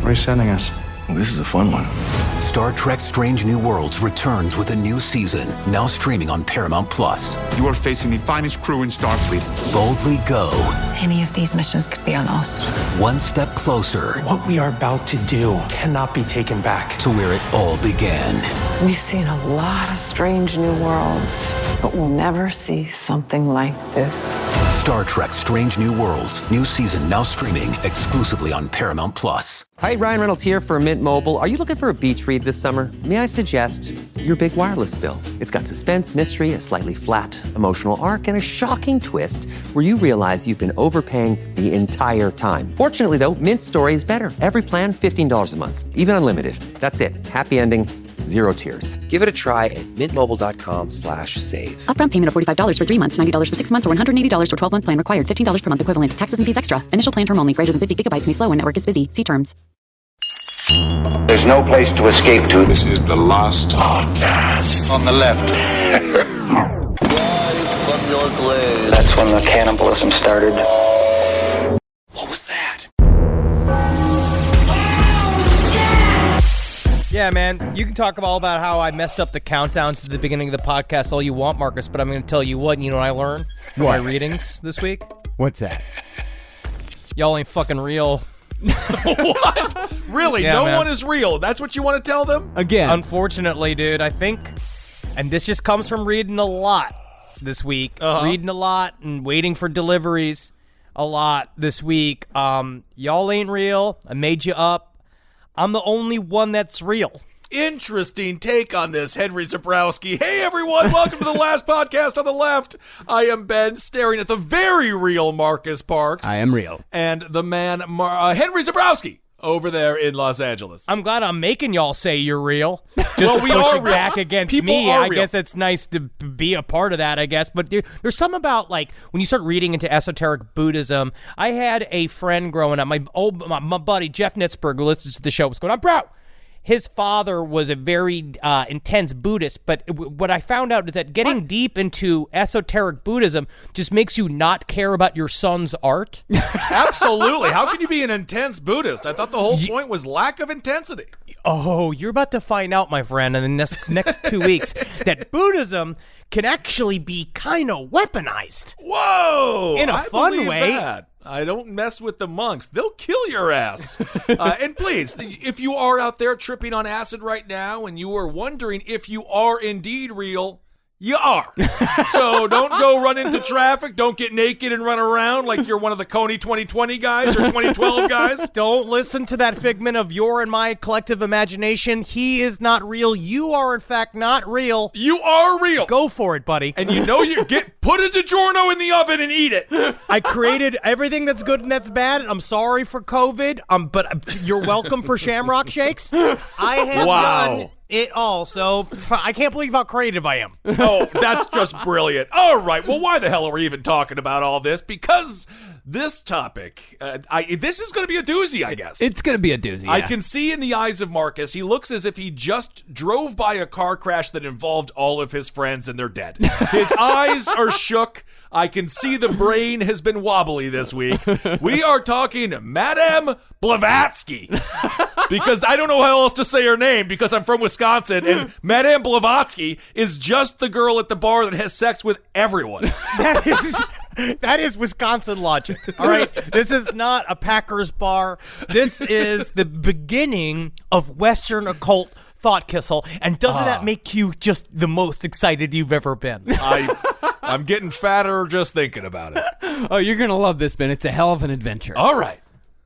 Where are you sending us? Well, this is a fun one. Star Trek Strange New Worlds returns with a new season, now streaming on Paramount+. You are facing the finest crew in Starfleet. Boldly go. Any of these missions could be on Ost. One step closer. What we are about to do cannot be taken back. To where it all began. We've seen a lot of strange new worlds, but we'll never see something like this. Star Trek Strange New Worlds. New season now streaming exclusively on Paramount+. Hi, Ryan Reynolds here for Mint Mobile. Are you looking for a beach read this summer? May I suggest your big wireless bill? It's got suspense, mystery, a slightly flat emotional arc, and a shocking twist where you realize you've been overpaying the entire time. Fortunately, though, Mint's story is better. Every plan, $15 a month. Even unlimited. That's it. Happy ending. Zero tears. Give it a try at mintmobile.com/save. Upfront payment of $45 for 3 months, $90 for 6 months, or $180 for 12-month plan required. $15 per month equivalent. Taxes and fees extra. Initial plan term only. Greater than 50 gigabytes may slow when network is busy. See terms. There's no place to escape to. This is the last podcast. On the left. That's when the cannibalism started. What was that? Yeah, man, you can talk all about how I messed up the countdowns to the beginning of the podcast all you want, Marcus, but I'm going to tell you what, you know what I learned from my readings this week? What's that? Y'all ain't fucking real. What? Really? Yeah, no man. one is real. That's what you want to tell them? Again. Unfortunately, dude, I think, and this just comes from reading a lot this week, reading a lot and waiting for deliveries a lot this week. Y'all ain't real. I made you up. I'm the only one that's real. Interesting take on this, Henry Zabrowski. Hey, everyone. Welcome to the last podcast on the left. I am Ben, staring at the very real Marcus Parks. I am real. And the man, Henry Zabrowski, over there in Los Angeles. I'm glad I'm making y'all say you're real. Just Well, to we push are it real. back against People me. are I real. guess it's nice to be a part of that, I guess. But there's something about, like, when you start reading into esoteric Buddhism. I had a friend growing up, my buddy, Jeff Nitzberg, who listens to the show, was going, I'm proud. His father was a very intense Buddhist, but what I found out is that getting deep into esoteric Buddhism just makes you not care about your son's art. Absolutely. How can you be an intense Buddhist? I thought the whole point was lack of intensity. Oh, you're about to find out, my friend, in the next 2 weeks, that Buddhism can actually be kind of weaponized. Whoa! In a I fun believe way. that. I don't mess with the monks. They'll kill your ass. And please, if you are out there tripping on acid right now and you are wondering if you are indeed real, you are. So don't go run into traffic. Don't get naked and run around like you're one of the Coney 2020 guys or 2012 guys. Don't listen to that figment of your and my collective imagination. He is not real. You are, in fact, not real. You are real. Go for it, buddy. And you know put a DiGiorno in the oven and eat it. I created everything that's good and that's bad. I'm sorry for COVID, but you're welcome for Shamrock Shakes. I have done it all, so I can't believe how creative I am. Oh, that's just brilliant. All right, well, why the hell are we even talking about all this? Because this topic, this is going to be a doozy, I guess. It's going to be a doozy, yeah. I can see in the eyes of Marcus, he looks as if he just drove by a car crash that involved all of his friends and they're dead. His eyes are shook. I can see the brain has been wobbly this week. We are talking Madame Blavatsky. Because I don't know how else to say her name because I'm from Wisconsin, and Madame Blavatsky is just the girl at the bar that has sex with everyone. That is Wisconsin logic, all right? This is not a Packers bar. This is the beginning of Western occult thought, Kissel, and doesn't that make you just the most excited you've ever been? I'm getting fatter just thinking about it. Oh, you're going to love this, Ben. It's a hell of an adventure. All right.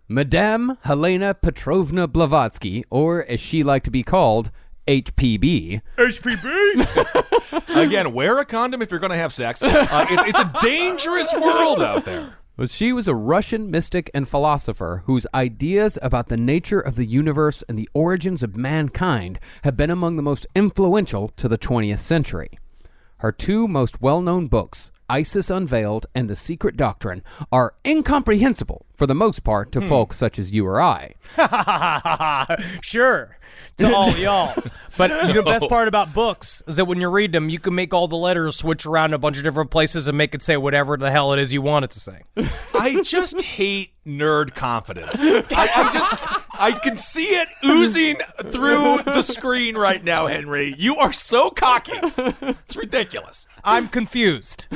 Madame Helena Petrovna Blavatsky, or as she liked to be called, HPB. HPB? Again, wear a condom if you're going to have sex. It's a dangerous world out there. Well, she was a Russian mystic and philosopher whose ideas about the nature of the universe and the origins of mankind have been among the most influential to the 20th century. Her two most well-known books, Isis Unveiled and The Secret Doctrine, are incomprehensible for the most part to folks such as you or I. Sure, to all y'all. But the best part about books is that when you read them, you can make all the letters switch around a bunch of different places and make it say whatever the hell it is you want it to say. I just hate nerd confidence. I can see it oozing through the screen right now, Henry. You are so cocky. It's ridiculous. I'm confused.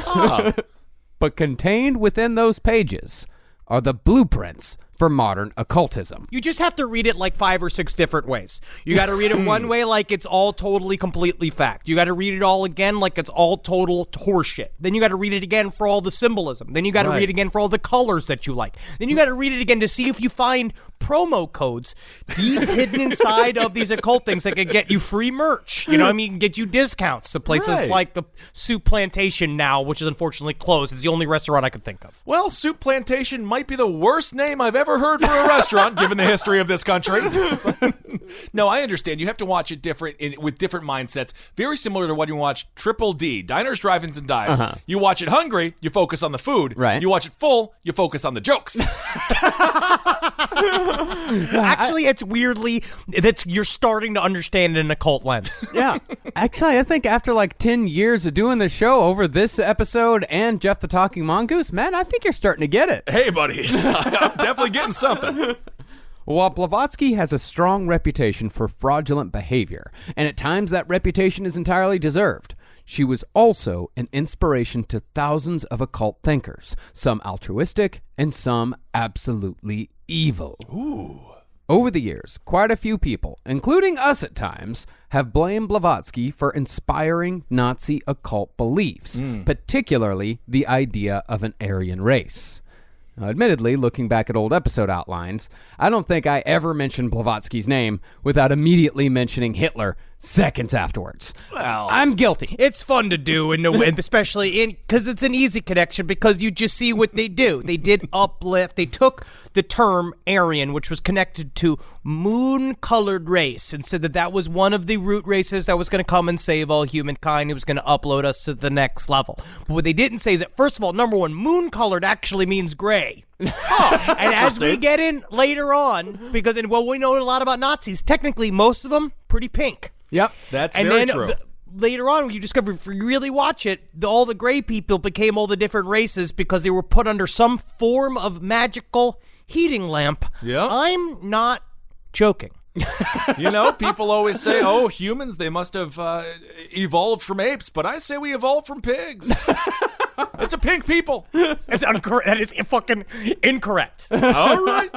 But contained within those pages are the blueprints for modern occultism. You just have to read it like 5 or 6 different ways. You got to read it one way like it's all totally, completely fact. You got to read it all again like it's all total horseshit. Then you got to read it again for all the symbolism. Then you got to read it again for all the colors that you like. Then you got to read it again to see if you find promo codes deep hidden inside of these occult things that could get you free merch. You know what I mean? Get you discounts to places like the Soup Plantation now, which is unfortunately closed. It's the only restaurant I could think of. Well, Soup Plantation might be the worst name I've ever heard for a restaurant, given the history of this country. No, I understand. You have to watch it with different mindsets. Very similar to when you watch Triple D, Diners, Drive-Ins, and Dives. You watch it hungry, you focus on the food. Right. You watch it full, you focus on the jokes. Actually, it's weirdly that you're starting to understand an occult lens. Yeah. Actually, I think after like 10 years of doing the show over this episode and Jeff the Talking Mongoose, man, I think you're starting to get it. Hey, buddy. I'm definitely getting something. While Blavatsky has a strong reputation for fraudulent behavior, and at times that reputation is entirely deserved, she was also an inspiration to thousands of occult thinkers, some altruistic and some absolutely evil. Ooh. Over the years, quite a few people, including us at times, have blamed Blavatsky for inspiring Nazi occult beliefs, particularly the idea of an Aryan race. Now, admittedly, looking back at old episode outlines, I don't think I ever mentioned Blavatsky's name without immediately mentioning Hitler seconds afterwards. Well, I'm guilty. It's fun to do, especially because it's an easy connection because you just see what they do. They did uplift. They took the term Aryan, which was connected to moon-colored race, and said that was one of the root races that was going to come and save all humankind. It was going to upload us to the next level. But what they didn't say is that, first of all, number one, moon-colored actually means gray. And as we get in later on, because we know a lot about Nazis, technically most of them pretty pink. Yep, that's very true. Later on, when you discover, if you really watch it, all the gray people became all the different races because they were put under some form of magical heating lamp. Yeah, I'm not joking. You know, people always say, oh, humans, they must have evolved from apes, but I say we evolved from pigs. It's a pink people. That is fucking incorrect. All right.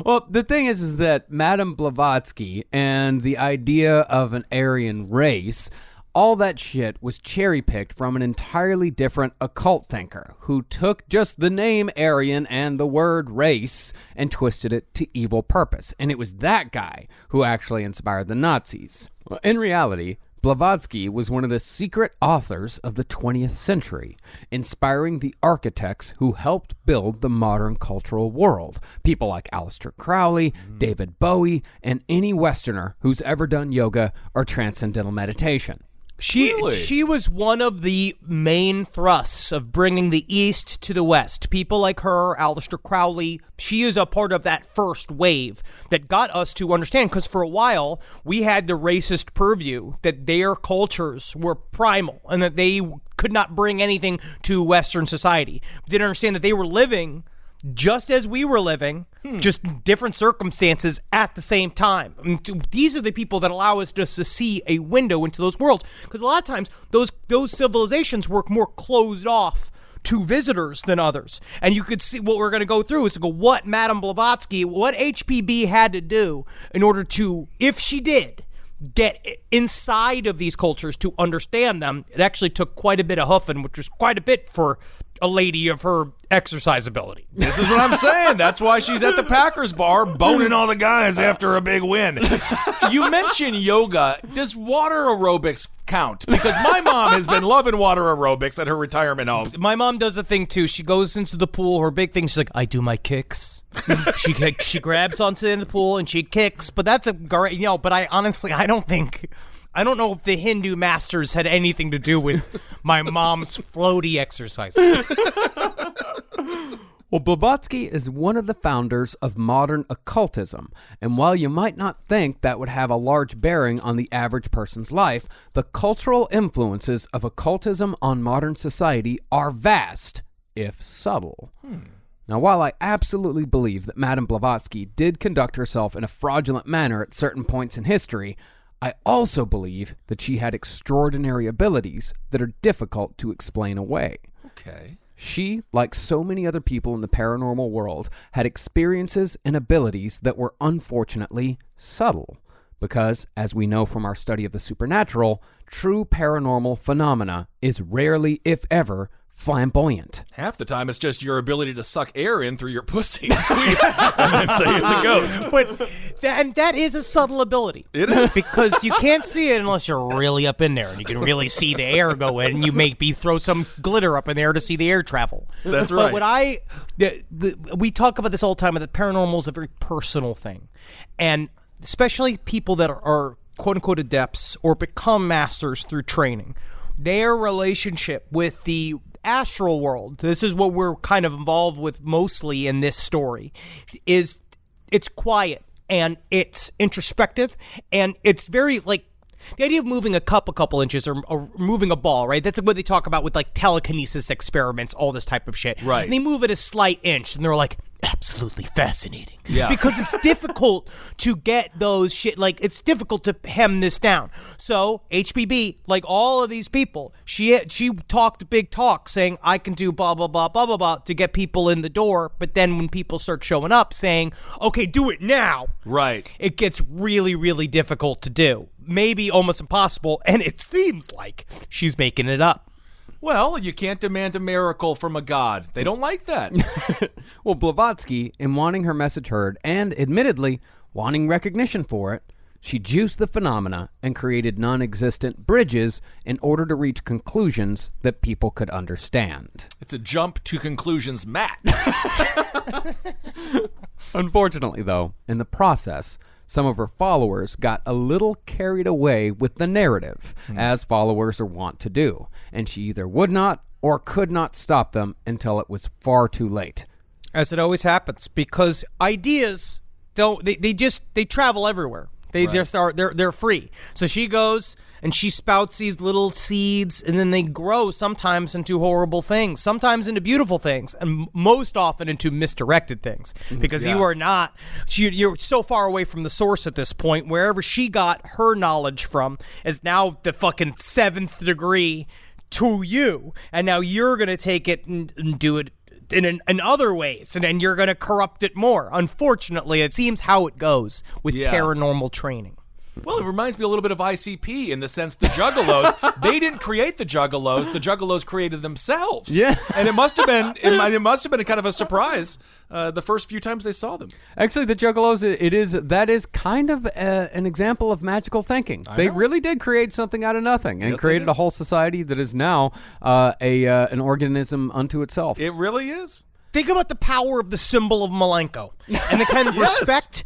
Well, the thing is that Madame Blavatsky and the idea of an Aryan race, all that shit was cherry-picked from an entirely different occult thinker who took just the name Aryan and the word race and twisted it to evil purpose. And it was that guy who actually inspired the Nazis. Well, in reality, Blavatsky was one of the secret authors of the 20th century, inspiring the architects who helped build the modern cultural world. People like Aleister Crowley, David Bowie, and any Westerner who's ever done yoga or transcendental meditation. She was one of the main thrusts of bringing the East to the West. People like her, Aleister Crowley, she is a part of that first wave that got us to understand, because for a while we had the racist purview that their cultures were primal and that they could not bring anything to Western society. We didn't understand that they were living just as we were living, just different circumstances at the same time. I mean, these are the people that allow us just to see a window into those worlds. Because a lot of times, those civilizations were more closed off to visitors than others. And you could see what we're going to go through is to go, what Madame Blavatsky, what HPB had to do in order to, if she did, get inside of these cultures to understand them. It actually took quite a bit of hoofing, which was quite a bit for a lady of her exercise ability. This is what I'm saying. That's why she's at the Packers bar boning all the guys after a big win. You mentioned yoga. Does water aerobics count? Because my mom has been loving water aerobics at her retirement home. My mom does a thing too. She goes into the pool. Her big thing, she's like, I do my kicks. she grabs onto the end of the pool and she kicks. But that's a great, but I honestly, I don't know if the Hindu masters had anything to do with my mom's floaty exercises. Well, Blavatsky is one of the founders of modern occultism, and while you might not think that would have a large bearing on the average person's life, the cultural influences of occultism on modern society are vast, if subtle. Now, while I absolutely believe that Madame Blavatsky did conduct herself in a fraudulent manner at certain points in history, I also believe that she had extraordinary abilities that are difficult to explain away. Okay. She, like so many other people in the paranormal world, had experiences and abilities that were unfortunately subtle. Because, as we know from our study of the supernatural, true paranormal phenomena is rarely, if ever, flamboyant. Half the time, it's just your ability to suck air in through your pussy and then say it's a ghost. But that is a subtle ability. It is. Because you can't see it unless you're really up in there, and you can really see the air go in, and you maybe throw some glitter up in there to see the air travel. That's right. But we talk about this all the time, that paranormal is a very personal thing. And especially people that are quote-unquote adepts or become masters through training, their relationship with the astral world, this is what we're kind of involved with mostly in this story, is it's quiet and it's introspective and it's very like the idea of moving a cup a couple inches or moving a ball, right? That's what they talk about with like telekinesis experiments, all this type of shit. Right. And they move it a slight inch and they're like, absolutely fascinating. Yeah. Because it's difficult to get those shit, like it's difficult to hem this down. So HBB, like all of these people, she talked a big talk saying, I can do blah, blah, blah, blah, blah, blah to get people in the door. But then when people start showing up saying, okay, do it now. Right. It gets really, really difficult to do. Maybe almost impossible. And it seems like she's making it up. Well, you can't demand a miracle from a god. They don't like that. Well, Blavatsky, in wanting her message heard and, admittedly, wanting recognition for it, she juiced the phenomena and created non-existent bridges in order to reach conclusions that people could understand. It's a jump to conclusions, Matt. Unfortunately, though, in the process, some of her followers got a little carried away with the narrative, as followers are wont to do, and she either would not or could not stop them until it was far too late. As it always happens, because ideas they travel everywhere. They just are they're free. So she goes and she spouts these little seeds, and then they grow sometimes into horrible things, sometimes into beautiful things, and most often into misdirected things. Because you're so far away from the source at this point. Wherever she got her knowledge from is now the fucking 7th degree to you, and now you're gonna take it and do it in other ways, and then you're going to corrupt it more. Unfortunately, it seems how it goes with paranormal training. Well, it reminds me a little bit of ICP in the sense the Juggalos, they didn't create the Juggalos created themselves. Yeah. And it must have been a kind of a surprise the first few times they saw them. Actually, the Juggalos, that is kind of an example of magical thinking. They really did create something out of nothing and created a whole society that is now an organism unto itself. It really is. Think about the power of the symbol of Malenko and the kind of respect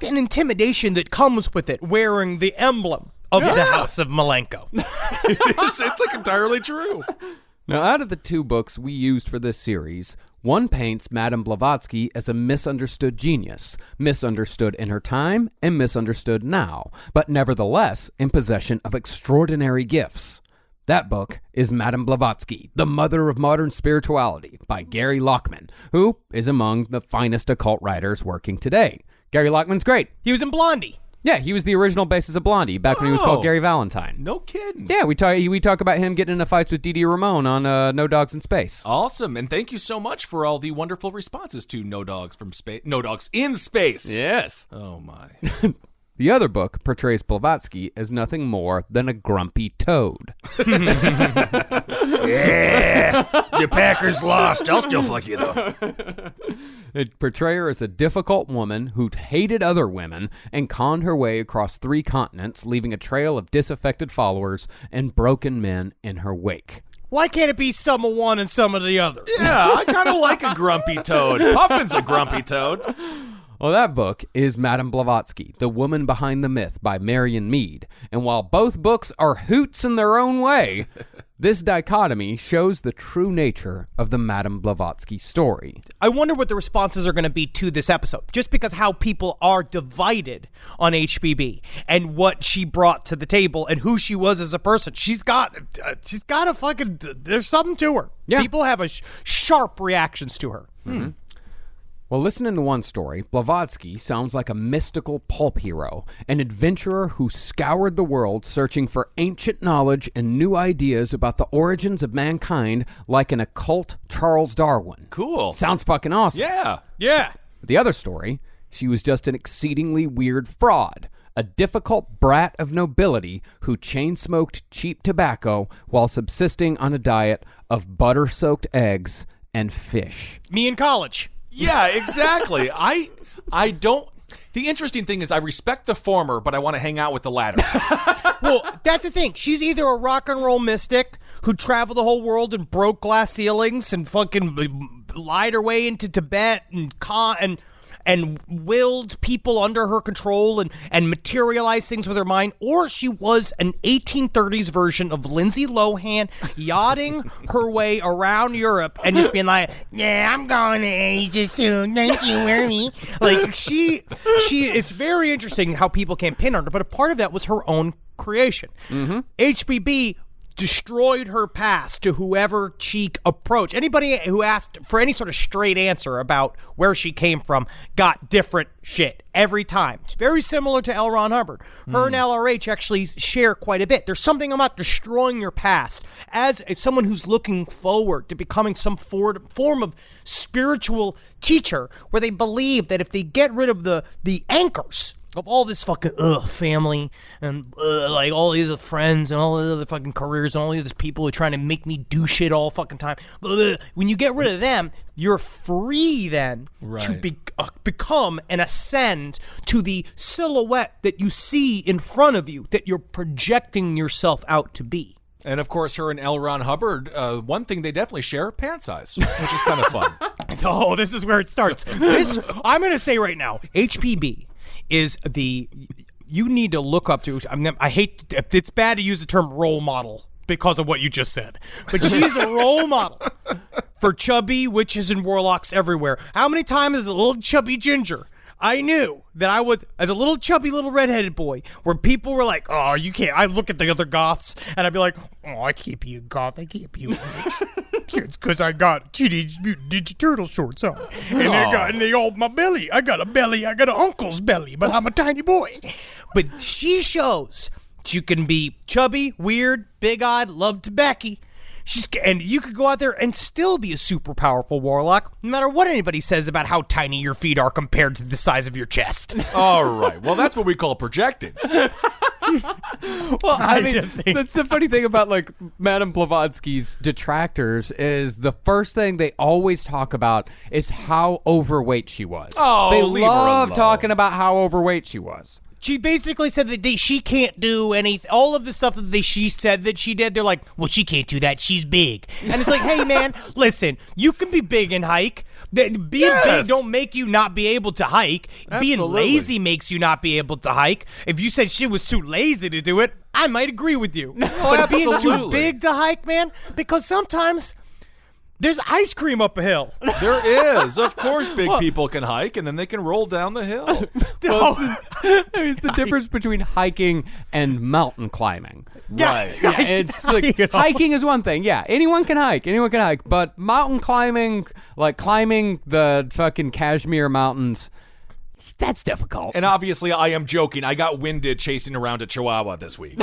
and intimidation that comes with it, wearing the emblem of the House of Malenko. It's like entirely true. Now, out of the 2 books we used for this series, one paints Madame Blavatsky as a misunderstood genius, misunderstood in her time and misunderstood now, but nevertheless in possession of extraordinary gifts. That book is Madame Blavatsky, The Mother of Modern Spirituality by Gary Lockman, who is among the finest occult writers working today. Gary Lockman's great. He was in Blondie. Yeah, he was the original basis of Blondie back when he was called Gary Valentine. No kidding. Yeah, we talk about him getting into fights with Didi Ramon on No Dogs in Space. Awesome, and thank you so much for all the wonderful responses to No Dogs in Space. Yes. Oh my. The other book portrays Blavatsky as nothing more than a grumpy toad. Yeah, the Packers lost. I'll still fuck you, though. It portrays her as a difficult woman who hated other women and conned her way across 3 continents, leaving a trail of disaffected followers and broken men in her wake. Why can't it be some of one and some of the other? Yeah, I kind of like a grumpy toad. Puffin's a grumpy toad. Well, that book is Madame Blavatsky, The Woman Behind the Myth by Marion Mead. And while both books are hoots in their own way, this dichotomy shows the true nature of the Madame Blavatsky story. I wonder what the responses are going to be to this episode, just because how people are divided on HBB and what she brought to the table and who she was as a person. She's got a fucking, there's something to her. Yeah. People have sharp reactions to her. Well, listening to one story, Blavatsky sounds like a mystical pulp hero, an adventurer who scoured the world searching for ancient knowledge and new ideas about the origins of mankind like an occult Charles Darwin. Cool. Sounds fucking awesome. Yeah. Yeah. The other story, she was just an exceedingly weird fraud, a difficult brat of nobility who chain-smoked cheap tobacco while subsisting on a diet of butter-soaked eggs and fish. Me in college. Yeah, exactly. I don't. The interesting thing is I respect the former, but I want to hang out with the latter. Well, that's the thing. She's either a rock and roll mystic who traveled the whole world and broke glass ceilings and fucking lied her way into Tibet and willed people under her control and materialized things with her mind, or she was an 1830s version of Lindsay Lohan yachting her way around Europe and just being like, yeah, I'm going to Asia soon, don't you worry. Like, she it's very interesting how people can pin on her, but a part of that was her own creation. HBB destroyed her past to whoever she approached. Anybody who asked for any sort of straight answer about where she came from got different shit every time. It's very similar to L. Ron Hubbard. Her and LRH actually share quite a bit. There's something about destroying your past as someone who's looking forward to becoming some form of spiritual teacher, where they believe that if they get rid of the anchors of all this fucking family and like all these other friends and all these other fucking careers and all these people who are trying to make me do shit all fucking time. When you get rid of them, you're free then to become and ascend to the silhouette that you see in front of you, that you're projecting yourself out to be. And of course, her and L. Ron Hubbard, one thing they definitely share, pant size, which is kind of fun. Oh, this is where it starts. I'm going to say right now, HPB is you need to look up to. I hate, it's bad to use the term role model because of what you just said, but she's a role model for chubby witches and warlocks everywhere. How many times as a little chubby ginger I knew that I was, as a little chubby little redheaded boy, where people were like, oh, you can't. I look at the other goths and I'd be like, oh, I can't be a goth. I can't be a witch. It's because I got Teenage Mutant Ninja Turtle shorts on. And they all, my belly. I got a belly. I got an uncle's belly, but I'm a tiny boy. But she shows you can be chubby, weird, big-eyed, love tobacco. And you could go out there and still be a super powerful warlock, no matter what anybody says about how tiny your feet are compared to the size of your chest. All right. Well, that's what we call projecting. Well, I mean, that's the funny thing about, like, Madame Blavatsky's detractors is the first thing they always talk about is how overweight she was. Oh, they leave her love alone. talking about how overweight she was. She basically said that she can't do anything. All of the stuff that she said that she did, they're like, well, she can't do that. She's big. And it's like, hey, man, listen, you can be big and hike. Being big don't make you not be able to hike. Absolutely. Being lazy makes you not be able to hike. If you said she was too lazy to do it, I might agree with you. But being too big to hike, man, because sometimes there's ice cream up a hill. There is. Of course, big people can hike, and then they can roll down the hill. It's the difference between hiking and mountain climbing. Right. Yeah, it's like hiking is one thing. Yeah, anyone can hike. But mountain climbing, like climbing the fucking Kashmir mountains, that's difficult. And obviously, I am joking. I got winded chasing around a chihuahua this week.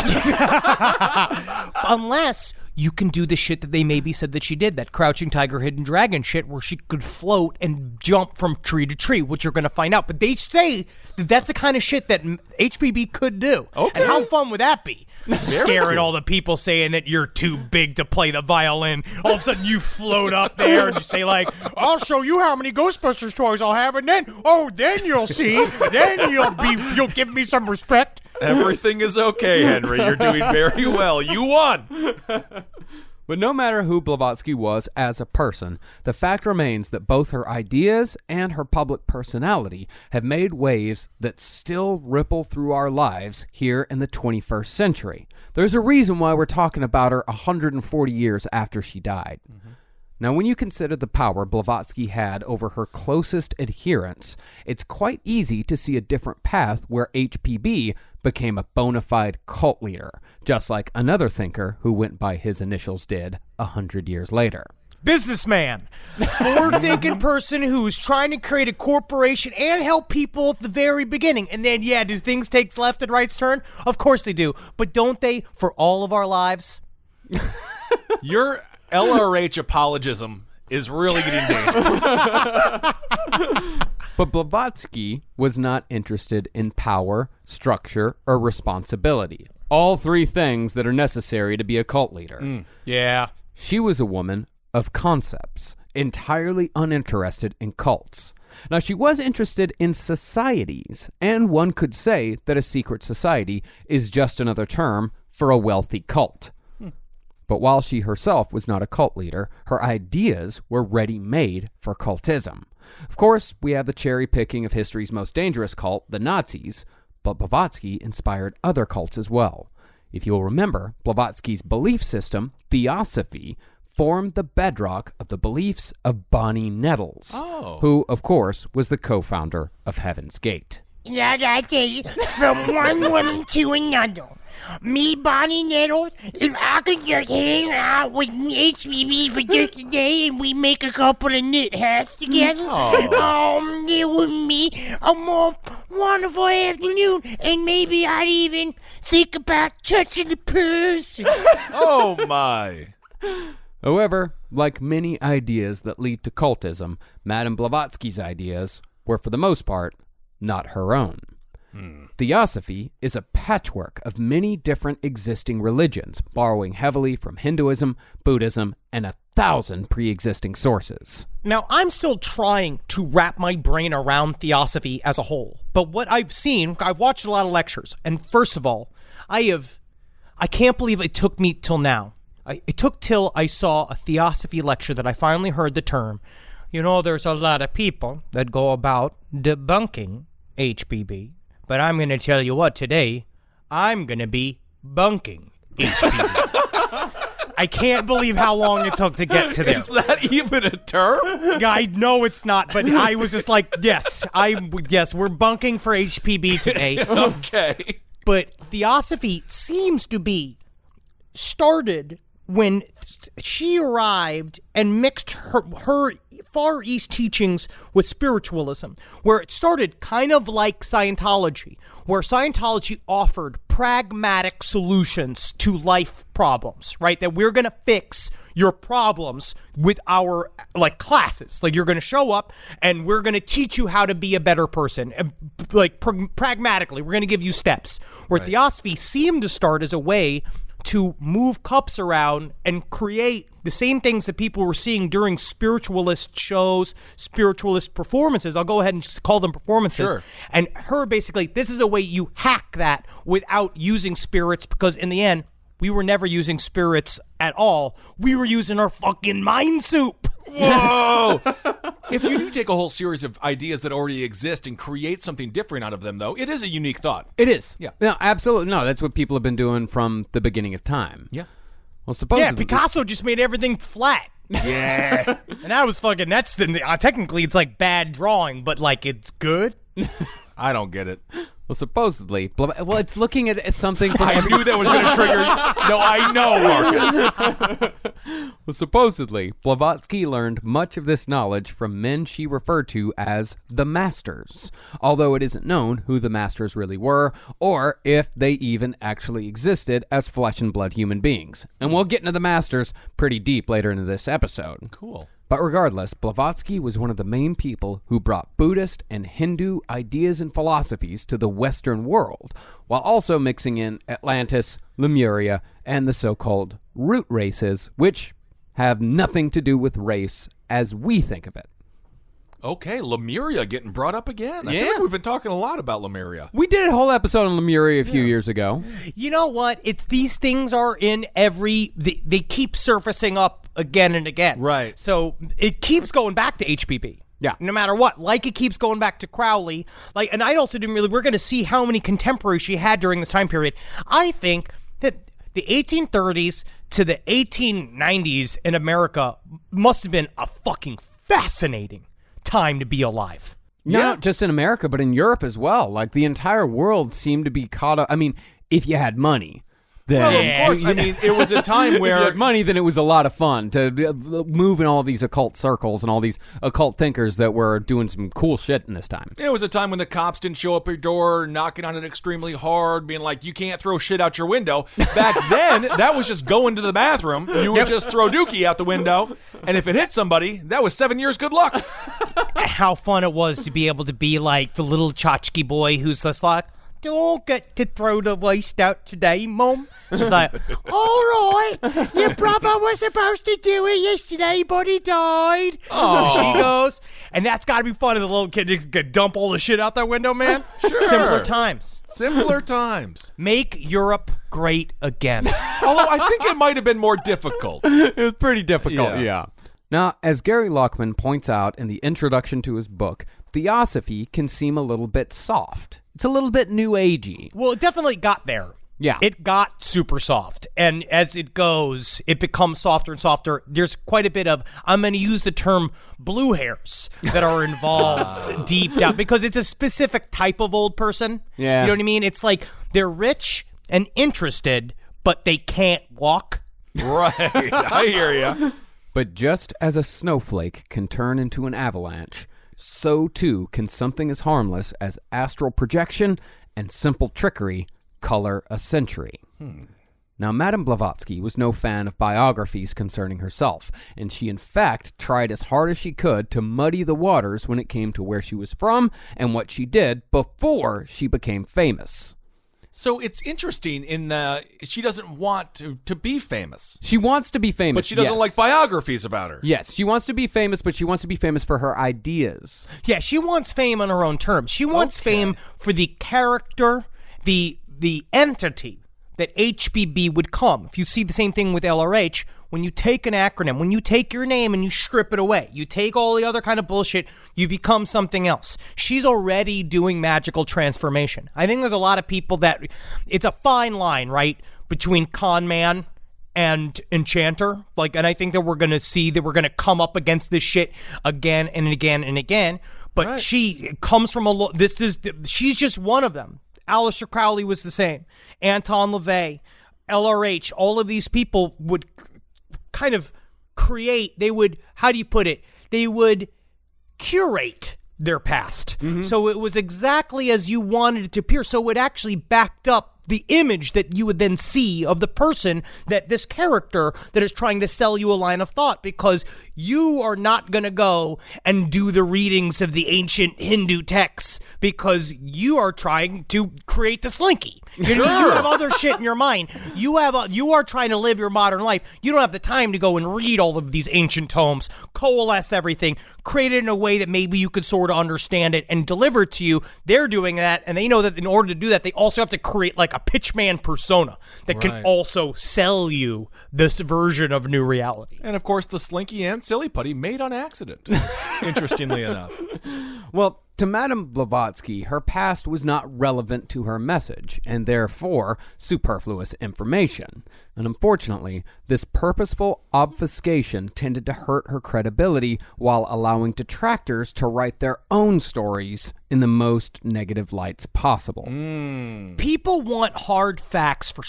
Unless you can do the shit that they maybe said that she did, that crouching tiger, hidden dragon shit, where she could float and jump from tree to tree, which you're going to find out. But they say that that's the kind of shit that HPB could do. Okay. And how fun would that be? Scaring all the people saying that you're too big to play the violin. All of a sudden you float up there and you say like, I'll show you how many Ghostbusters toys I'll have, and then you'll see. Then you'll give me some respect. Everything is okay, Henry. You're doing very well. You won. But no matter who Blavatsky was as a person, the fact remains that both her ideas and her public personality have made waves that still ripple through our lives here in the 21st century. There's a reason why we're talking about her 140 years after she died. Mm-hmm. Now, when you consider the power Blavatsky had over her closest adherents, it's quite easy to see a different path where HPB became a bona fide cult leader, just like another thinker who went by his initials did 100 years later. businessman, forward-thinking person who's trying to create a corporation and help people at the very beginning. And then, yeah, do things take left and right turn? Of course they do. But don't they for all of our lives? Your LRH apologism is really getting dangerous. But Blavatsky was not interested in power, structure, or responsibility. All three things that are necessary to be a cult leader. Yeah. She was a woman of concepts, entirely uninterested in cults. Now, she was interested in societies, and one could say that a secret society is just another term for a wealthy cult. But while she herself was not a cult leader, her ideas were ready-made for cultism. Of course, we have the cherry-picking of history's most dangerous cult, the Nazis, but Blavatsky inspired other cults as well. If you'll remember, Blavatsky's belief system, theosophy, formed the bedrock of the beliefs of Bonnie Nettles, who, of course, was the co-founder of Heaven's Gate. From one woman to another. Me, Bonnie Nettles, if I could just hang out with HBB for just a day and we make a couple of knit hats together, it would be a more wonderful afternoon, and maybe I'd even think about touching the person. Oh, my. However, like many ideas that lead to cultism, Madame Blavatsky's ideas were, for the most part, not her own. Theosophy is a patchwork of many different existing religions, borrowing heavily from Hinduism, Buddhism, and 1,000 pre-existing sources. Now, I'm still trying to wrap my brain around theosophy as a whole. But what I've seen, I've watched a lot of lectures. And first of all, I can't believe it took me till now. It took till I saw a theosophy lecture that I finally heard the term. You know, there's a lot of people that go about debunking HBB. But I'm going to tell you what, today, I'm going to be bunking HBB. I can't believe how long it took to get to there. Is that even a term? I know it's not, but I was just like, yes, we're bunking for HPB today. Okay. But theosophy seems to be started when she arrived and mixed her Far East teachings with spiritualism, where it started kind of like Scientology, where Scientology offered pragmatic solutions to life problems, right? That we're going to fix your problems with our classes. Like, you're going to show up and we're going to teach you how to be a better person. Pragmatically, we're going to give you steps. Where theosophy seemed to start as a way to move cups around and create the same things that people were seeing during spiritualist shows, spiritualist performances. I'll go ahead and just call them performances. Sure. And her basically, this is a way you hack that without using spirits, because in the end, we were never using spirits at all. We were using our fucking mind soup. Whoa! If you do take a whole series of ideas that already exist and create something different out of them, though, it is a unique thought. It is. Yeah. No, absolutely. No, that's what people have been doing from the beginning of time. Yeah. Well, supposedly. Yeah, Picasso just made everything flat. Yeah. And that was fucking, technically it's like bad drawing, but it's good. I don't get it. Well, supposedly, it's looking at something from I knew that was going to trigger. No, I know, Marcus. Well, supposedly, Blavatsky learned much of this knowledge from men she referred to as the Masters, although it isn't known who the Masters really were, or if they even actually existed as flesh and blood human beings. And we'll get into the Masters pretty deep later into this episode. Cool. But regardless, Blavatsky was one of the main people who brought Buddhist and Hindu ideas and philosophies to the Western world, while also mixing in Atlantis, Lemuria, and the so-called root races, which have nothing to do with race as we think of it. Okay, Lemuria getting brought up again. I feel like we've been talking a lot about Lemuria. We did a whole episode on Lemuria a few years ago. You know what? It's these things are in they keep surfacing up again and again. Right. So it keeps going back to HPB. Yeah. No matter what. It keeps going back to Crowley. And I also we're going to see how many contemporaries she had during this time period. I think that the 1830s to the 1890s in America must have been a fucking fascinating time to be alive. Not just in America, but in Europe as well. The entire world seemed to be caught up. I mean, if you had money. then Well, of course. I mean, it was a time if you where had money, then it was a lot of fun to move in all these occult circles and all these occult thinkers that were doing some cool shit in this time. it was a time when the cops didn't show up at your door, knocking on it extremely hard, being like, you can't throw shit out your window. Back then, that was just going to the bathroom. You would just throw dookie out the window, and if it hit somebody, that was 7 years good luck. How fun it was to be able to be like the little tchotchke boy who's just like, don't get to throw the waste out today, Mum. She's like, all right, your brother was supposed to do it yesterday, but he died. Oh. So she goes, and that's got to be fun as a little kid to dump all the shit out that window, man. Sure. Simpler times. Simpler times. Make Europe great again. Although I think it might have been more difficult. It was pretty difficult, Yeah. Now, as Gary Lockman points out in the introduction to his book, Theosophy can seem a little bit soft. It's a little bit new agey. Well, it definitely got there. Yeah. It got super soft. And as it goes, it becomes softer and softer. There's quite a bit of, I'm going to use the term blue hairs that are involved deep down because it's a specific type of old person. Yeah. You know what I mean? It's like they're rich and interested, but they can't walk. Right. I hear you. But just as a snowflake can turn into an avalanche, so too can something as harmless as astral projection and simple trickery color a century. Now, Madame Blavatsky was no fan of biographies concerning herself, and she in fact tried as hard as she could to muddy the waters when it came to where she was from and what she did before she became famous. So it's interesting in that she doesn't want to be famous. She wants to be famous, But she doesn't yes. like biographies about her. Yes, she wants to be famous, but she wants to be famous for her ideas. Yeah, she wants fame on her own terms. She wants fame for the character, the entity that HBB would come. If you see the same thing with LRH, when you take an acronym, when you take your name and you strip it away, you take all the other kind of bullshit, you become something else. She's already doing magical transformation. I think there's a lot of people that, it's a fine line, right, between con man and enchanter. Like, and I think that we're going to see that we're going to come up against this shit again and again and again. But she comes from she's just one of them. Aleister Crowley was the same. Anton LaVey, LRH, all of these people would kind of create, they would, how do you put it? They would curate their past. So it was exactly as you wanted it to appear. So it actually backed up the image that you would then see of the person, that this character that is trying to sell you a line of thought, because you are not going to go and do the readings of the ancient Hindu texts because you are trying to create the slinky. You have other shit in your mind. You are trying to live your modern life. You don't have the time to go and read all of these ancient tomes, coalesce everything, create it in a way that maybe you could sort of understand it and deliver it to you. They're doing that, and they know that in order to do that, they also have to create like a pitchman persona that can also sell you this version of new reality. And of course, the Slinky and Silly Putty made on accident, interestingly enough. Well, to Madame Blavatsky, her past was not relevant to her message, and therefore superfluous information. And unfortunately, this purposeful obfuscation tended to hurt her credibility while allowing detractors to write their own stories in the most negative lights possible. People want hard facts for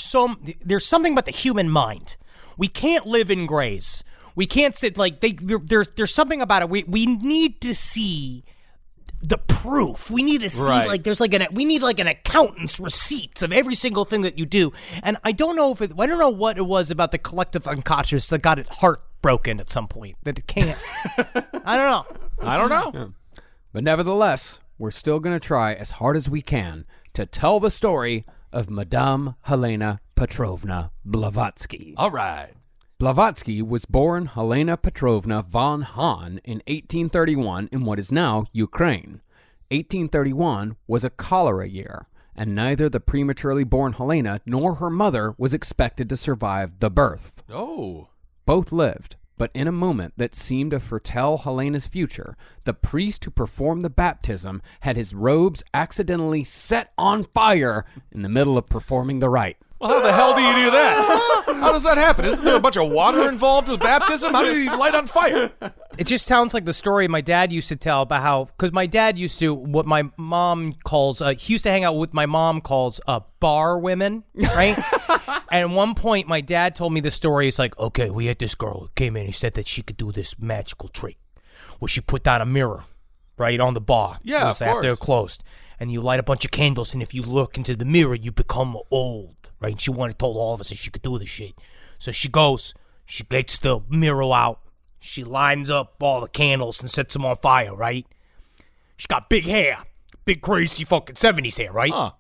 there's something about the human mind. We can't live in grays. We can't sit like there's something about it. We need to see the proof. We need to see we need like an accountant's receipts of every single thing that you do. And I don't know what it was about the collective unconscious that got it heartbroken at some point that it can't. I don't know. Yeah. But nevertheless, we're still going to try as hard as we can to tell the story of Madame Helena Petrovna Blavatsky. All right. Blavatsky was born Helena Petrovna von Hahn in 1831 in what is now Ukraine. 1831 was a cholera year, and neither the prematurely born Helena nor her mother was expected to survive the birth. Oh. Both lived, but in a moment that seemed to foretell Helena's future, the priest who performed the baptism had his robes accidentally set on fire in the middle of performing the rite. Well, how the hell do you do that? How does that happen? Isn't there a bunch of water involved with baptism? How did he light on fire? It just sounds like the story my dad used to tell about how, because my dad used to, what my mom calls, he used to hang out with my mom calls bar women, right? And at one point, my dad told me the story. He's like, okay, we had this girl who came in. He said that she could do this magical trick where she put down a mirror right on the bar. Yeah, of course. After it closed. And you light a bunch of candles, and if you look into the mirror, you become old, right? And she told all of us that she could do this shit. So she goes, she gets the mirror out, she lines up all the candles and sets them on fire, right? She got big hair, big crazy fucking 70s hair, right?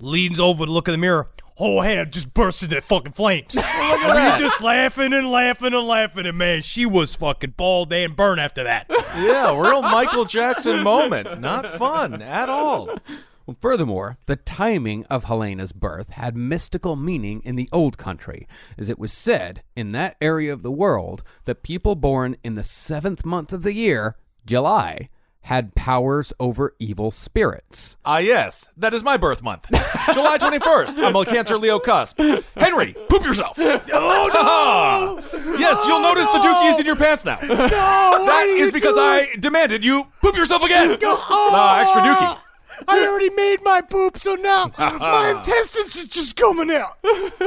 Leans over to look in the mirror, whole hair just bursts into fucking flames. Look at that. Just laughing and laughing and laughing, and man, she was fucking bald and burnt after that. Yeah, real Michael Jackson moment. Not fun at all. Well, furthermore, the timing of Helena's birth had mystical meaning in the old country, as it was said in that area of the world that people born in the 7th month of the year, July, had powers over evil spirits. Ah, yes. That is my birth month. July 21st. I'm a Cancer Leo cusp. Henry, poop yourself. Oh, no! Yes, you'll notice the dookies in your pants now. No, that is because I demanded you poop yourself again. Extra dookie. I already made my poop, so now my intestines are just coming out.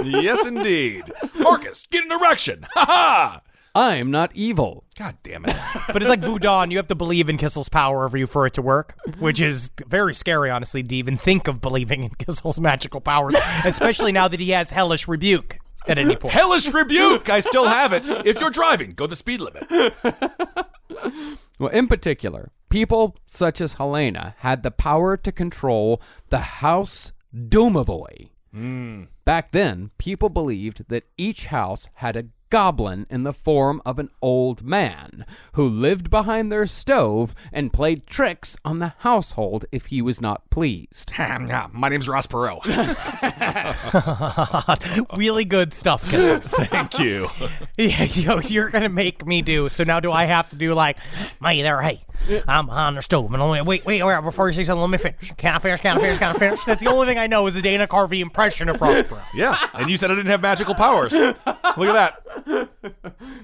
Yes, indeed. Marcus, get an erection. Ha ha! I'm not evil. God damn it. But it's like voodoo, and you have to believe in Kissel's power over you for it to work, which is very scary, honestly, to even think of believing in Kissel's magical powers, especially now that he has hellish rebuke at any point. Hellish rebuke! I still have it. If you're driving, go the speed limit. Well, in particular, people such as Helena had the power to control the House Domovoi. Back then, people believed that each house had a goblin in the form of an old man who lived behind their stove and played tricks on the household if he was not pleased. My name's Ross Perot. Really good stuff, Kissel. Thank you. Yeah, you're going to make me do. So now do I have to do like, hey, I'm on the stove. And wait, before you say something, let me finish. Can I finish? That's the only thing I know is the Dana Carvey impression of Ross Perot. Yeah, and you said I didn't have magical powers. Look at that.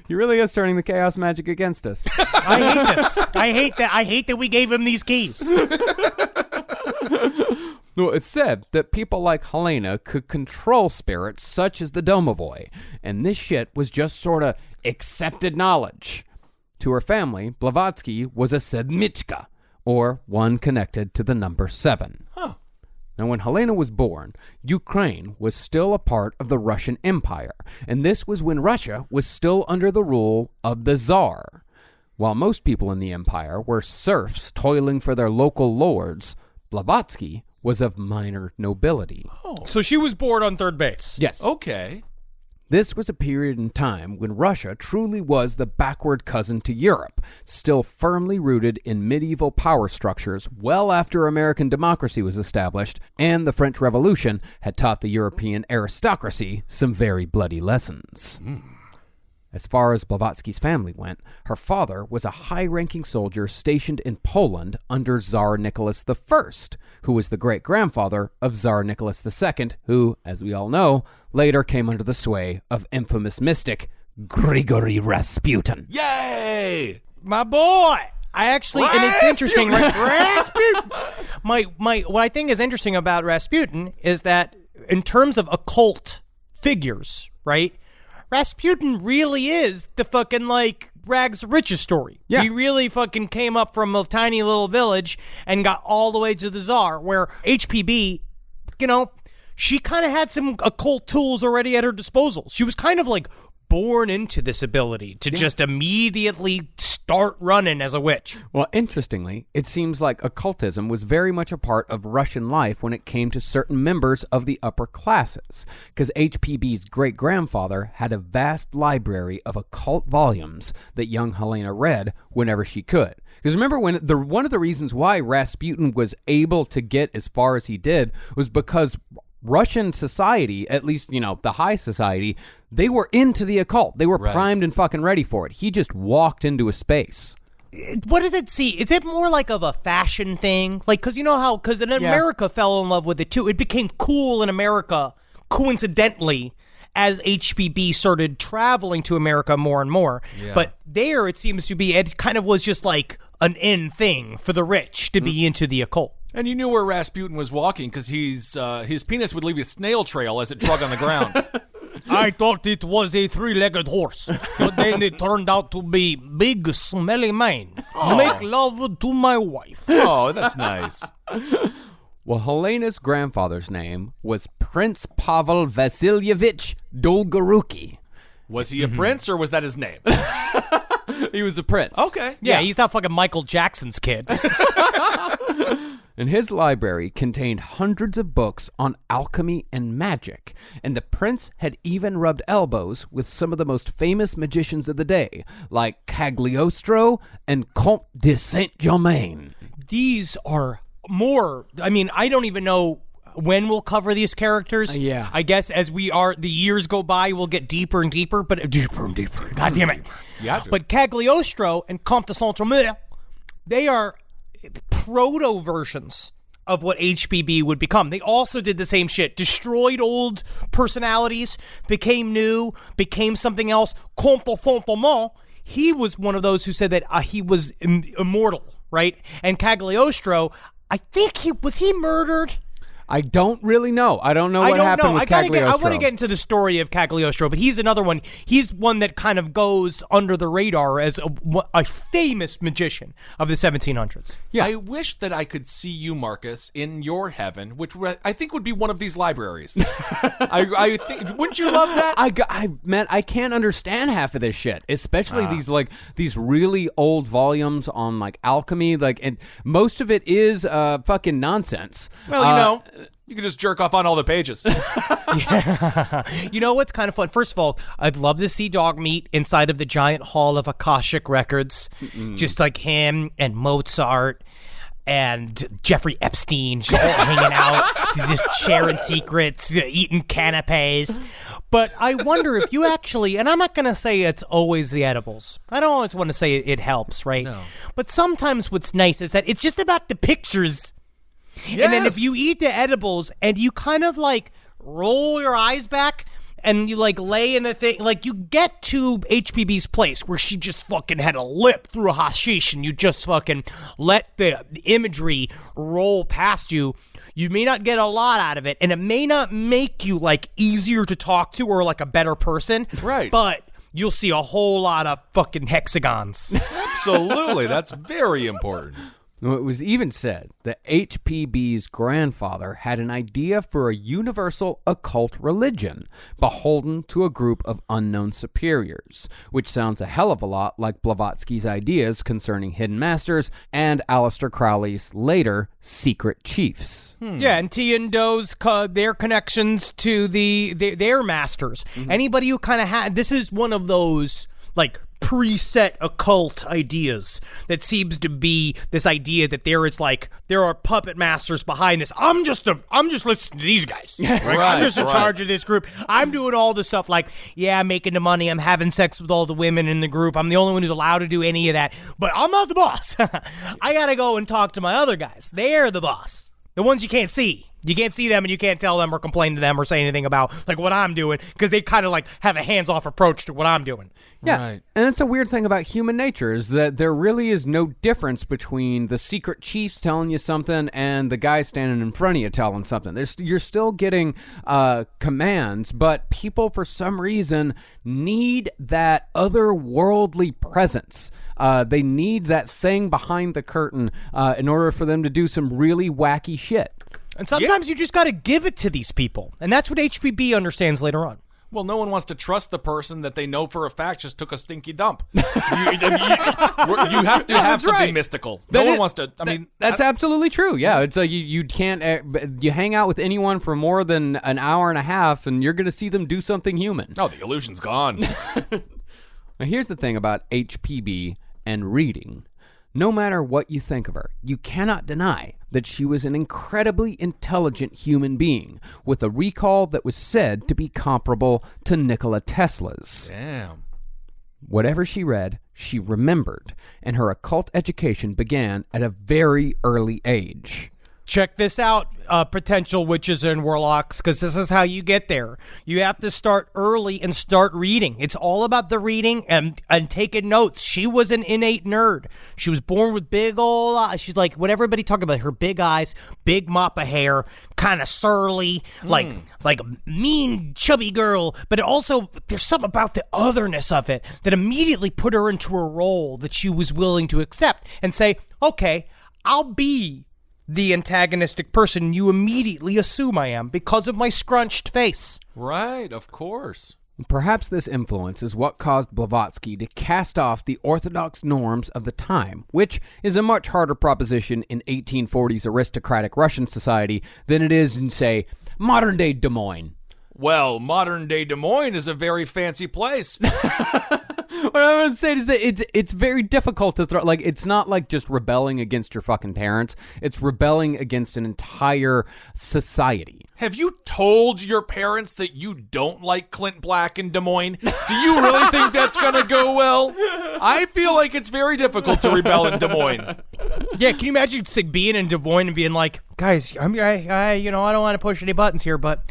He really is turning the chaos magic against us. I hate this. I hate that we gave him these keys. Well, it's said that people like Helena could control spirits such as the Domovoi, and this shit was just sort of accepted knowledge. To her family, Blavatsky was a sedmichka, or one connected to the number 7. Huh. Now, when Helena was born, Ukraine was still a part of the Russian Empire, and this was when Russia was still under the rule of the Tsar. While most people in the empire were serfs toiling for their local lords, Blavatsky was of minor nobility. Oh. So she was born on third base. Yes. Okay. This was a period in time when Russia truly was the backward cousin to Europe, still firmly rooted in medieval power structures well after American democracy was established, and the French Revolution had taught the European aristocracy some very bloody lessons. As far as Blavatsky's family went, her father was a high-ranking soldier stationed in Poland under Tsar Nicholas I, who was the great-grandfather of Tsar Nicholas II, who, as we all know, later came under the sway of infamous mystic Grigory Rasputin. Yay! My boy! And it's interesting, right? Rasputin! What I think is interesting about Rasputin is that in terms of occult figures, right? Rasputin really is the fucking, rags to riches story. Yeah. He really fucking came up from a tiny little village and got all the way to the Tsar, where HPB, she kind of had some occult tools already at her disposal. She was kind of born into this ability to just immediately start running as a witch. Well, interestingly, it seems like occultism was very much a part of Russian life when it came to certain members of the upper classes, because HPB's great-grandfather had a vast library of occult volumes that young Helena read whenever she could. Because remember, one of the reasons why Rasputin was able to get as far as he did was because Russian society, at least, the high society, they were into the occult. They were primed and fucking ready for it. He just walked into a space. What does it see? Is it more of a fashion thing? Because in America fell in love with it too. It became cool in America coincidentally, as HPB started traveling to America more and more. Yeah. But there, it seems to be, it kind of was just like an in thing for the rich to be into the occult. And you knew where Rasputin was walking because his penis would leave a snail trail as it drug on the ground. I thought it was a three-legged horse, but then it turned out to be big, smelly man. Make love to my wife. Oh, that's nice. Well, Helena's grandfather's name was Prince Pavel Vasilyevich Dolgoruki. Was he a prince or was that his name? He was a prince. Okay. Yeah, he's not fucking Michael Jackson's kid. And his library contained hundreds of books on alchemy and magic, and the prince had even rubbed elbows with some of the most famous magicians of the day, like Cagliostro and Comte de Saint-Germain. These are more, I mean, I don't even know when we'll cover these characters. Yeah. I guess as the years go by, we'll get deeper and deeper, but deeper and deeper. God damn it. Yeah. But Cagliostro and Comte de Saint-Germain, they are proto versions of what HPB would become. They also did the same shit. Destroyed old personalities, became new, became something else. Comte de Saint-Germain, he was one of those who said that he was immortal, right? And Cagliostro, I think he murdered? I don't really know. I don't know what happened with Cagliostro. I want to get into the story of Cagliostro, but he's another one. He's one that kind of goes under the radar as a famous magician of the 1700s. Yeah. I wish that I could see you, Marcus, in your heaven, which I think would be one of these libraries. I think, wouldn't you love that? Man, I can't understand half of this shit, especially these really old volumes on like alchemy, and most of it is fucking nonsense. Well, you could just jerk off on all the pages. Yeah. You know what's kind of fun? First of all, I'd love to see Dog Meat inside of the giant hall of Akashic Records. Just like him and Mozart and Jeffrey Epstein just all hanging out, just sharing secrets, eating canapes. But I wonder if you actually, and I'm not going to say it's always the edibles. I don't always want to say it helps, right? No. But sometimes what's nice is that it's just about the pictures. Yes. And then if you eat the edibles and you kind of like roll your eyes back and you like lay in the thing, like you get to HPB's place where she just fucking had a lip through a hashish and you just fucking let the imagery roll past you. You may not get a lot out of it and it may not make you like easier to talk to or like a better person. Right. But you'll see a whole lot of fucking hexagons. Absolutely. That's very important. It was even said that HPB's grandfather had an idea for a universal occult religion, beholden to a group of unknown superiors, which sounds a hell of a lot like Blavatsky's ideas concerning hidden masters and Aleister Crowley's later secret chiefs. Yeah, and T and Doe's their connections to their masters. Anybody who kind of had, this is one of those like preset occult ideas that seems to be this idea that there are puppet masters behind this. I'm just listening to these guys. Right? I'm just in charge of this group. I'm doing all the stuff like, I'm making the money. I'm having sex with all the women in the group. I'm the only one who's allowed to do any of that. But I'm not the boss. I gotta go and talk to my other guys. They're the boss. The ones you can't see. You can't see them and you can't tell them or complain to them or say anything about like what I'm doing because they kind of like have a hands-off approach to what I'm doing. Yeah, right. And it's a weird thing about human nature is that there really is no difference between the secret chiefs telling you something and the guy standing in front of you telling something. You're still getting commands, but people for some reason need that otherworldly presence. They need that thing behind the curtain in order for them to do some really wacky shit. And sometimes you just got to give it to these people. And that's what HPB understands later on. Well, no one wants to trust the person that they know for a fact just took a stinky dump. You have to have something mystical. No one wants to. That's absolutely true. Yeah, it's like you can't. You hang out with anyone for more than an hour and a half, and you're going to see them do something human. No, the illusion's gone. Now, here's the thing about HPB and reading. No matter what you think of her, you cannot deny that she was an incredibly intelligent human being with a recall that was said to be comparable to Nikola Tesla's. Damn. Whatever she read, she remembered, and her occult education began at a very early age. Check this out, potential witches and warlocks, because this is how you get there. You have to start early and start reading. It's all about the reading and taking notes. She was an innate nerd. She was born with big old eyes. She's like what everybody talk about, her big eyes, big mop of hair, kind of surly, like a mean, chubby girl. But also, there's something about the otherness of it that immediately put her into a role that she was willing to accept and say, okay, I'll be the antagonistic person you immediately assume I am because of my scrunched face. Right, of course. Perhaps this influence is what caused Blavatsky to cast off the orthodox norms of the time, which is a much harder proposition in 1840s aristocratic Russian society than it is in, say, modern-day Des Moines. Well, modern-day Des Moines is a very fancy place. What I would say is that it's very difficult to throw. Like, it's not like just rebelling against your fucking parents. It's rebelling against an entire society. Have you told your parents that you don't like Clint Black in Des Moines? Do you really think that's going to go well? I feel like it's very difficult to rebel in Des Moines. Yeah, can you imagine being in Des Moines and being like, guys, I don't want to push any buttons here, but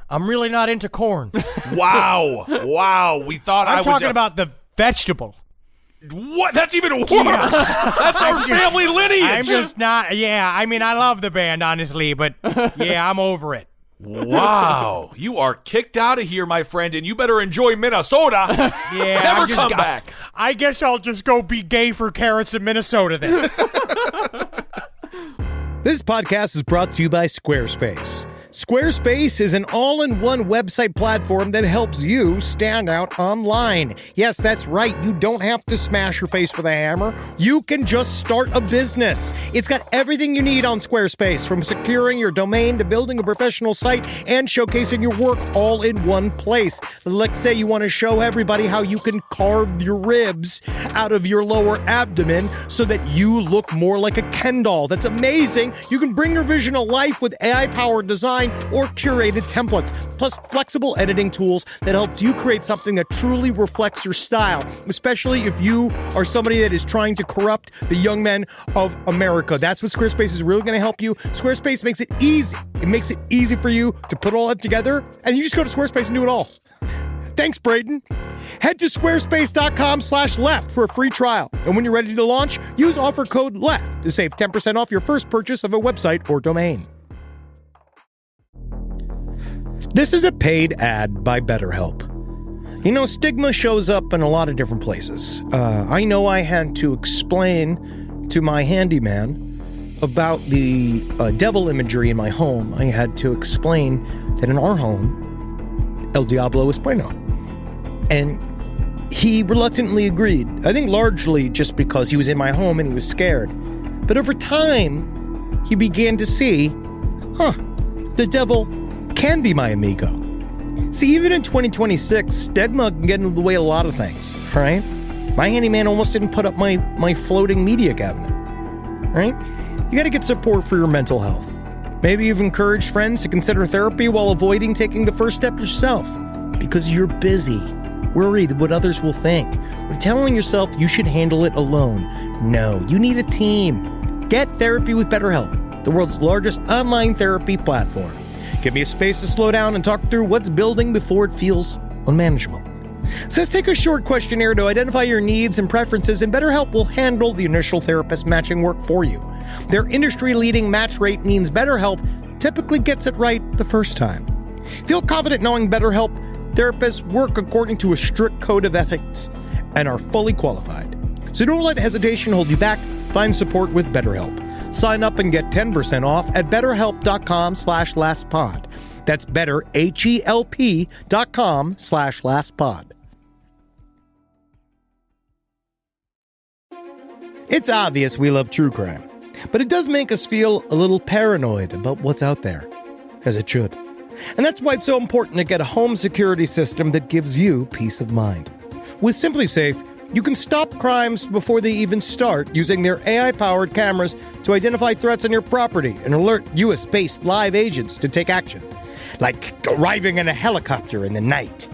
I'm really not into corn. Wow. We thought I'm talking about the vegetable. What? That's even worse. That's our family lineage. I'm just not. Yeah, I mean, I love the band, honestly, but yeah, I'm over it. Wow. You are kicked out of here, my friend, and you better enjoy Minnesota. Yeah, Never come back. I guess I'll just go be gay for carrots in Minnesota then. This podcast is brought to you by Squarespace. Squarespace is an all-in-one website platform that helps you stand out online. Yes, that's right. You don't have to smash your face with a hammer. You can just start a business. It's got everything you need on Squarespace, from securing your domain to building a professional site and showcasing your work all in one place. Let's say you want to show everybody how you can carve your ribs out of your lower abdomen so that you look more like a Ken doll. That's amazing. You can bring your vision to life with AI-powered design or curated templates, plus flexible editing tools that helps you create something that truly reflects your style, especially if you are somebody that is trying to corrupt the young men of America. That's what Squarespace is really going to help you. Squarespace makes it easy. It makes it easy for you to put all that together, and you just go to Squarespace and do it all. Thanks, Braden. Head to squarespace.com/left for a free trial. And when you're ready to launch, use offer code LEFT to save 10% off your first purchase of a website or domain. This is a paid ad by BetterHelp. You know, stigma shows up in a lot of different places. I know I had to explain to my handyman about the devil imagery in my home. I had to explain that in our home, El Diablo es bueno. And he reluctantly agreed. I think largely just because he was in my home and he was scared. But over time, he began to see, the devil can be my amigo. See, even in 2026, stigma can get in the way of a lot of things, right? My handyman almost didn't put up my floating media cabinet, right? You gotta get support for your mental health. Maybe you've encouraged friends to consider therapy while avoiding taking the first step yourself because you're busy, worried what others will think, or telling yourself you should handle it alone. No, you need a team. Get therapy with BetterHelp, the world's largest online therapy platform. Give me a space to slow down and talk through what's building before it feels unmanageable. So let's take a short questionnaire to identify your needs and preferences, and BetterHelp will handle the initial therapist matching work for you. Their industry-leading match rate means BetterHelp typically gets it right the first time. Feel confident knowing BetterHelp therapists work according to a strict code of ethics and are fully qualified. So don't let hesitation hold you back. Find support with BetterHelp. Sign up and get 10% off at betterhelp.com/lastpod. That's betterhelp.com/lastpod. It's obvious we love true crime, but it does make us feel a little paranoid about what's out there, as it should. And that's why it's so important to get a home security system that gives you peace of mind. With Simply Safe, you can stop crimes before they even start using their AI-powered cameras to identify threats on your property and alert US-based live agents to take action. Like arriving in a helicopter in the night,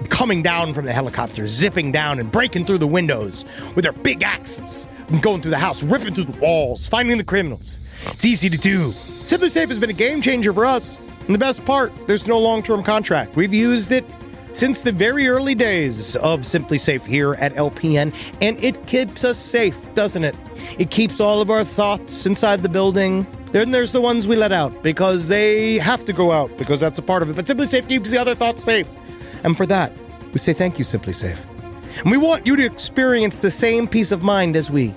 coming down from the helicopter, zipping down and breaking through the windows with their big axes, and going through the house, ripping through the walls, finding the criminals. It's easy to do. Simply Safe has been a game changer for us. And the best part, there's no long-term contract. We've used it since the very early days of Simply Safe here at LPN, and it keeps us safe, doesn't it? It keeps all of our thoughts inside the building. Then there's the ones we let out because they have to go out because that's a part of it. But Simply Safe keeps the other thoughts safe. And for that, we say thank you, Simply Safe. And we want you to experience the same peace of mind as we,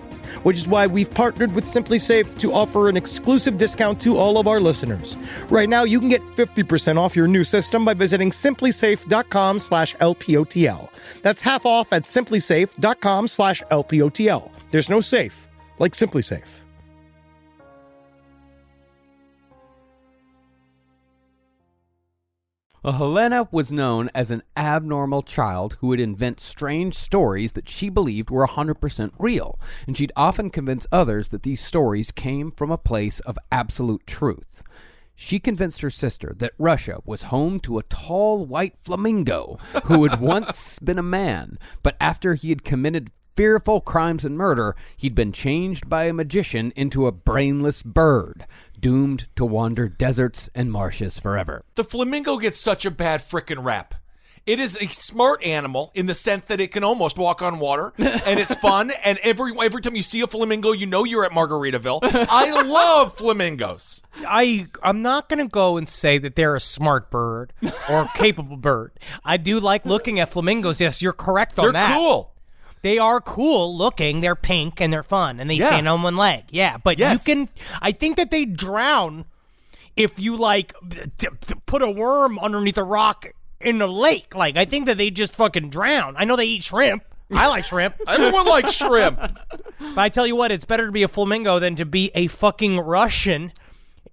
which is why we've partnered with Simply Safe to offer an exclusive discount to all of our listeners. Right now, you can get 50% off your new system by visiting simplysafe.com/LPOTL. That's half off at simplysafe.com/LPOTL. There's no safe like Simply Safe. Helena was known as an abnormal child who would invent strange stories that she believed were 100% real, and she'd often convince others that these stories came from a place of absolute truth. She convinced her sister that Russia was home to a tall white flamingo who had once been a man, but after he had committed fearful crimes and murder, he'd been changed by a magician into a brainless bird, doomed to wander deserts and marshes forever. The flamingo gets such a bad frickin' rap. It is a smart animal in the sense that it can almost walk on water, and it's fun, and every time you see a flamingo, you know you're at Margaritaville. I love flamingos. I'm not going to go and say that they're a smart bird or capable bird. I do like looking at flamingos. Yes, you're correct on that. They're cool. They are cool looking. They're pink and they're fun and they stand on one leg. Yeah, but you can. I think that they drown if you like put a worm underneath a rock in the lake. Like I think that they just fucking drown. I know they eat shrimp. I like shrimp. Everyone likes shrimp. But I tell you what, it's better to be a flamingo than to be a fucking Russian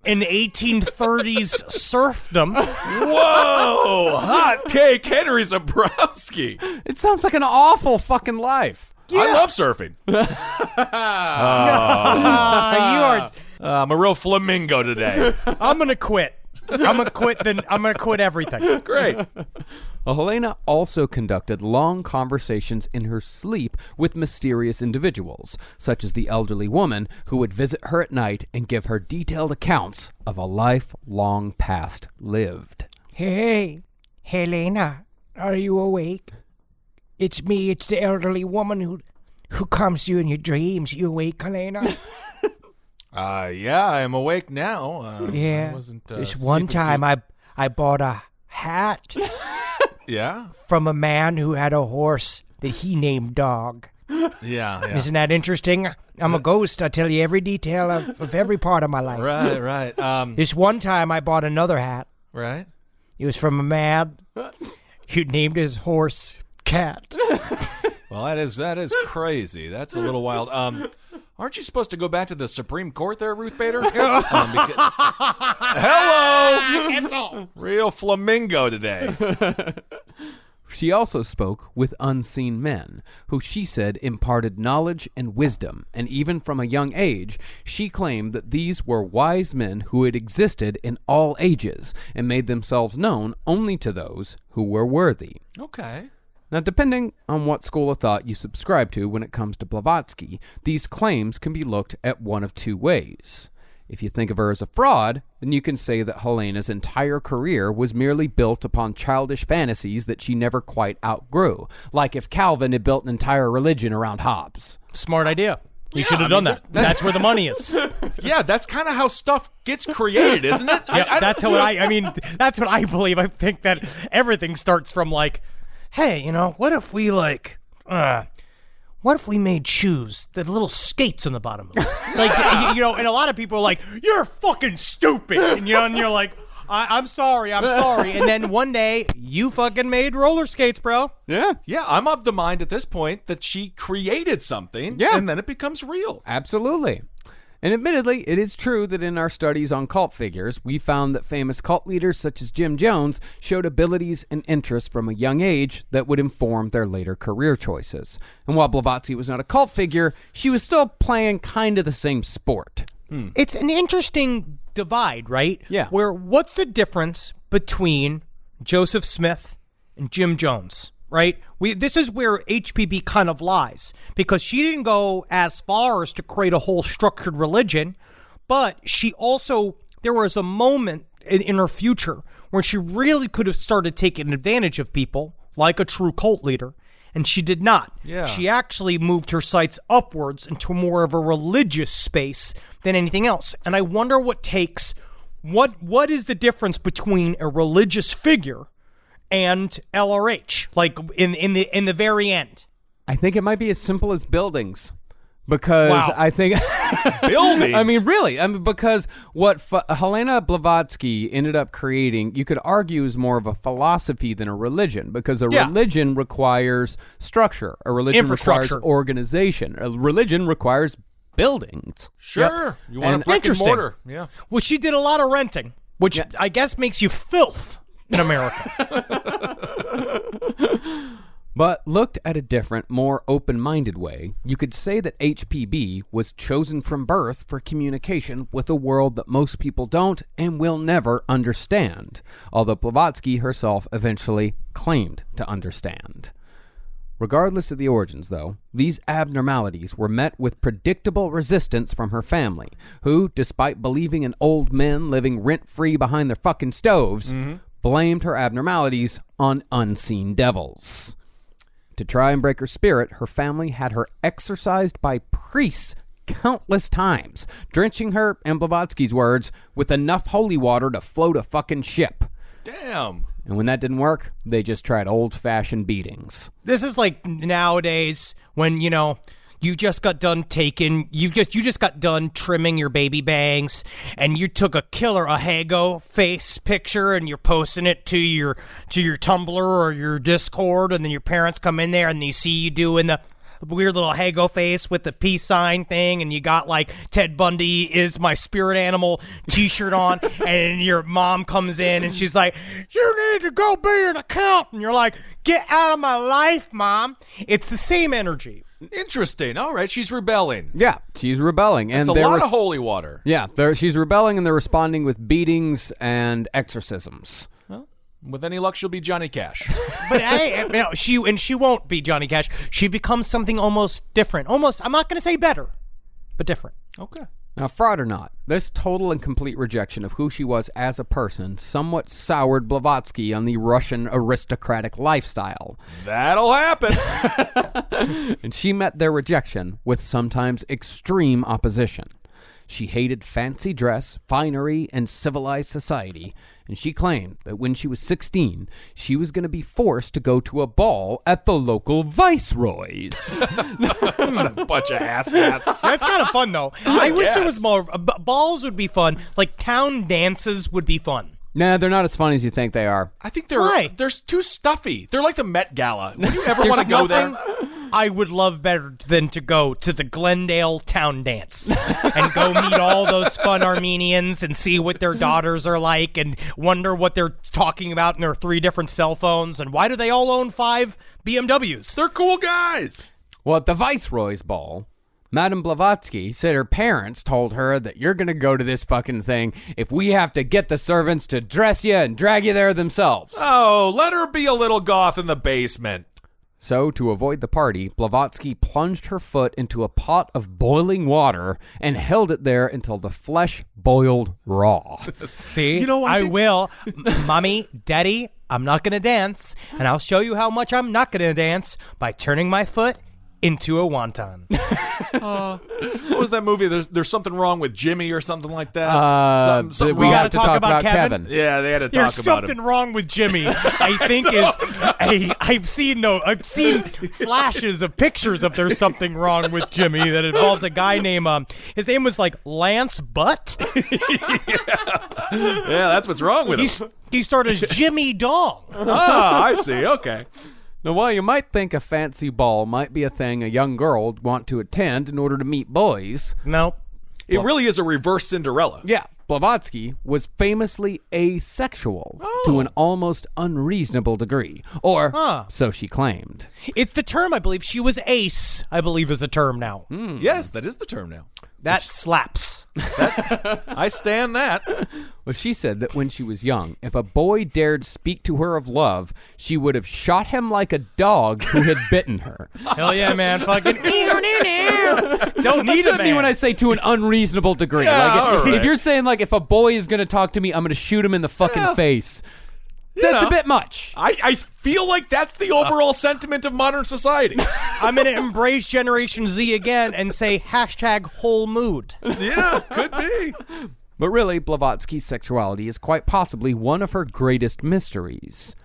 in 1830s serfdom. Whoa! Hot take, Henry Zabrowski. It sounds like an awful fucking life. Yeah. I love surfing. I'm a real flamingo today. I'm gonna quit. I'm gonna quit everything. Great. Helena also conducted long conversations in her sleep with mysterious individuals, such as the elderly woman who would visit her at night and give her detailed accounts of a life long past lived. Hey, Helena, are you awake? It's me, it's the elderly woman who comes to you in your dreams. You awake, Helena? Yeah, I'm awake now. Yeah. I wasn't, this one time I bought a hat. Yeah? From a man who had a horse that he named Dog. Yeah. Isn't that interesting? I'm a ghost. I tell you every detail of every part of my life. Right. This one time I bought another hat. Right. It was from a man who named his horse Cat. Well, that is crazy. That's a little wild. Aren't you supposed to go back to the Supreme Court there, Ruth Bader? Hello! Real flamingo today. She also spoke with unseen men, who she said imparted knowledge and wisdom, and even from a young age, she claimed that these were wise men who had existed in all ages and made themselves known only to those who were worthy. Okay. Now, depending on what school of thought you subscribe to when it comes to Blavatsky, these claims can be looked at one of two ways. If you think of her as a fraud, then you can say that Helena's entire career was merely built upon childish fantasies that she never quite outgrew, like if Calvin had built an entire religion around Hobbes. Smart idea. You should have done that. That's where the money is. Yeah, that's kind of how stuff gets created, isn't it? Yeah, that's what I believe. I think that everything starts from like, hey, what if we what if we made shoes that little skates on the bottom of them? And a lot of people are like, you're fucking stupid. And you're like, I'm sorry. And then one day, you fucking made roller skates, bro. Yeah. Yeah, I'm of the mind at this point that she created something, and then it becomes real. Absolutely. And admittedly, it is true that in our studies on cult figures, we found that famous cult leaders such as Jim Jones showed abilities and interests from a young age that would inform their later career choices. And while Blavatsky was not a cult figure, she was still playing kind of the same sport. It's an interesting divide, right? Yeah. Where what's the difference between Joseph Smith and Jim Jones? Right? This is where HPB kind of lies, because she didn't go as far as to create a whole structured religion, but she also there was a moment in her future where she really could have started taking advantage of people like a true cult leader, and she did not. Yeah. She actually moved her sights upwards into more of a religious space than anything else. And I wonder what is the difference between a religious figure and LRH, like in the very end? I think it might be as simple as buildings. Because I think buildings. I mean, really, because what Helena Blavatsky ended up creating, you could argue, is more of a philosophy than a religion. Because a religion requires structure, a religion requires organization, a religion requires buildings. Sure, you want a brick and mortar. Yeah. Well, she did a lot of renting, which I guess makes you filth in America. But looked at a different, more open-minded way, you could say that HPB was chosen from birth for communication with a world that most people don't and will never understand, although Blavatsky herself eventually claimed to understand. Regardless of the origins, though, these abnormalities were met with predictable resistance from her family, who, despite believing in old men living rent-free behind their fucking stoves, blamed her abnormalities on unseen devils. To try and break her spirit, her family had her exorcised by priests countless times, drenching her, in Blavatsky's words, with enough holy water to float a fucking ship. Damn. And when that didn't work, they just tried old-fashioned beatings. This is like nowadays when, you just got done you just got done trimming your baby bangs, and you took a Hago face picture and you're posting it to your Tumblr or your Discord, and then your parents come in there and they see you doing the weird little Hago face with the peace sign thing, and you got like Ted Bundy is my spirit animal t-shirt on, and your mom comes in and she's like, you need to go be an accountant, and you're like, get out of my life, Mom. It's the same energy. Interesting. All right, she's rebelling. Yeah, she's rebelling. It's a lot of holy water. Yeah, she's rebelling, and they're responding with beatings and exorcisms. Well, with any luck, she'll be Johnny Cash. But she won't be Johnny Cash. She becomes something almost different. Almost, I'm not going to say better, but different. Okay. Now, fraud or not, this total and complete rejection of who she was as a person somewhat soured Blavatsky on the Russian aristocratic lifestyle. That'll happen. And she met their rejection with sometimes extreme opposition. She hated fancy dress, finery, and civilized society, and she claimed that when she was 16, she was going to be forced to go to a ball at the local viceroys. A bunch of asshats. That's kind of fun, though. I wish there was more. Balls would be fun. Like town dances would be fun. Nah, they're not as fun as you think they are. I think they're too stuffy. They're like the Met Gala. Would you ever want to go there? I would love better than to go to the Glendale town dance and go meet all those fun Armenians and see what their daughters are like and wonder what they're talking about in their 3 different cell phones and why do they all own 5 BMWs? They're cool guys. Well, at the Viceroy's ball, Madame Blavatsky said her parents told her that you're going to go to this fucking thing if we have to get the servants to dress you and drag you there themselves. Oh, let her be a little goth in the basement. So, to avoid the party, Blavatsky plunged her foot into a pot of boiling water and held it there until the flesh boiled raw. See? I will. Mommy, Daddy, I'm not going to dance, and I'll show you how much I'm not going to dance by turning my foot into a wonton. What was that movie? There's something wrong with Jimmy or something like that. We got to talk about Kevin. Yeah, they had to talk There's about something him. wrong with Jimmy. I think I've seen flashes of pictures of there's something wrong with Jimmy that involves a guy named his name was like Lance Butt. Yeah, that's what's wrong with him. He started as Jimmy Dong. I see. Okay. Now, while you might think a fancy ball might be a thing a young girl would want to attend in order to meet boys. Nope. It really is a reverse Cinderella. Yeah. Blavatsky was famously asexual to an almost unreasonable degree. Or so she claimed. It's the term, I believe. She was ace, I believe is the term now. Yes, that is the term now. That slaps. I stand that. Well, she said that when she was young, if a boy dared speak to her of love, she would have shot him like a dog who had bitten her. Hell yeah, man. Fucking don't need That's a what I mean when I say to an unreasonable degree. Yeah, If you're saying, like, if a boy is going to talk to me, I'm going to shoot him in the fucking face. That's a bit much. I feel like that's the overall sentiment of modern society. I'm going to embrace Generation Z again and say #whole mood. Yeah, could be. But really, Blavatsky's sexuality is quite possibly one of her greatest mysteries.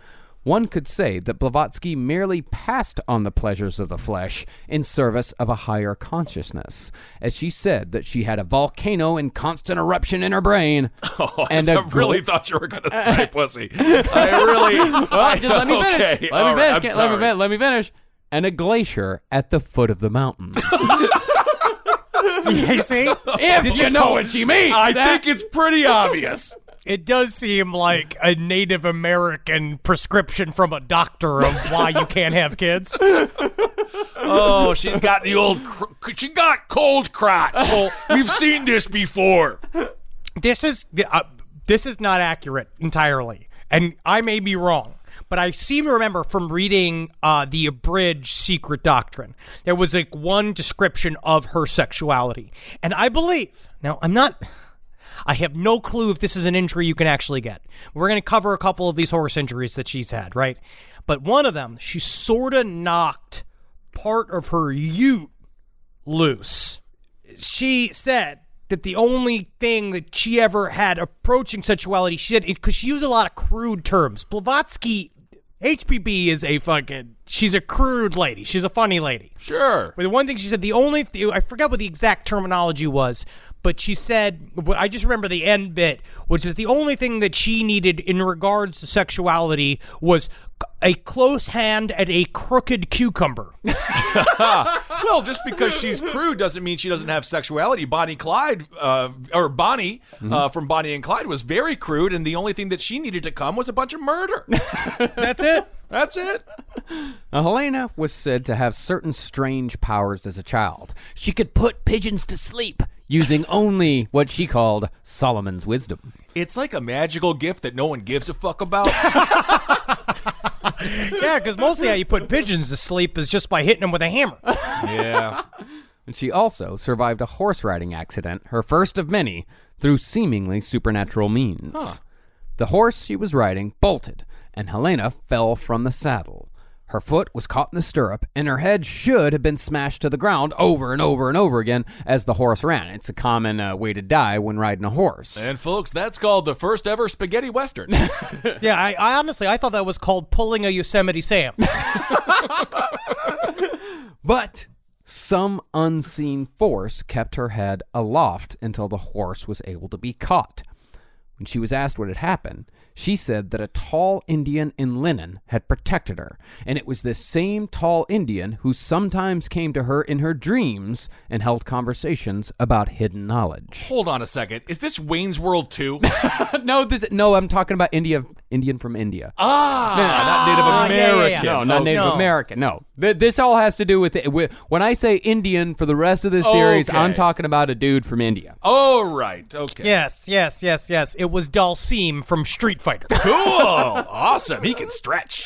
One could say that Blavatsky merely passed on the pleasures of the flesh in service of a higher consciousness, as she said that she had a volcano in constant eruption in her brain. And I really thought you were going to say pussy. I really... Just let me finish. Okay. Let me finish. And a glacier at the foot of the mountain. You see? If you know what she means. I think it's pretty obvious. It does seem like a Native American prescription from a doctor of why you can't have kids. Oh, she's got the old... she got cold crotch. Well, we've seen this before. This is not accurate entirely, and I may be wrong. But I seem to remember from reading the abridged Secret Doctrine, there was like one description of her sexuality. And I believe, now I have no clue if this is an injury you can actually get. We're going to cover a couple of these horse injuries that she's had, right? But one of them, she sort of knocked part of her ute loose. She said that the only thing that she ever had approaching sexuality, she said, because she used a lot of crude terms. Blavatsky... HPB is she's a crude lady. She's a funny lady. Sure. But the one thing she said, I forget what the exact terminology was, but she said, I just remember the end bit, which was the only thing that she needed in regards to sexuality was a close hand and a crooked cucumber. Well, just because she's crude doesn't mean she doesn't have sexuality. Bonnie from Bonnie and Clyde was very crude, and the only thing that she needed to come was a bunch of murder. That's it. That's it. Now, Helena was said to have certain strange powers as a child. She could put pigeons to sleep using only what she called Solomon's wisdom. It's like a magical gift that no one gives a fuck about. Yeah, because mostly how you put pigeons to sleep is just by hitting them with a hammer. Yeah. And she also survived a horse riding accident, her first of many, through seemingly supernatural means. Huh. The horse she was riding bolted, and Helena fell from the saddle. Her foot was caught in the stirrup, and her head should have been smashed to the ground over and over and over again as the horse ran. It's a common way to die when riding a horse. And folks, that's called the first ever spaghetti western. Yeah, I honestly, I thought that was called pulling a Yosemite Sam. But some unseen force kept her head aloft until the horse was able to be caught. When she was asked what had happened, she said that a tall Indian in linen had protected her, and it was this same tall Indian who sometimes came to her in her dreams and held conversations about hidden knowledge. Hold on a second. Is this Wayne's World 2? No, I'm talking about Indian from India. Not Native American. Yeah. No, not Native American. No. This all has to do with when I say Indian for the rest of this series, I'm talking about a dude from India. Oh, right. Okay. Yes. It was Dalsim from Street Fighter. Cool. Awesome. He can stretch.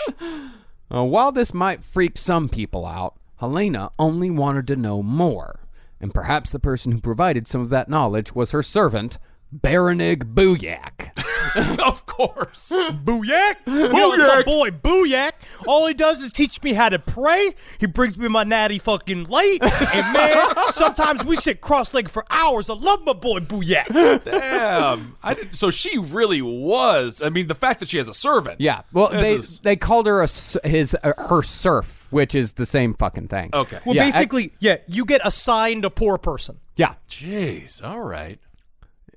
While this might freak some people out, Helena only wanted to know more. And perhaps the person who provided some of that knowledge was her servant, Baronig Booyak. Of course. Booyak? My boy Booyak. All he does is teach me how to pray. He brings me my natty fucking light. And man, sometimes we sit cross-legged for hours. I love my boy Booyak. Damn. So she really was. I mean, the fact that she has a servant. Yeah. Well, they called her her serf, which is the same fucking thing. Okay. Well, basically, you get assigned a poor person. Yeah. Jeez. All right.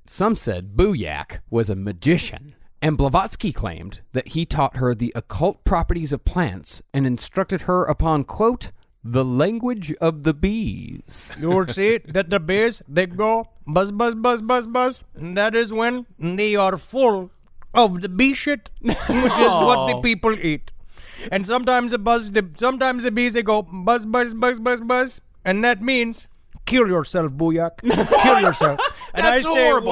Some said Booyak was a magician, and Blavatsky claimed that he taught her the occult properties of plants and instructed her upon, quote, the language of the bees. You'll see that the bees, they go buzz, buzz, buzz, buzz, buzz, and that is when they are full of the bee shit, which is what the people eat. And sometimes the bees, they go buzz, buzz, buzz, buzz, buzz, and that means kill yourself, Booyak. Kill yourself. And That's I say, horrible.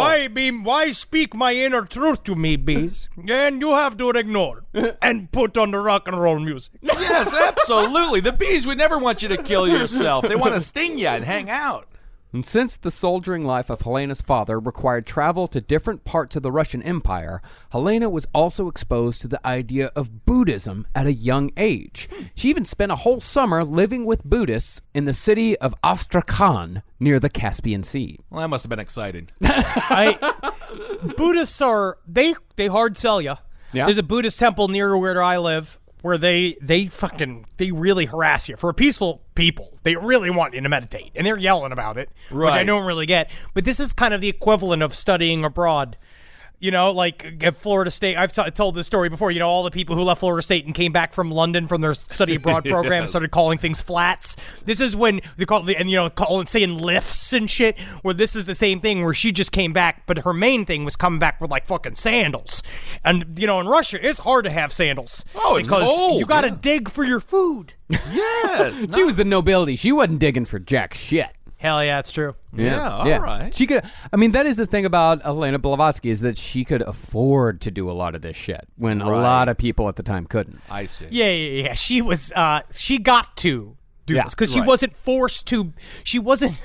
why speak my inner truth to me, bees? And you have to ignore it and put on the rock and roll music. Yes, absolutely. The bees would never want you to kill yourself. They want to sting you and hang out. And since the soldiering life of Helena's father required travel to different parts of the Russian Empire, Helena was also exposed to the idea of Buddhism at a young age. She even spent a whole summer living with Buddhists in the city of Astrakhan near the Caspian Sea. Well, that must have been exciting. Buddhists are, they hard sell you. Yeah. There's a Buddhist temple near where I live where they really harass you. For a peaceful people, they really want you to meditate, and they're yelling about it, which I don't really get. But this is kind of the equivalent of studying abroad. You know, like at Florida State, I've told this story before, you know, all the people who left Florida State and came back from London from their study abroad program and started calling things flats. This is when they call it, and you know, saying lifts and shit, where this is the same thing where she just came back, but her main thing was coming back with like fucking sandals. And, you know, in Russia, it's hard to have sandals. Oh, it's because cold, you got to dig for your food. Yes. She was the nobility. She wasn't digging for jack shit. Hell yeah, it's true. Yeah, all right. She could. I mean, that is the thing about Helena Blavatsky is that she could afford to do a lot of this shit when a lot of people at the time couldn't. I see. Yeah. She was. She got to do this because she wasn't forced to. She wasn't.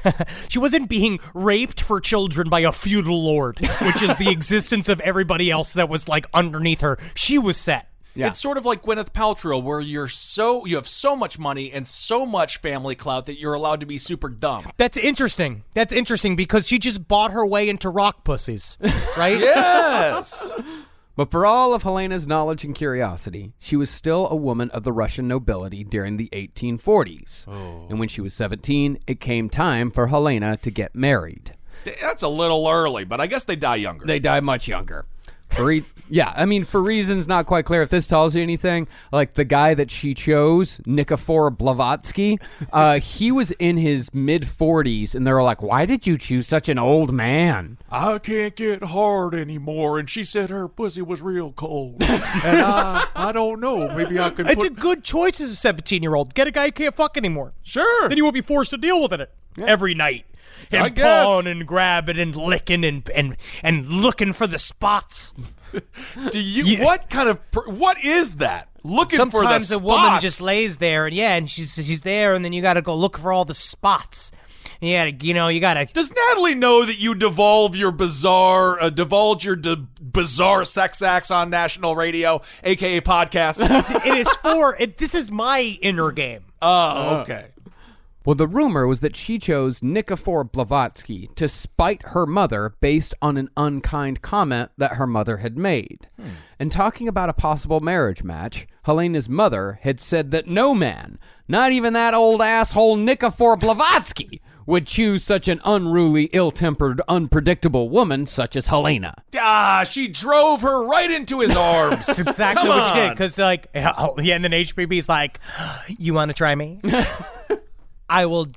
She wasn't being raped for children by a feudal lord, which is the existence of everybody else that was like underneath her. She was set. Yeah. It's sort of like Gwyneth Paltrow, where you have so much money and so much family clout that you're allowed to be super dumb. That's interesting. That's interesting because she just bought her way into rock pussies, right? Yes. But for all of Helena's knowledge and curiosity, she was still a woman of the Russian nobility during the 1840s. Oh. And when she was 17, it came time for Helena to get married. That's a little early, but I guess they die younger. They die much younger. For reasons not quite clear. If this tells you anything, like the guy that she chose, Nikifor Blavatsky, he was in his mid-40s, and they were like, why did you choose such an old man? I can't get hard anymore, and she said her pussy was real cold. And I don't know. Maybe I could It's a good choice as a 17-year-old. Get a guy who can't fuck anymore. Sure. Then you won't be forced to deal with it every night. I And guess. pawing and grabbing and licking and looking for the spots. What is that? Looking for the Sometimes spots? a woman just lays there and she's there and then you got to go look for all the spots. Yeah, you got to. Does Natalie know that you divulge your bizarre sex acts on national radio, aka podcast? This is my inner game. Oh, okay. Well, the rumor was that she chose Nikifor Blavatsky to spite her mother based on an unkind comment that her mother had made. And talking about a possible marriage match, Helena's mother had said that no man, not even that old asshole Nikifor Blavatsky, would choose such an unruly, ill-tempered, unpredictable woman such as Helena. She drove her right into his arms. That's exactly what she did. Because, and then HPB's like, you want to try me? I'll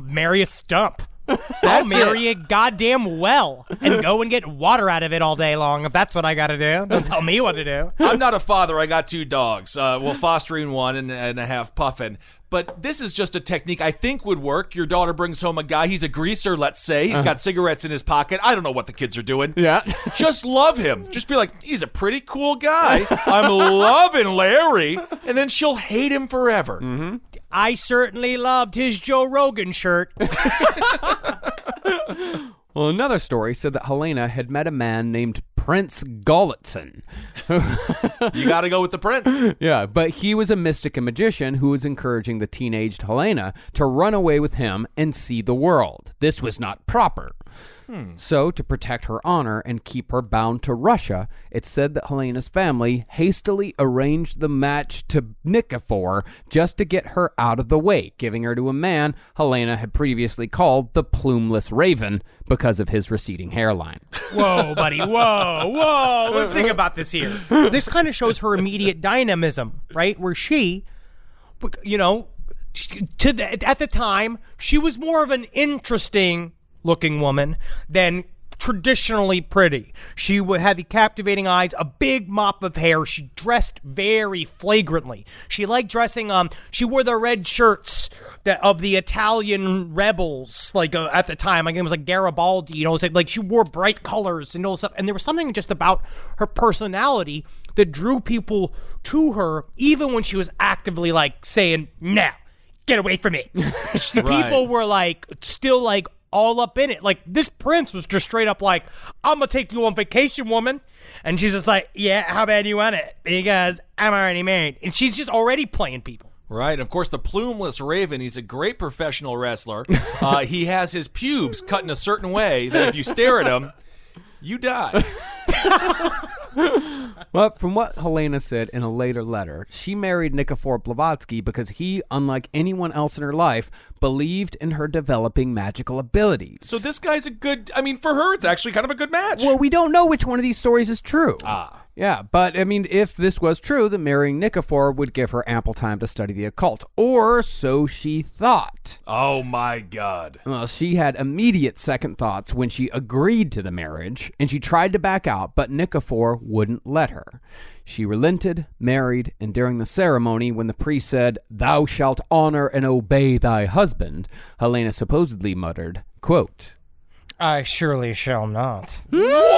marry a stump. I'll marry a goddamn well and go and get water out of it all day long if that's what I got to do. Don't tell me what to do. I'm not a father. I got 2 dogs. Fostering one and a half Puffin. But this is just a technique I think would work. Your daughter brings home a guy. He's a greaser, let's say. He's got cigarettes in his pocket. I don't know what the kids are doing. Yeah. Just love him. Just be like, he's a pretty cool guy. I'm loving Larry. And then she'll hate him forever. Mm-hmm. I certainly loved his Joe Rogan shirt. Well, another story said that Helena had met a man named Prince Golitzin. You got to go with the prince. Yeah, but he was a mystic and magician who was encouraging the teenaged Helena to run away with him and see the world. This was not proper. So, to protect her honor and keep her bound to Russia, it's said that Helena's family hastily arranged the match to Nikifor just to get her out of the way, giving her to a man Helena had previously called the Plumeless Raven because of his receding hairline. Whoa, buddy. Whoa. Let's think about this here. This kind of shows her immediate dynamism, right? Where she, at the time, she was more of an interesting looking woman than traditionally pretty. She had the captivating eyes, a big mop of hair. She dressed very flagrantly. She liked dressing. She wore the red shirts of the Italian rebels, like at the time. Like it was like Garibaldi. You know, it's like she wore bright colors and all this stuff. And there was something just about her personality that drew people to her, even when she was actively like saying, "Now, get away from me." People were like still like all up in it. Like this prince was just straight up like, "I'm gonna take you on vacation, woman," and she's just like, "Yeah, how bad you want it? Because I'm already married." And she's just already playing people. Right. Of course, the plumeless Raven, he's a great professional wrestler. He has his pubes cut in a certain way that if you stare at him, you die. Well, from what Helena said in a later letter, she married Nikifor Blavatsky because he, unlike anyone else in her life, believed in her developing magical abilities. So this guy's a good, I mean, for her, it's actually kind of a good match. Well, we don't know which one of these stories is true. Ah. Yeah, but, I mean, if this was true, then marrying Nikifor would give her ample time to study the occult. Or so she thought. Oh, my God. Well, she had immediate second thoughts when she agreed to the marriage, and she tried to back out, but Nikifor wouldn't let her. She relented, married, and during the ceremony, when the priest said, "Thou shalt honor and obey thy husband," Helena supposedly muttered, quote, "I surely shall not." Whoa!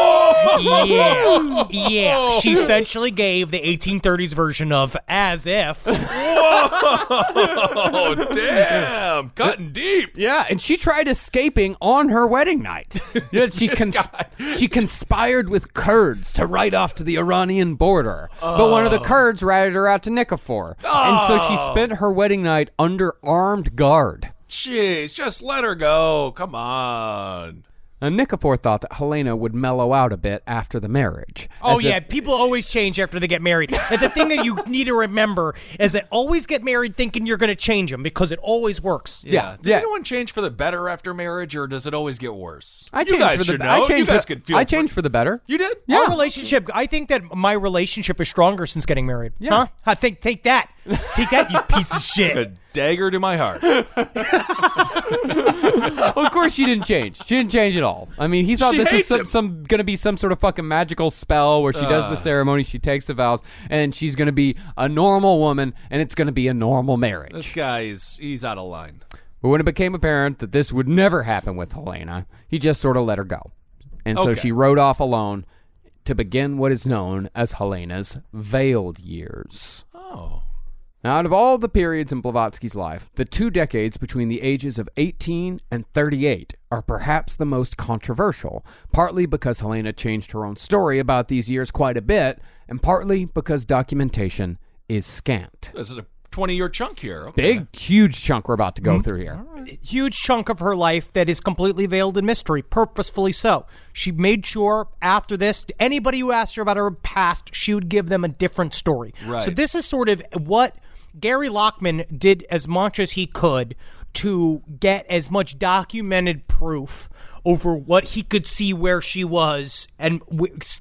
Yeah. She essentially gave the 1830s version of "as if." Whoa! Damn! Cutting deep. Yeah, and she tried escaping on her wedding night. Yeah, she conspired with Kurds to ride off to the Iranian border. But one of the Kurds ratted her out to Nikifor. And so she spent her wedding night under armed guard. Jeez, just let her go. Come on. And Nikifor thought that Helena would mellow out a bit after the marriage. Oh, yeah. People always change after they get married. It's a thing that you need to remember is that always get married thinking you're going to change them because it always works. Yeah. Does anyone change for the better after marriage, or does it always get worse? I changed for the better. You did? Yeah. Our relationship, I think that my relationship is stronger since getting married. Yeah. Huh? Take that. Take that, you piece of shit. A dagger to my heart. Well, of course she didn't change. She didn't change at all. I mean, he thought this was going to be some sort of fucking magical spell where she does the ceremony, she takes the vows, and she's going to be a normal woman, and it's going to be a normal marriage. This guy he's out of line. But when it became apparent that this would never happen with Helena, he just sort of let her go. And so she rode off alone to begin what is known as Helena's veiled years. Oh. Now, out of all the periods in Blavatsky's life, the 2 decades between the ages of 18 and 38 are perhaps the most controversial, partly because Helena changed her own story about these years quite a bit, and partly because documentation is scant. This is a 20-year chunk here. Okay. Big, huge chunk we're about to go through here. Huge chunk of her life that is completely veiled in mystery, purposefully so. She made sure after this, anybody who asked her about her past, she would give them a different story. Right. So this is sort of what Gary Lockman did as much as he could to get as much documented proof over what he could see where she was and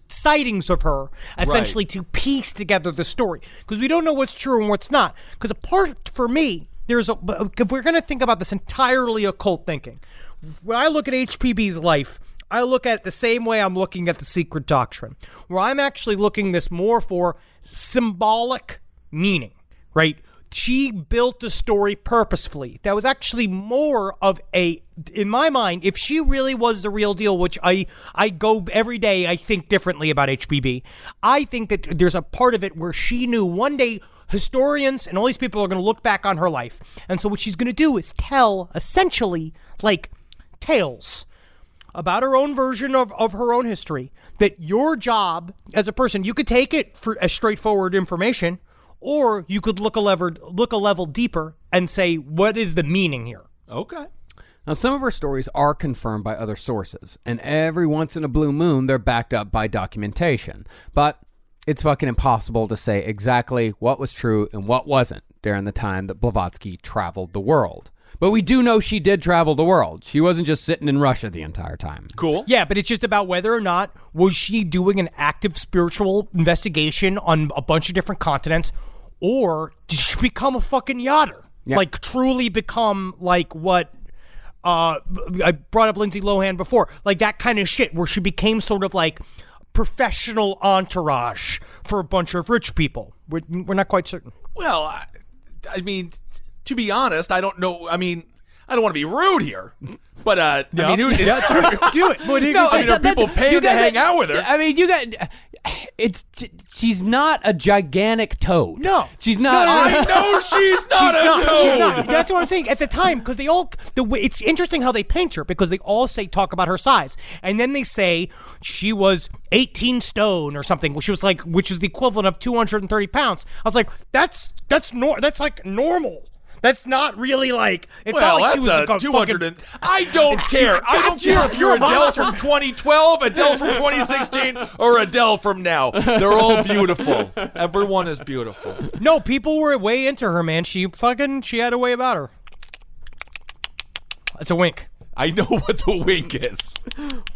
sightings of her, essentially to piece together the story. Because we don't know what's true and what's not. Because apart, for me, if we're going to think about this entirely occult thinking, when I look at HPB's life, I look at it the same way I'm looking at the Secret Doctrine, where I'm actually looking this more for symbolic meaning. Right? She built the story purposefully. That was actually more of in my mind, if she really was the real deal, which I go every day, I think differently about HPB. I think that there's a part of it where she knew one day historians and all these people are going to look back on her life. And so what she's going to do is tell essentially like tales about her own version of her own history, that your job as a person, you could take it for as straightforward information, or you could look a level deeper and say, what is the meaning here? Okay. Now, some of her stories are confirmed by other sources, and every once in a blue moon, they're backed up by documentation. But it's fucking impossible to say exactly what was true and what wasn't during the time that Blavatsky traveled the world. But we do know she did travel the world. She wasn't just sitting in Russia the entire time. Cool. Yeah, but it's just about whether or not was she doing an active spiritual investigation on a bunch of different continents, or did she become a fucking yachter? Yeah. Like truly become like what I brought up Lindsay Lohan before, like that kind of shit where she became sort of like professional entourage for a bunch of rich people. We're not quite certain. Well, I mean, to be honest, I don't know. I mean, I don't want to be rude here, but I mean, who is true. Do it. are people paying to hang out with her? I mean, she's not a gigantic toad. No, she's not. I know she's not a toad. She's not. That's what I'm saying. At the time, because it's interesting how they paint her, because they all talk about her size, and then they say she was 18 stone or something, which is the equivalent of 230 pounds. I was like, that's like normal. That's not really like. It felt like she was like a 200. I don't care. I don't care if you're Adele from 2012, Adele from 2016, or Adele from now. They're all beautiful. Everyone is beautiful. No, people were way into her, man. She had a way about her. It's a wink. I know what the wink is.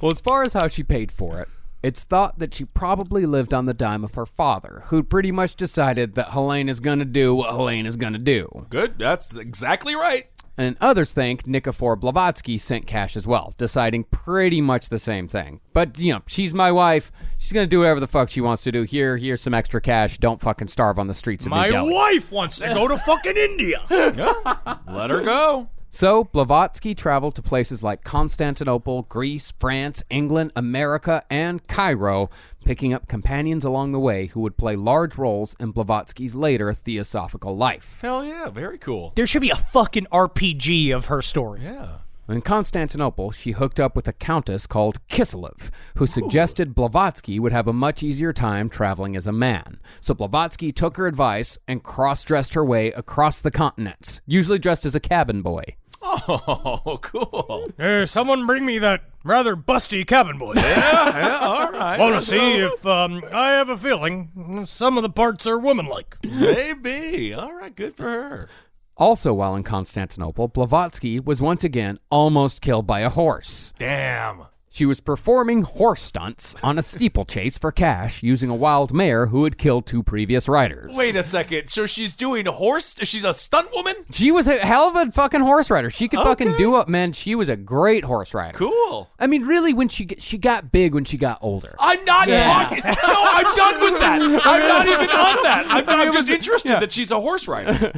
Well, as far as how she paid for it, it's thought that she probably lived on the dime of her father, who pretty much decided that Helena's gonna do what Helena's gonna do. Good, that's exactly right. And others think Nikifor Blavatsky sent cash as well, deciding pretty much the same thing. But, she's my wife. She's gonna do whatever the fuck she wants to do. Here's some extra cash. Don't fucking starve on the streets of New Delhi. My wife wants to go to fucking India. Yeah, let her go. So, Blavatsky traveled to places like Constantinople, Greece, France, England, America, and Cairo, picking up companions along the way who would play large roles in Blavatsky's later theosophical life. Hell yeah, very cool. There should be a fucking RPG of her story. Yeah. In Constantinople, she hooked up with a countess called Kiselev, who suggested Blavatsky would have a much easier time traveling as a man. So Blavatsky took her advice and cross-dressed her way across the continents, usually dressed as a cabin boy. Oh, cool. Someone bring me that rather busty cabin boy. Yeah, all right. Want to see if I have a feeling some of the parts are woman-like. Maybe. All right, good for her. Also, while in Constantinople, Blavatsky was once again almost killed by a horse. Damn. She was performing horse stunts on a steeplechase for cash using a wild mare who had killed 2 previous riders. Wait a second. So she's doing she's a stunt woman? She was a hell of a fucking horse rider. She could fucking do it, man. She was a great horse rider. Cool. I mean, really, when she got big when she got older. I'm not talking. No, I'm done with that. I'm not even on that. I'm just interested that she's a horse rider.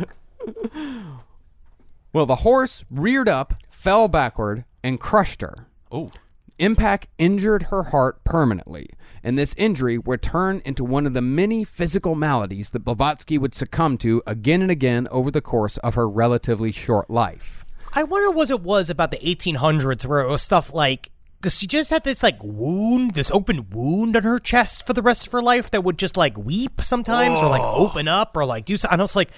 Well, the horse reared up, fell backward, and crushed her. Oh. Impact injured her heart permanently, and this injury would turn into one of the many physical maladies that Blavatsky would succumb to again and again over the course of her relatively short life. I wonder what it was about the 1800s where it was stuff like, because she just had this wound, this open wound on her chest for the rest of her life that would just weep sometimes or open up or do something. And I was like,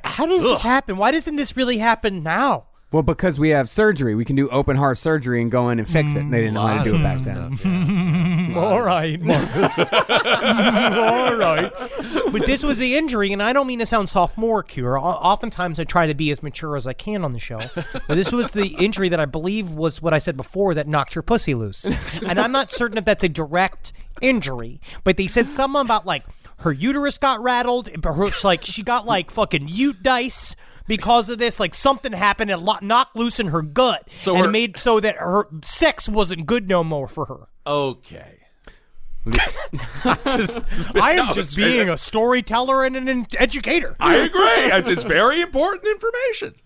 how does this happen? Why doesn't this really happen now? Well, because we have surgery. We can do open heart surgery and go in and fix it. And they didn't know how to do it back then. All right, Marcus. All right. But this was the injury, and I don't mean to sound sophomoric here. Oftentimes I try to be as mature as I can on the show. But this was the injury that I believe was what I said before that knocked her pussy loose. And I'm not certain if that's a direct injury, but they said something about her uterus got rattled. She got fucking Ute dice. Because of this, something happened and knocked loose in her gut, and it made so that her sex wasn't good no more for her. Okay. I am just being a storyteller and an educator. I agree. It's very important information.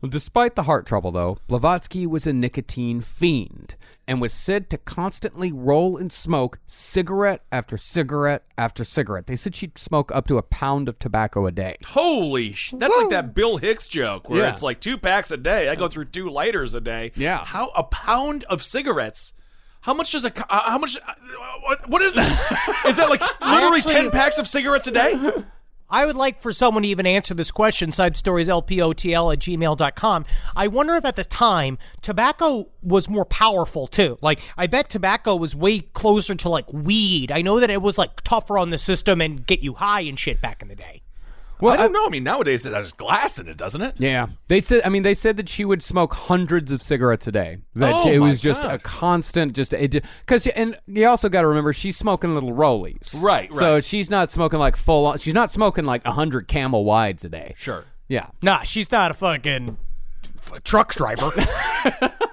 Well, despite the heart trouble, though, Blavatsky was a nicotine fiend and was said to constantly roll and smoke cigarette after cigarette after cigarette. They said she'd smoke up to a pound of tobacco a day. Holy shit. That's like that Bill Hicks joke where it's 2 packs a day. I go through 2 lighters a day. Yeah. How a pound of cigarettes? How much does what is that? Is that literally 10 packs of cigarettes a day? I would like for someone to even answer this question, sidestorieslpotl@gmail.com. I wonder if at the time, tobacco was more powerful too. I bet tobacco was way closer to weed. I know that it was tougher on the system and get you high and shit back in the day. Well, I don't know. I mean, nowadays it has glass in it, doesn't it? Yeah. They said that she would smoke hundreds of cigarettes a day. That it was just a constant, because you also got to remember she's smoking little rollies. Right. So she's not smoking full on. She's not smoking 100 Camel Wides a day. Sure. Yeah. Nah, she's not a fucking truck driver.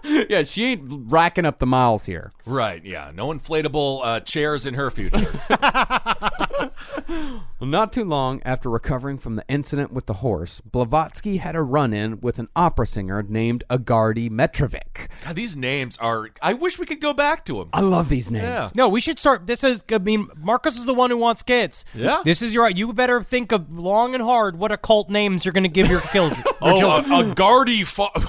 Yeah, she ain't racking up the miles here. Right, yeah. No inflatable chairs in her future. Well, not too long after recovering from the incident with the horse, Blavatsky had a run-in with an opera singer named Agardie Metrovic. God, these names are... I wish we could go back to them. I love these names. Yeah. No, we should start. Marcus is the one who wants kids. Yeah. This is your... You better think of long and hard what occult names you're going to give your children.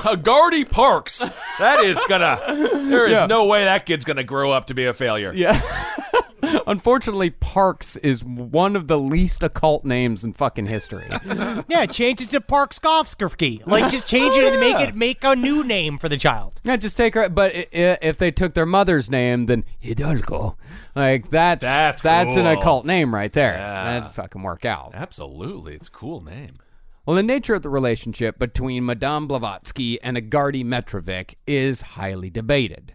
Agardie Parks. That is gonna... There is no way that kid's gonna grow up to be a failure. Yeah. Unfortunately, Parks is one of the least occult names in fucking history. Yeah, change it to Parkskovsky. Like, just change it and make a new name for the child. Yeah, just take her. But if they took their mother's name, then Hidalgo. Like, that's an cool. occult name right there. Yeah. That'd fucking work out. Absolutely. It's a cool name. Well, the nature of the relationship between Madame Blavatsky and Agardie Metrovic is highly debated.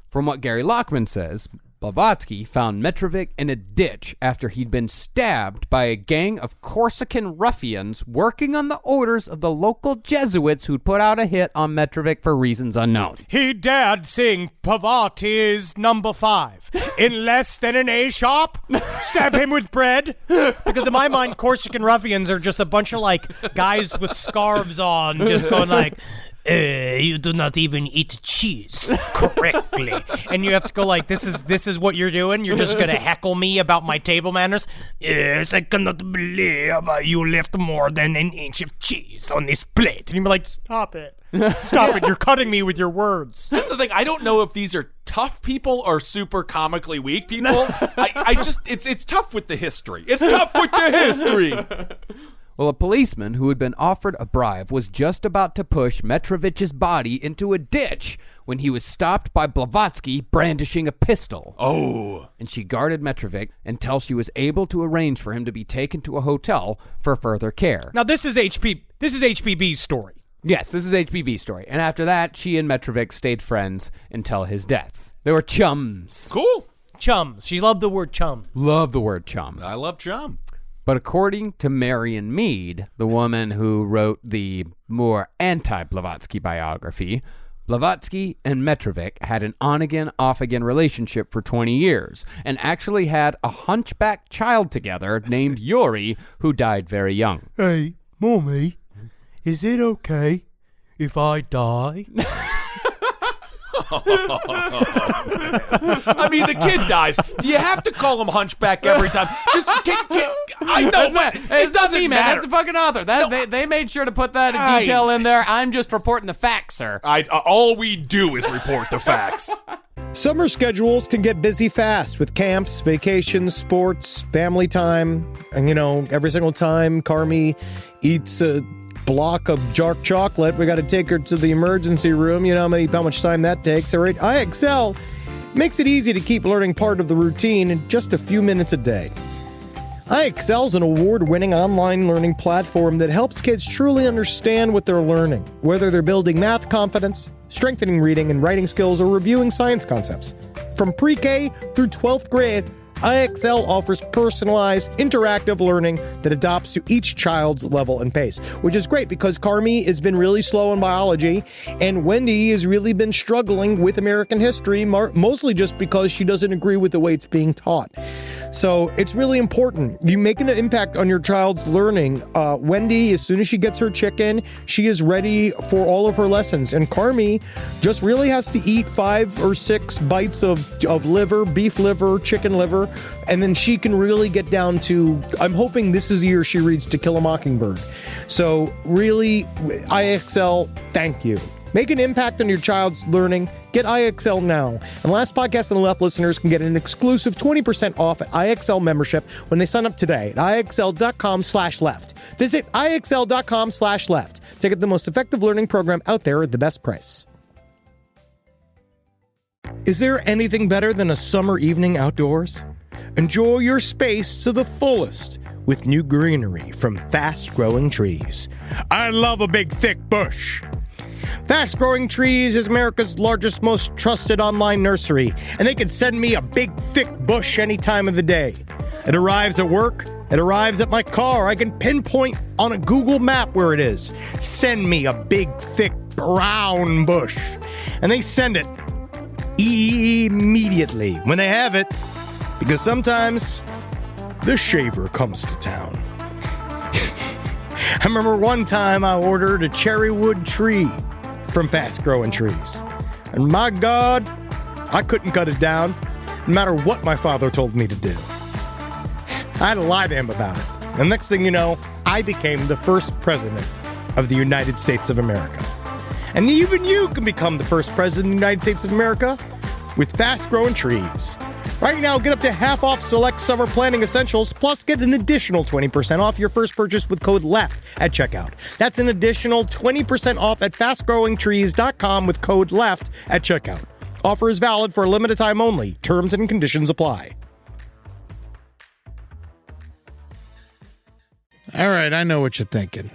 From what Gary Lockman says, Blavatsky found Metrovic in a ditch after he'd been stabbed by a gang of Corsican ruffians working on the orders of the local Jesuits who'd put out a hit on Metrovic for reasons unknown. He dared sing Pavarti's number 5 in less than an A sharp. Stab him with bread. Because in my mind, Corsican ruffians are just a bunch of like guys with scarves on, just going like, you do not even eat cheese correctly. And you have to go like, this is what you're doing? You're just going to heckle me about my table manners? Yes, I cannot believe you left more than an inch of cheese on this plate. And you're like, stop it. Stop it. You're cutting me with your words. That's the thing. I don't know if these are tough people or super comically weak people. I just, it's tough with the history. It's tough with the history. Well, a policeman who had been offered a bribe was just about to push Metrovic's body into a ditch when he was stopped by Blavatsky brandishing a pistol. Oh. And she guarded Metrovic until she was able to arrange for him to be taken to a hotel for further care. Now, this is HPB's story. Yes, this is HPV's story. And after that, she and Metrovic stayed friends until his death. They were chums. Cool. Chums. She loved the word chums. Love the word chum. I love chum. But according to Marion Mead, the woman who wrote the more anti-Blavatsky biography, Blavatsky and Metrovic had an on-again, off-again relationship for 20 years and actually had a hunchback child together named Yuri, who died very young. Hey, Mommy, is it okay if I die? I mean, the kid dies. Do you have to call him hunchback every time? Just I know, but it doesn't matter. That's a fucking author. They made sure to put that detail in there. I'm just reporting the facts, sir. All we do is report the facts. Summer schedules can get busy fast with camps, vacations, sports, family time. And, every single time Carmi eats a block of dark chocolate, we got to take her to the emergency room. You know how much time that takes. All right, IXL makes it easy to keep learning part of the routine in just a few minutes a day. IXL is an award-winning online learning platform that helps kids truly understand what they're learning, whether they're building math confidence, strengthening reading and writing skills, or reviewing science concepts. From pre-K through 12th grade, IXL offers personalized, interactive learning that adapts to each child's level and pace, which is great because Carmi has been really slow in biology, and Wendy has really been struggling with American history, mostly just because she doesn't agree with the way it's being taught. So it's really important. You make an impact on your child's learning. Wendy, as soon as she gets her chicken, she is ready for all of her lessons. And Carmi just really has to eat 5 or 6 bites of liver, beef liver, chicken liver, and then she can really get down to, I'm hoping this is the year she reads To Kill a Mockingbird. So really, IXL, thank you. Make an impact on your child's learning. Get IXL now. And Last Podcast on the Left listeners can get an exclusive 20% off at IXL membership when they sign up today at IXL.com/left. Visit IXL.com/left to get the most effective learning program out there at the best price. Is there anything better than a summer evening outdoors? Enjoy your space to the fullest with new greenery from Fast Growing Trees. I love a big, thick bush. Fast Growing Trees is America's largest, most trusted online nursery, and they can send me a big, thick bush any time of the day. It arrives at work. It arrives at my car. I can pinpoint on a Google map where it is. Send me a big, thick brown bush. And they send it immediately when they have it, because sometimes the shaver comes to town. I remember one time I ordered a cherry wood tree from Fast Growing Trees. And my God, I couldn't cut it down, no matter what my father told me to do. I had to lie to him about it. And next thing you know, I became the first president of the United States of America. And even you can become the first president of the United States of America with Fast Growing Trees. Right now, get up to half off select summer planning essentials, plus get an additional 20% off your first purchase with code LEFT at checkout. That's an additional 20% off at fastgrowingtrees.com with code LEFT at checkout. Offer is valid for a limited time only. Terms and conditions apply. All right, I know what you're thinking.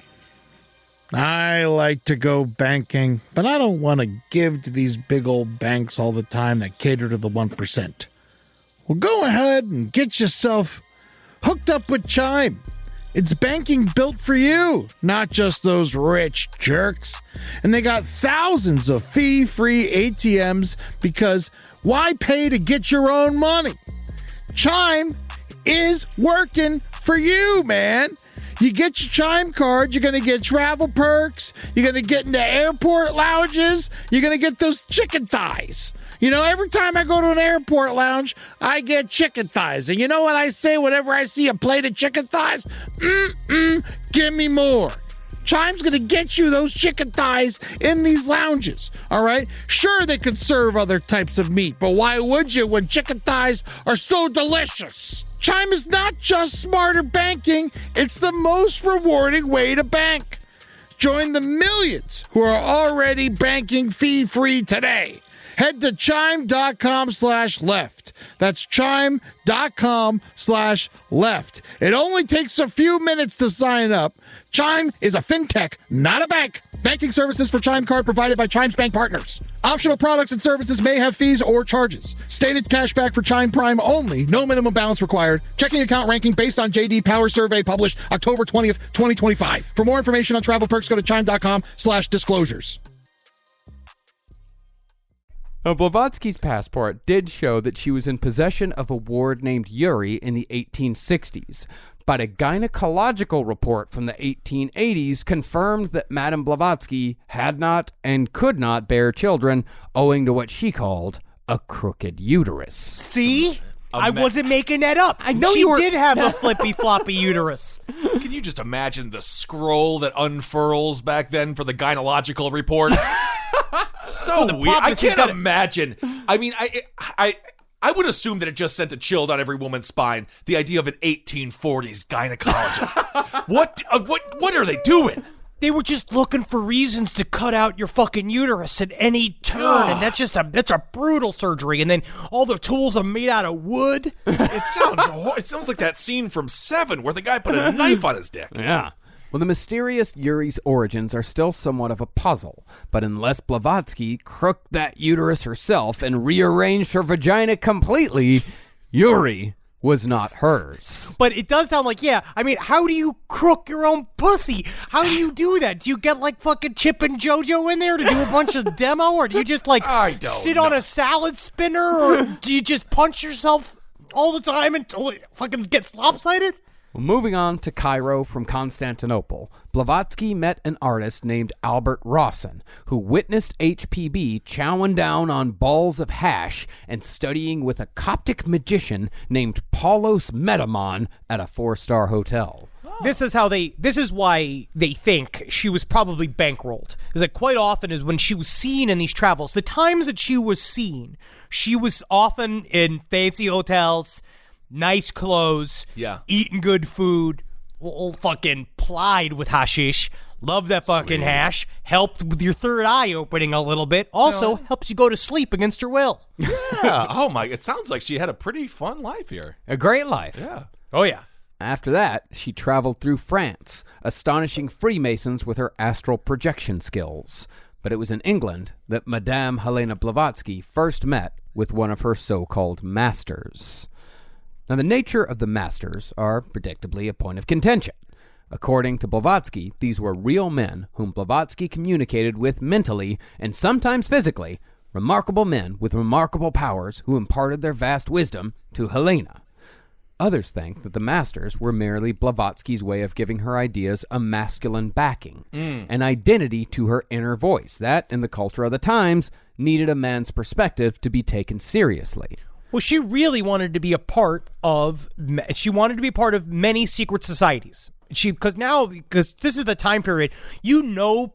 I like to go banking, but I don't want to give to these big old banks all the time that cater to the 1%. Well, go ahead and get yourself hooked up with Chime. It's banking built for you, not just those rich jerks. And they got thousands of fee-free ATMs, because why pay to get your own money? Chime is working for you, man. You get your Chime card, you're going to get travel perks, you're going to get into airport lounges, you're going to get those chicken thighs. You know, every time I go to an airport lounge, I get chicken thighs. And you know what I say whenever I see a plate of chicken thighs? Give me more. Chime's going to get you those chicken thighs in these lounges, all right? Sure, they could serve other types of meat, but why would you when chicken thighs are so delicious? Chime is not just smarter banking, it's the most rewarding way to bank. Join the millions who are already banking fee-free today. Head to chime.com/left. That's chime.com/left. It only takes a few minutes to sign up. Chime is a fintech, not a bank. Banking services for Chime Card provided by Chime's bank partners. Optional products and services may have fees or charges. Stated cashback for Chime Prime only. No minimum balance required. Checking account ranking based on JD Power Survey published October 20th, 2025. For more information on travel perks, go to chime.com/disclosures. Now, Blavatsky's passport did show that she was in possession of a ward named Yuri in the 1860s, but a gynecological report from the 1880s confirmed that Madame Blavatsky had not and could not bear children, owing to what she called a crooked uterus. See? I wasn't making that up. I know she you were. did have a flippy floppy uterus. Can you just imagine the scroll that unfurls back then for the gynecological report? So weird. I can't imagine. I mean, I would assume that it just sent a chill down every woman's spine. The idea of an 1840s gynecologist. What are they doing? They were just looking for reasons to cut out your fucking uterus at any turn, and that's a brutal surgery. And then all the tools are made out of wood. It sounds like that scene from Seven where the guy put a knife on his dick. Yeah. Well, the mysterious Yuri's origins are still somewhat of a puzzle, but unless Blavatsky crooked that uterus herself and rearranged her vagina completely, Yuri was not hers. But it does sound like, yeah, I mean, how do you crook your own pussy? How do you do that? Do you get like fucking Chip and JoJo in there to do a bunch of demo, or do you just like sit on a salad spinner, or do you just punch yourself all the time until it fucking gets lopsided? Well, moving on to Cairo from Constantinople, Blavatsky met an artist named Albert Rawson, who witnessed HPB chowing down on balls of hash and studying with a Coptic magician named Paulos Metamon at a 4-star hotel. This is why they think she was probably bankrolled. Because that quite often is when she was seen in these travels. The times that she was seen, she was often in fancy hotels, nice clothes, eating good food, all fucking plied with hashish. Love that fucking hash. Helped with your third eye opening a little bit. Also helps you go to sleep against your will. Yeah. Oh my! It sounds like she had a pretty fun life here. A great life. Yeah. Oh yeah. After that, she traveled through France, astonishing Freemasons with her astral projection skills. But it was in England that Madame Helena Blavatsky first met with one of her so-called masters. Now, the nature of the masters are predictably a point of contention. According to Blavatsky, these were real men whom Blavatsky communicated with mentally and sometimes physically, remarkable men with remarkable powers who imparted their vast wisdom to Helena. Others think that the masters were merely Blavatsky's way of giving her ideas a masculine backing, an identity to her inner voice that, in the culture of the times, needed a man's perspective to be taken seriously. Well, she really wanted to be a part of many secret societies. Because this is the time period,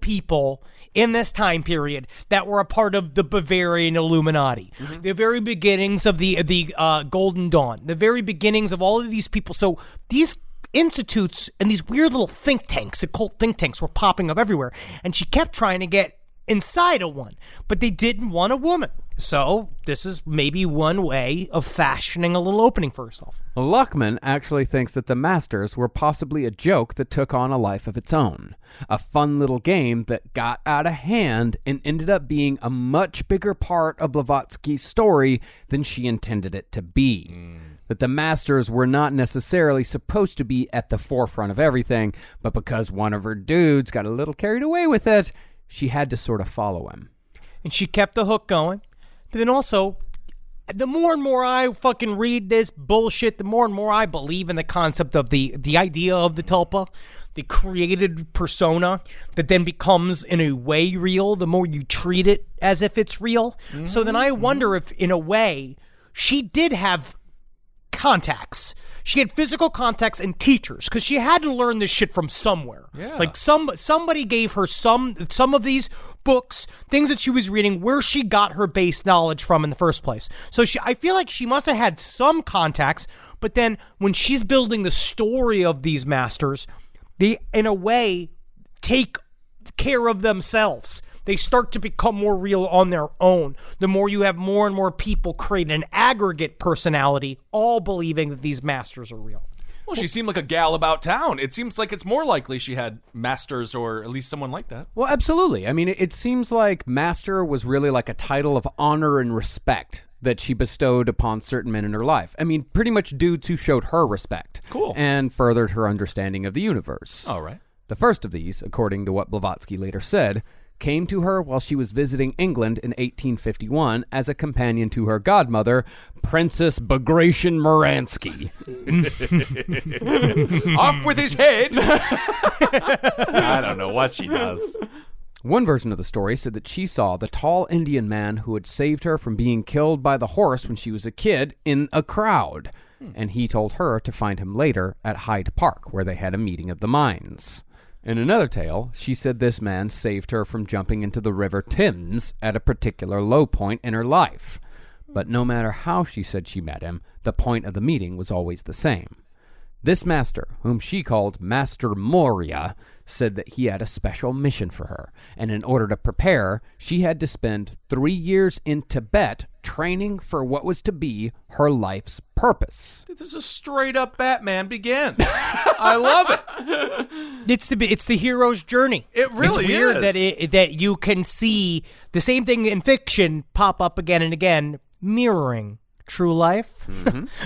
people in this time period that were a part of the Bavarian Illuminati, the very beginnings of the Golden Dawn, the very beginnings of all of these people. So these institutes and these weird little think tanks, occult think tanks, were popping up everywhere. And she kept trying to get inside of one, but they didn't want a woman. So this is maybe one way of fashioning a little opening for herself. Luckman actually thinks that the Masters were possibly a joke that took on a life of its own. A fun little game that got out of hand and ended up being a much bigger part of Blavatsky's story than she intended it to be. That the Masters were not necessarily supposed to be at the forefront of everything, but because one of her dudes got a little carried away with it, she had to sort of follow him. And she kept the hook going. But then also, the more and more I fucking read this bullshit, the more and more I believe in the concept of the idea of the tulpa, the created persona that then becomes in a way real, the more you treat it as if it's real. So then I wonder if, in a way, she did have contacts. She had physical contacts and teachers, because she had to learn this shit from somewhere. Yeah. Like somebody gave her some of these books, things that she was reading, where she got her base knowledge from in the first place. So I feel like she must have had some contacts, but then when she's building the story of these masters, they, in a way, take care of themselves. They start to become more real on their own. The more you have more and more people create an aggregate personality, all believing that these masters are real. Well, she seemed like a gal about town. It seems like it's more likely she had masters, or at least someone like that. Well, absolutely. I mean, it seems like master was really like a title of honor and respect that she bestowed upon certain men in her life. I mean, pretty much dudes who showed her respect. Cool. And furthered her understanding of the universe. All right. The first of these, according to what Blavatsky later said, came to her while she was visiting England in 1851 as a companion to her godmother, Princess Bagration Moransky. Off with his head! I don't know what she does. One version of the story said that she saw the tall Indian man who had saved her from being killed by the horse when she was a kid in a crowd, and he told her to find him later at Hyde Park, where they had a meeting of the minds. In another tale, she said this man saved her from jumping into the river Thames at a particular low point in her life. But no matter how she said she met him, the point of the meeting was always the same. This master, whom she called Master Moria, said that he had a special mission for her, and in order to prepare, she had to spend 3 years in Tibet training for what was to be her life's purpose. Dude, this is straight up Batman Begins. I love it. It's the hero's journey. It really is. It's weird is. that you can see the same thing in fiction pop up again and again, mirroring true life.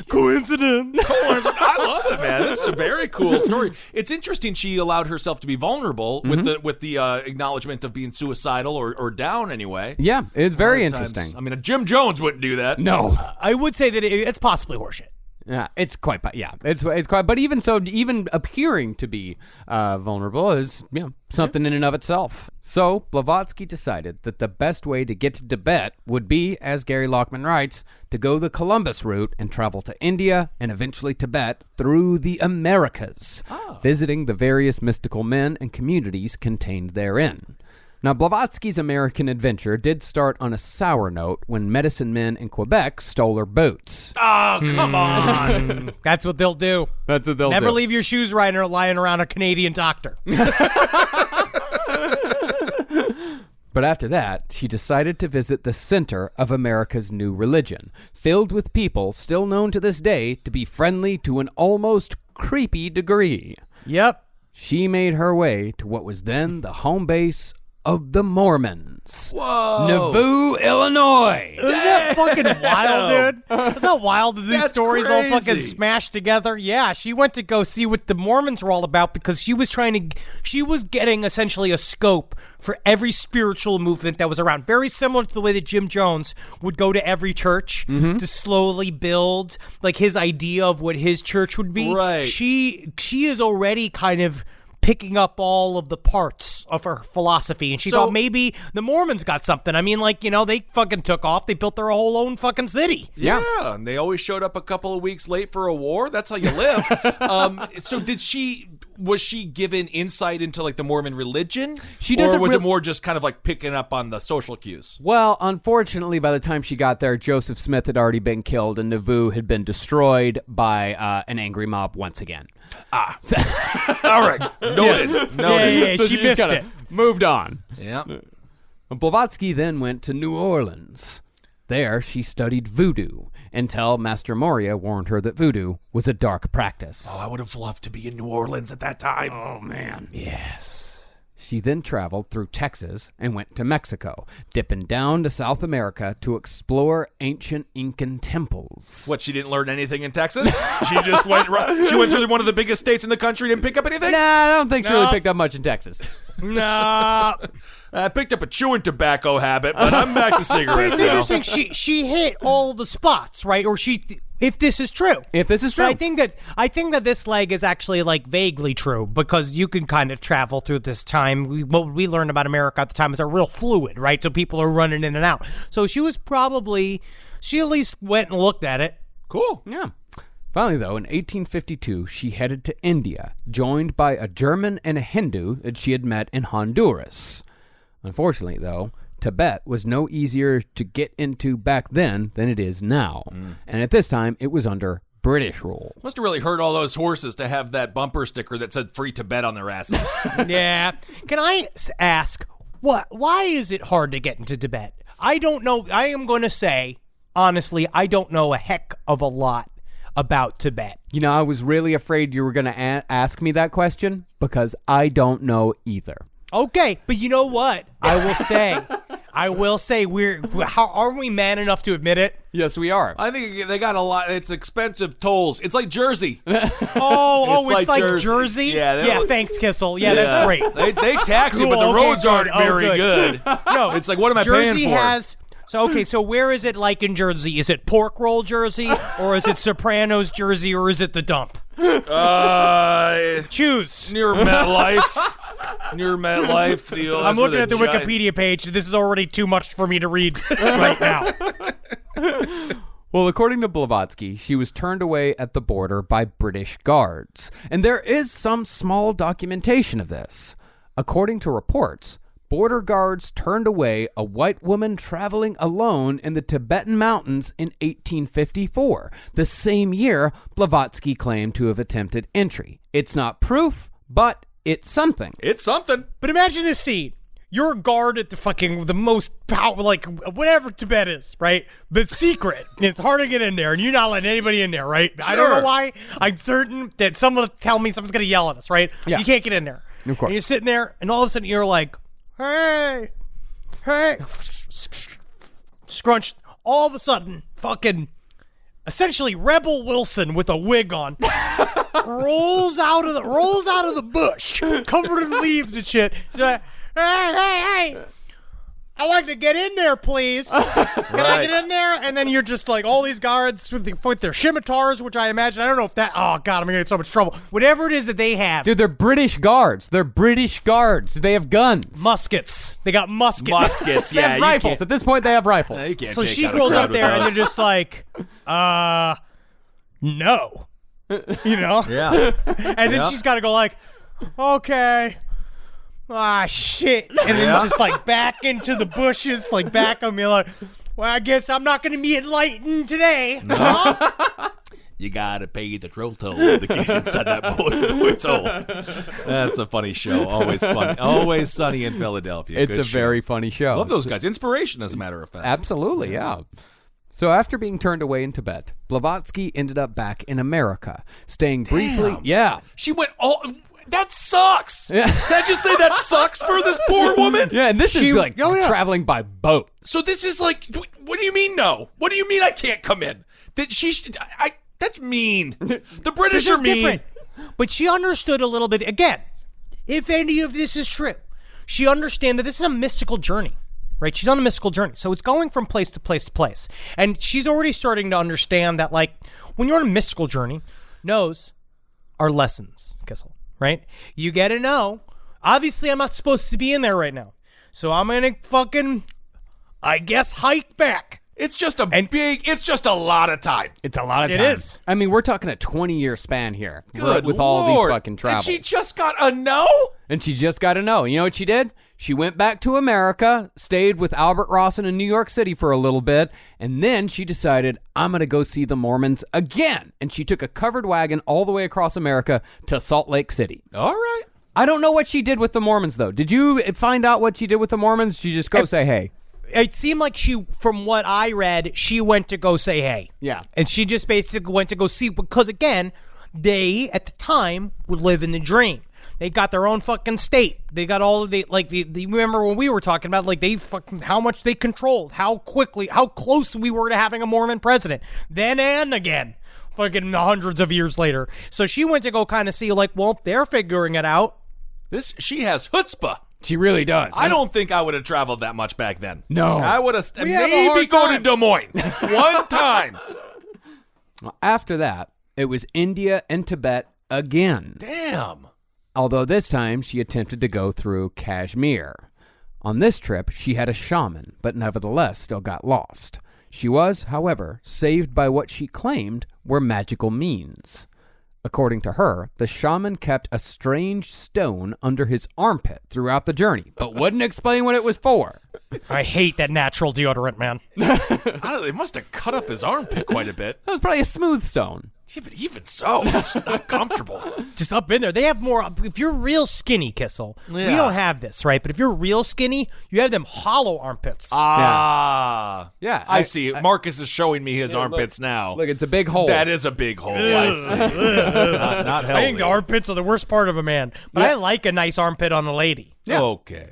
Coincidence. I love it, man. This is a very cool story. It's interesting she allowed herself to be vulnerable with the acknowledgement of being suicidal or down anyway. Yeah, it's very interesting. I mean, Jim Jones wouldn't do that. No. I would say that it's possibly horseshit. Yeah, it's quite, it's quite, but even so, even appearing to be vulnerable is, something in and of itself. So Blavatsky decided that the best way to get to Tibet would be, as Gary Lockman writes, to go the Columbus route and travel to India and eventually Tibet through the Americas, visiting the various mystical men and communities contained therein. Now, Blavatsky's American adventure did start on a sour note when medicine men in Quebec stole her boots. Oh, come on. That's what they'll do. That's what they'll do. Never leave your shoes lying around a Canadian doctor. But after that, she decided to visit the center of America's new religion, filled with people still known to this day to be friendly to an almost creepy degree. Yep. She made her way to what was then the home base of the Mormons. Whoa. Nauvoo, Illinois. Isn't that fucking wild, dude? Isn't that wild that these stories all fucking crazy. smashed together? Yeah, she went to go see what the Mormons were all about because she was getting essentially a scope for every spiritual movement that was around. Very similar to the way that Jim Jones would go to every church to slowly build like his idea of what his church would be. Right. She is already kind of picking up all of the parts of her philosophy, and she thought maybe the Mormons got something. I mean, like, they fucking took off. They built their whole own fucking city. Yeah, and they always showed up a couple of weeks late for a war. That's how you live. So was she given insight into like the Mormon religion? Or was it more just kind of like picking up on the social cues? Well, unfortunately, by the time she got there, Joseph Smith had already been killed and Nauvoo had been destroyed by an angry mob once again. All right. Noted. Yeah, So she missed it. Moved on. Yeah. Blavatsky then went to New Orleans. There, she studied voodoo until Master Moria warned her that voodoo was a dark practice. Oh, I would have loved to be in New Orleans at that time. Oh, man. Yes. She then traveled through Texas and went to Mexico, dipping down to South America to explore ancient Incan temples. What, she didn't learn anything in Texas? She just went through one of the biggest states in the country, didn't pick up anything? Nah, I don't think she really picked up much in Texas. Nah. I picked up a chewing tobacco habit, but I'm back to But cigarettes it's interesting. She hit all the spots, right? Or if this is true. If this is true. But I think that this leg is actually like vaguely true because you can kind of travel through this time. What we learned about America at the time is a real fluid, right? So people are running in and out. So she at least went and looked at it. Cool. Yeah. Finally, though, in 1852, she headed to India, joined by a German and a Hindu that she had met in Honduras. Unfortunately, though, Tibet was no easier to get into back then than it is now. And at this time, it was under British rule. Must have really hurt all those horses to have that bumper sticker that said Free Tibet on their asses. Yeah. Can I ask, why is it hard to get into Tibet? I don't know. I am going to say, honestly, I don't know a heck of a lot about Tibet. I was really afraid you were going to ask me that question because I don't know either. Okay, but you know what? I will say, aren't we man enough to admit it? Yes, we are. I think they got a lot. It's expensive tolls. It's like Jersey. It's like Jersey? Yeah, thanks, Kissel. Yeah, that's great. They tax you, but the roads aren't very good. No, it's like, what am I Jersey paying for? So where is it like in Jersey? Is it pork roll Jersey, or is it Sopranos Jersey, or is it the dump? Choose. Near MetLife. I'm looking at the Wikipedia page. This is already too much for me to read right now. Well, according to Blavatsky, she was turned away at the border by British guards. And there is some small documentation of this. According to reports, border guards turned away a white woman traveling alone in the Tibetan mountains in 1854, the same year Blavatsky claimed to have attempted entry. It's not proof, but it's something. It's something. But imagine this scene. You're a guard at the most power, like whatever Tibet is, right? But secret. And it's hard to get in there, and you're not letting anybody in there, right? Sure. I don't know why. I'm certain that someone will tell me someone's going to yell at us, right? Yeah. You can't get in there. Of course. And you're sitting there, and all of a sudden you're like, hey, scrunch. All of a sudden, fucking, essentially Rebel Wilson with a wig on, rolls out of the bush, covered in leaves and shit. He's like, hey, I'd like to get in there, please. Can I get in there? And then you're just like all these guards with their scimitars, which I imagine, I don't know if that, oh God, I'm going to get in so much trouble. Whatever it is that they have. Dude, they're British guards. They have guns. Muskets. They got muskets. Muskets, They have rifles. At this point, they have rifles. So she rolls up there and they're just like, no. Yeah. And then she's got to go like, okay. Ah, shit. And then just like back into the bushes, like back on me like, well, I guess I'm not going to be enlightened today. No. Huh? You got to pay the troll toll to get inside that boy's hole. That's a funny show. Always funny. Always sunny in Philadelphia. It's Good a show. very funny show. Love those guys. Inspiration, as a matter of fact. Absolutely, yeah. So after being turned away in Tibet, Blavatsky ended up back in America, staying briefly. Yeah. She went all... That sucks. Can I just say that sucks for this poor woman? Yeah, and this is like traveling by boat. So this is like, what do you mean no? What do you mean I can't come in? That's mean. The British are mean. Different. But she understood a little bit, again, if any of this is true, she understands that this is a mystical journey, right? She's on a mystical journey. So it's going from place to place to place. And she's already starting to understand that, like, when you're on a mystical journey, no's are lessons, Kissel, right? You get to know, obviously I'm not supposed to be in there right now. So I'm going to fucking, I guess, hike back. It's just it's just a lot of time. It's a lot of time. It is. I mean, we're talking a 20-year span here. Good with Lord. all these fucking travels. And she just got a no? And she just got a no. You know what she did? She went back to America, stayed with Albert Rawson in New York City for a little bit, and then she decided, I'm going to go see the Mormons again. And she took a covered wagon all the way across America to Salt Lake City. All right. I don't know what she did with the Mormons, though. Did you find out what she did with the Mormons? She just go say hey. It seemed like from what I read, she went to go say hey. Yeah. And she just basically went to go see, because again, they, at the time, would live in the dream. They got their own fucking state. They got all of the remember when we were talking about, like, they fucking, how much they controlled, how close we were to having a Mormon president. Then and again, fucking hundreds of years later. So she went to go kind of see, like, well, they're figuring it out. She has chutzpah. She really does. I don't think I would have traveled that much back then. No. I would have maybe go to Des Moines one time. Well, after that, it was India and Tibet again. Damn. Although this time she attempted to go through Kashmir. On this trip, she had a shaman, but nevertheless still got lost. She was, however, saved by what she claimed were magical means. According to her, the shaman kept a strange stone under his armpit throughout the journey, but wouldn't explain what it was for. I hate that natural deodorant, man. It must have cut up his armpit quite a bit. That was probably a smooth stone. Yeah, but even so, it's not comfortable. Just up in there. They have more. If you're real skinny, Kissel, we don't have this, right? But if you're real skinny, you have them hollow armpits. Yeah. I see. Marcus is showing me his armpits now. Look, it's a big hole. That is a big hole. I see. Not healthy. I think the armpits are the worst part of a man, but I like a nice armpit on a lady. Yeah. Okay.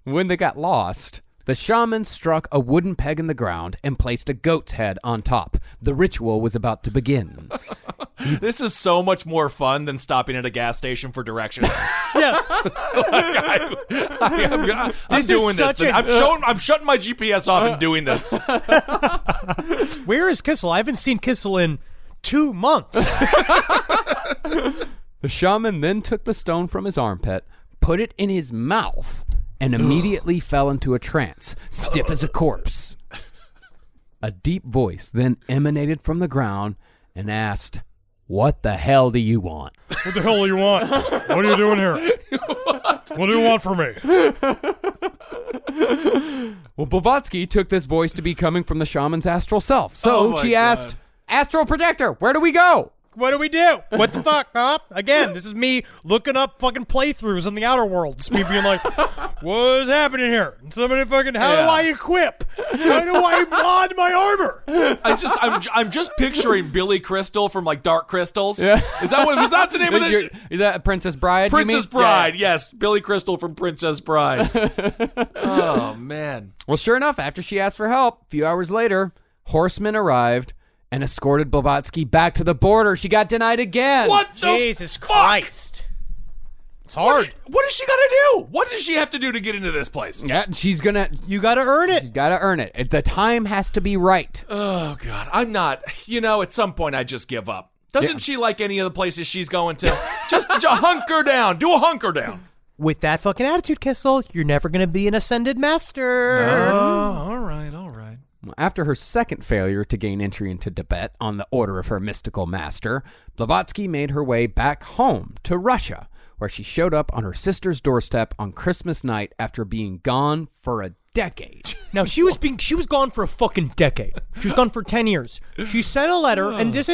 When they got lost, the shaman struck a wooden peg in the ground and placed a goat's head on top. The ritual was about to begin. This is so much more fun than stopping at a gas station for directions. Yes. I'm doing this. I'm shutting my GPS off and doing this. Where is Kissel? I haven't seen Kissel in 2 months. The shaman then took the stone from his armpit, put it in his mouth, and immediately fell into a trance, stiff as a corpse. A deep voice then emanated from the ground and asked, "What the hell do you want?" What the hell do you want? What are you doing here? What do you want from me? Well, Blavatsky took this voice to be coming from the shaman's astral self. So she asked, "Astral projector, where do we go?" What do we do? What the fuck, huh? Again, this is me looking up fucking playthroughs in the outer worlds. Me being like, what is happening here? Somebody fucking, how do I equip? How do I mod my armor? I'm just picturing Billy Crystal from like Dark Crystals. Yeah. Was that the name of this? Is that Princess Bride? Princess Bride, yes. Billy Crystal from Princess Bride. Oh, man. Well, sure enough, after she asked for help, a few hours later, horsemen arrived and escorted Blavatsky back to the border. She got denied again. What the Jesus Christ. It's hard. What is she got to do? What does she have to do to get into this place? Yeah, she's going to... You got to earn it. She's got to earn it. The time has to be right. Oh, God. I'm not... at some point, I just give up. Doesn't she like any of the places she's going to? just hunker down. Do a hunker down. With that fucking attitude, Kissel, you're never going to be an ascended master. Oh, all right. After her second failure to gain entry into Tibet on the order of her mystical master, Blavatsky made her way back home to Russia, where she showed up on her sister's doorstep on Christmas night after being gone for a decade. Now, she was gone for a fucking decade. She was gone for 10 years. She sent a letter, and this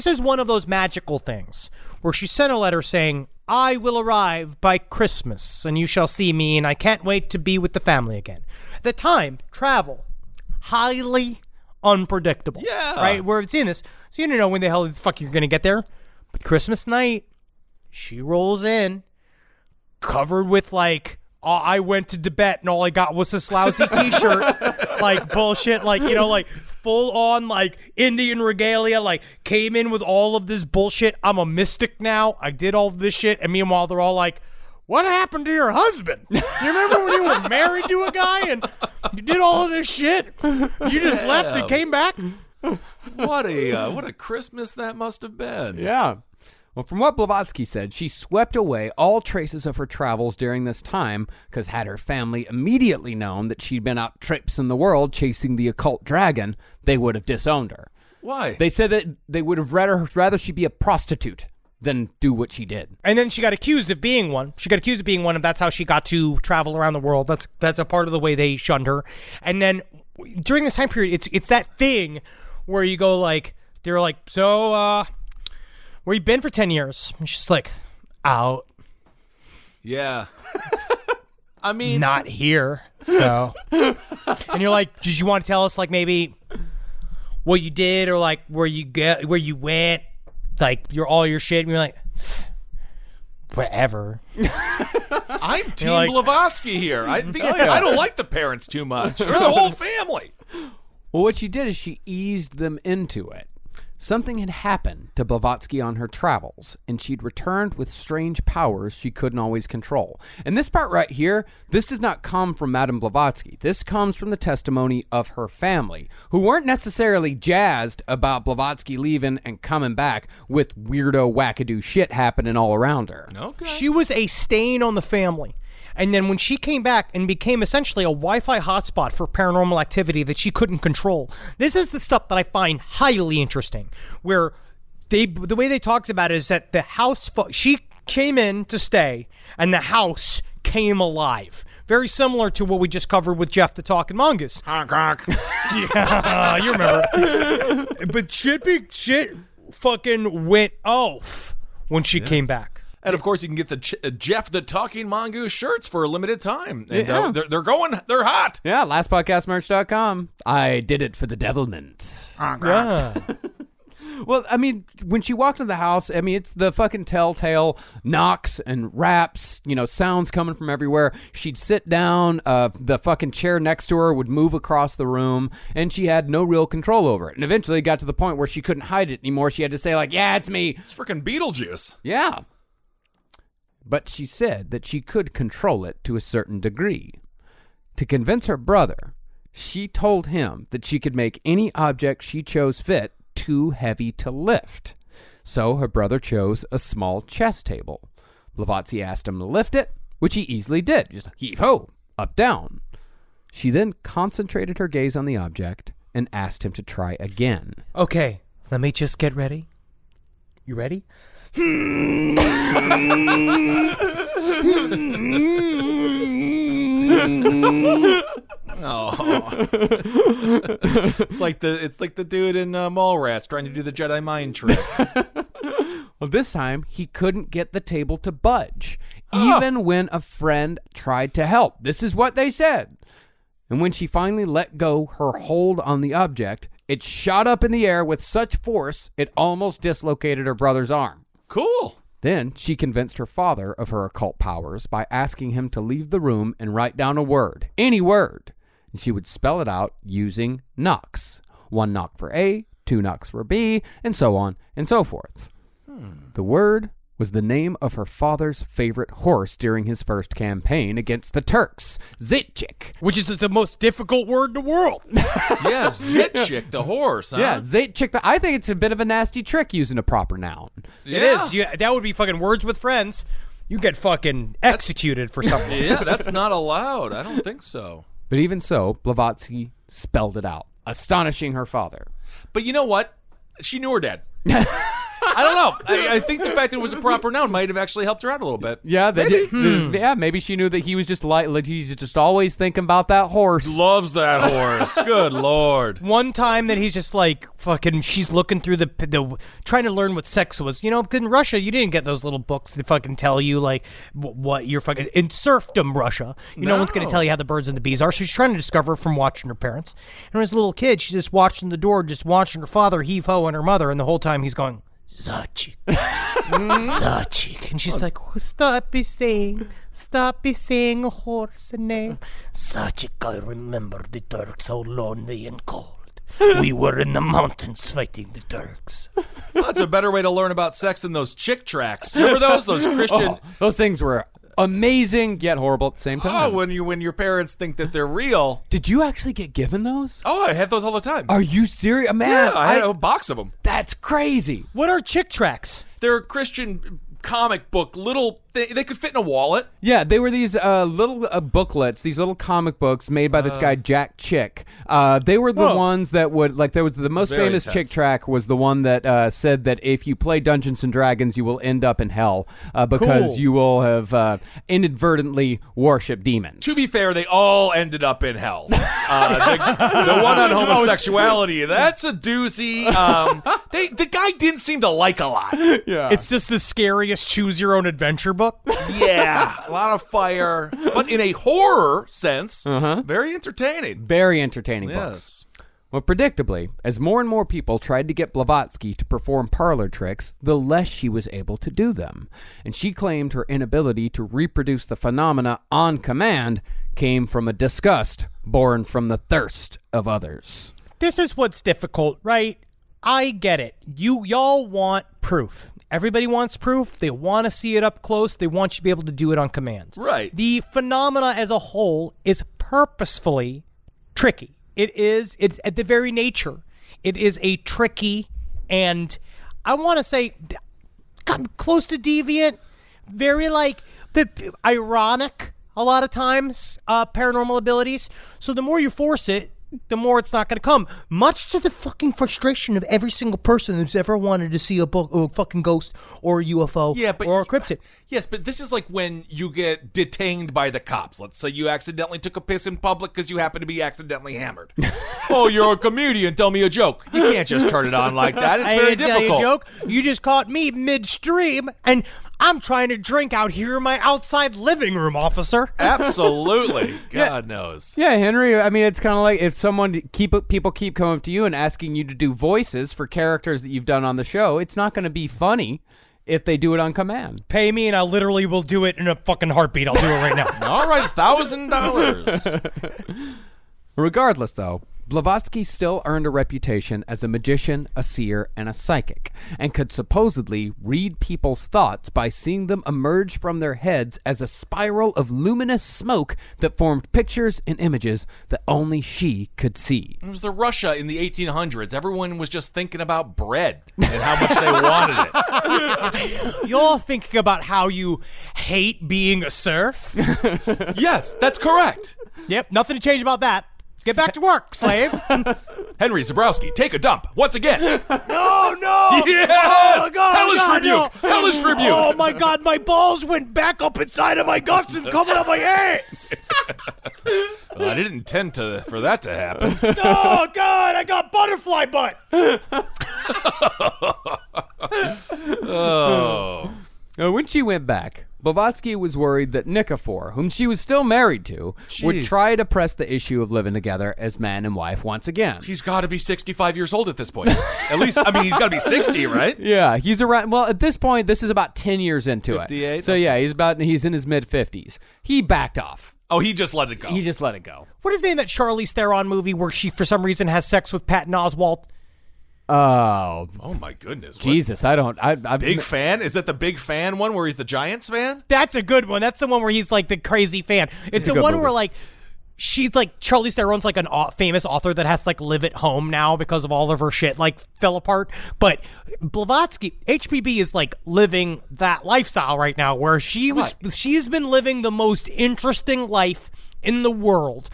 is one of those magical things, where she sent a letter saying, I will arrive by Christmas, and you shall see me, and I can't wait to be with the family again. At the time, travel, highly unpredictable. Yeah. Right? We're seeing this. So you don't know when the hell the fuck you're going to get there. But Christmas night, She rolls in, covered with like, I went to Tibet and all I got was this lousy t-shirt, like bullshit, like, you know, like full on like Indian regalia, like came in with all of this bullshit. I'm a mystic now. I did all this shit. And meanwhile, they're all like, what happened to your husband? You remember when you were married to a guy and you did all of this shit? You just left and came back? What a Christmas that must have been. Yeah. Well, from what Blavatsky said, she swept away all traces of her travels during this time because had her family immediately known that she'd been out traipsing the world chasing the occult dragon, they would have disowned her. Why? They said that they would have rather she be a prostitute than do what she did. And then she got accused of being one. And that's how she got to travel around the world. That's a part of the way they shunned her. And then during this time period, it's that thing where you go like, they're like, so, where you been for 10 years? And she's like, out. Yeah. I mean, not here. So, and you're like, did you want to tell us like maybe what you did or like where you went, like all your shit? And you're like, whatever. I'm Team Blavatsky here. I don't like the parents too much, or the whole family. Well, what she did is she eased them into it. Something had happened to Blavatsky on her travels, and she'd returned with strange powers she couldn't always control. And this part right here, this does not come from Madame Blavatsky. This comes from the testimony of her family, who weren't necessarily jazzed about Blavatsky leaving and coming back with weirdo wackadoo shit happening all around her. Okay. She was a stain on the family. And then when she came back and became essentially a Wi-Fi hotspot for paranormal activity that she couldn't control, this is the stuff that I find highly interesting, where the way they talked about it is that the house, she came in to stay, and the house came alive. Very similar to what we just covered with Jeff the Talking Mongoose. Honk, honk. Yeah, you remember. But shit fucking went off when she came back. And of course, you can get the Jeff the Talking Mongoose shirts for a limited time. And they're hot. Yeah, lastpodcastmerch.com. I did it for the devilment. Yeah. Well, I mean, when she walked into the house, I mean, it's the fucking telltale knocks and raps, sounds coming from everywhere. She'd sit down, the fucking chair next to her would move across the room, and she had no real control over it. And eventually it got to the point where she couldn't hide it anymore. She had to say, like, yeah, it's me. It's freaking Beetlejuice. Yeah. But she said that she could control it to a certain degree. To convince her brother, she told him that she could make any object she chose fit too heavy to lift. So her brother chose a small chess table. Blavatsky asked him to lift it, which he easily did. Just heave-ho, up, down. She then concentrated her gaze on the object and asked him to try again. Okay, let me just get ready. You ready? Oh. It's like the dude in Mallrats trying to do the Jedi mind trick. Well, this time he couldn't get the table to budge, even when a friend tried to help. This is what they said. And when she finally let go her hold on the object, it shot up in the air with such force it almost dislocated her brother's arm. Cool. Then she convinced her father of her occult powers by asking him to leave the room and write down a word, any word. And she would spell it out using knocks. 1 knock for A, 2 knocks for B, and so on and so forth. The word was the name of her father's favorite horse during his first campaign against the Turks, Zitchik. Which is the most difficult word in the world. Yeah, Zitchik, the horse, huh? Yeah, Zitchik. I think it's a bit of a nasty trick using a proper noun. It is. That would be fucking words with friends. You get fucking executed for something. Yeah, that's not allowed. I don't think so. But even so, Blavatsky spelled it out, astonishing her father. But you know what? She knew her dad. I don't know. I think the fact that it was a proper noun might have actually helped her out a little bit. Yeah, maybe she knew that he was just he's just always thinking about that horse. Loves that horse. Good Lord. One time that he's just like fucking, she's looking through the trying to learn what sex was. Because in Russia, you didn't get those little books that fucking tell you like what you're fucking in serfdom. Russia, no one's going to tell you how the birds and the bees are. So she's trying to discover from watching her parents. And as a little kid, she's just watching the door, just watching her father heave ho and her mother, and the whole time he's going, Zachik. Sachik. And she's like, oh, stop be saying a horse name. Sachik, I remember the Turks, how lonely and cold. We were in the mountains fighting the Turks. Well, that's a better way to learn about sex than those chick tracks. Remember those Christian? Those things were amazing yet horrible at the same time. Oh, when your parents think that they're real. Did you actually get given those? Oh, I had those all the time. Are you serious, man? Yeah, I had a box of them. That's crazy. What are chick tracks? They're Christian comic book little thing. They could fit in a wallet. Yeah, they were these little booklets, these little comic books made by this guy Jack Chick. They were the ones that would, like, there was the most famous chick track was the one that said that if you play Dungeons and Dragons, you will end up in hell because you will have inadvertently worshipped demons. To be fair, they all ended up in hell. The one on homosexuality, that's a doozy. The guy didn't seem to like a lot. Yeah, it's just the scariest choose your own adventure book. Yeah, a lot of fire, but in a horror sense, very entertaining. Very entertaining Yes. books. Well, predictably, as more and more people tried to get Blavatsky to perform parlor tricks, the less she was able to do them. And she claimed her inability to reproduce the phenomena on command came from a disgust born from the thirst of others. This is what's difficult, right? I get it. Y'all want proof. Everybody wants proof. They want to see it up close. They want you to be able to do it on command. Right. The phenomena as a whole is purposefully tricky. It's at the very nature. It is a tricky, and I want to say close to deviant, very ironic a lot of times, paranormal abilities. So the more you force it, the more it's not going to come. Much to the fucking frustration of every single person who's ever wanted to see a fucking ghost or a UFO or a cryptid. Yes, but this is like when you get detained by the cops. Let's say you accidentally took a piss in public because you happen to be accidentally hammered. Oh, you're a comedian. Tell me a joke. You can't just turn it on like that. It's very difficult. Tell you a joke. You just caught me midstream, and I'm trying to drink out here in my outside living room, officer. Absolutely. God knows. Yeah, Henry, I mean, it's kind of like if people keep coming up to you and asking you to do voices for characters that you've done on the show, it's not going to be funny if they do it on command. Pay me and I literally will do it in a fucking heartbeat. I'll do it right now. All right, $1,000. Regardless, though, Blavatsky still earned a reputation as a magician, a seer, and a psychic, and could supposedly read people's thoughts by seeing them emerge from their heads as a spiral of luminous smoke that formed pictures and images that only she could see. It was the Russia in the 1800s. Everyone was just thinking about bread and how much they wanted it. You're thinking about how you hate being a serf? Yes, that's correct. Yep, nothing to change about that. Get back to work, slave. Henry Zabrowski, take a dump. Once again. No! Yes! Oh, my God, Hellish no. rebuke! Hellish rebuke! Oh, my God, my balls went back up inside of my guts and coming out my ass! Well, I didn't intend for that to happen. Oh, God, I got butterfly butt! Oh. When she went back, Blavatsky was worried that Nikifor, whom she was still married to, would try to press the issue of living together as man and wife once again. He's got to be 65 years old at this point. At least, I mean, he's got to be 60, right? Yeah, he's around. Well, at this point, this is about 10 years into 58? it. So yeah, he's in his mid-50s. He backed off. Oh, he just let it go. He just let it go. What is the name of that Charlize Theron movie where she, for some reason, has sex with Patton Oswalt? Oh my goodness! Jesus, I'm Big Fan. Is that the Big Fan one where he's the Giants fan? That's a good one. That's the one where he's like the crazy fan. It's the one movie where like she's like Charlize Theron's like an famous author that has to like live at home now because of all of her shit like fell apart. But Blavatsky, HPB is like living that lifestyle right now where she's been living the most interesting life in the world.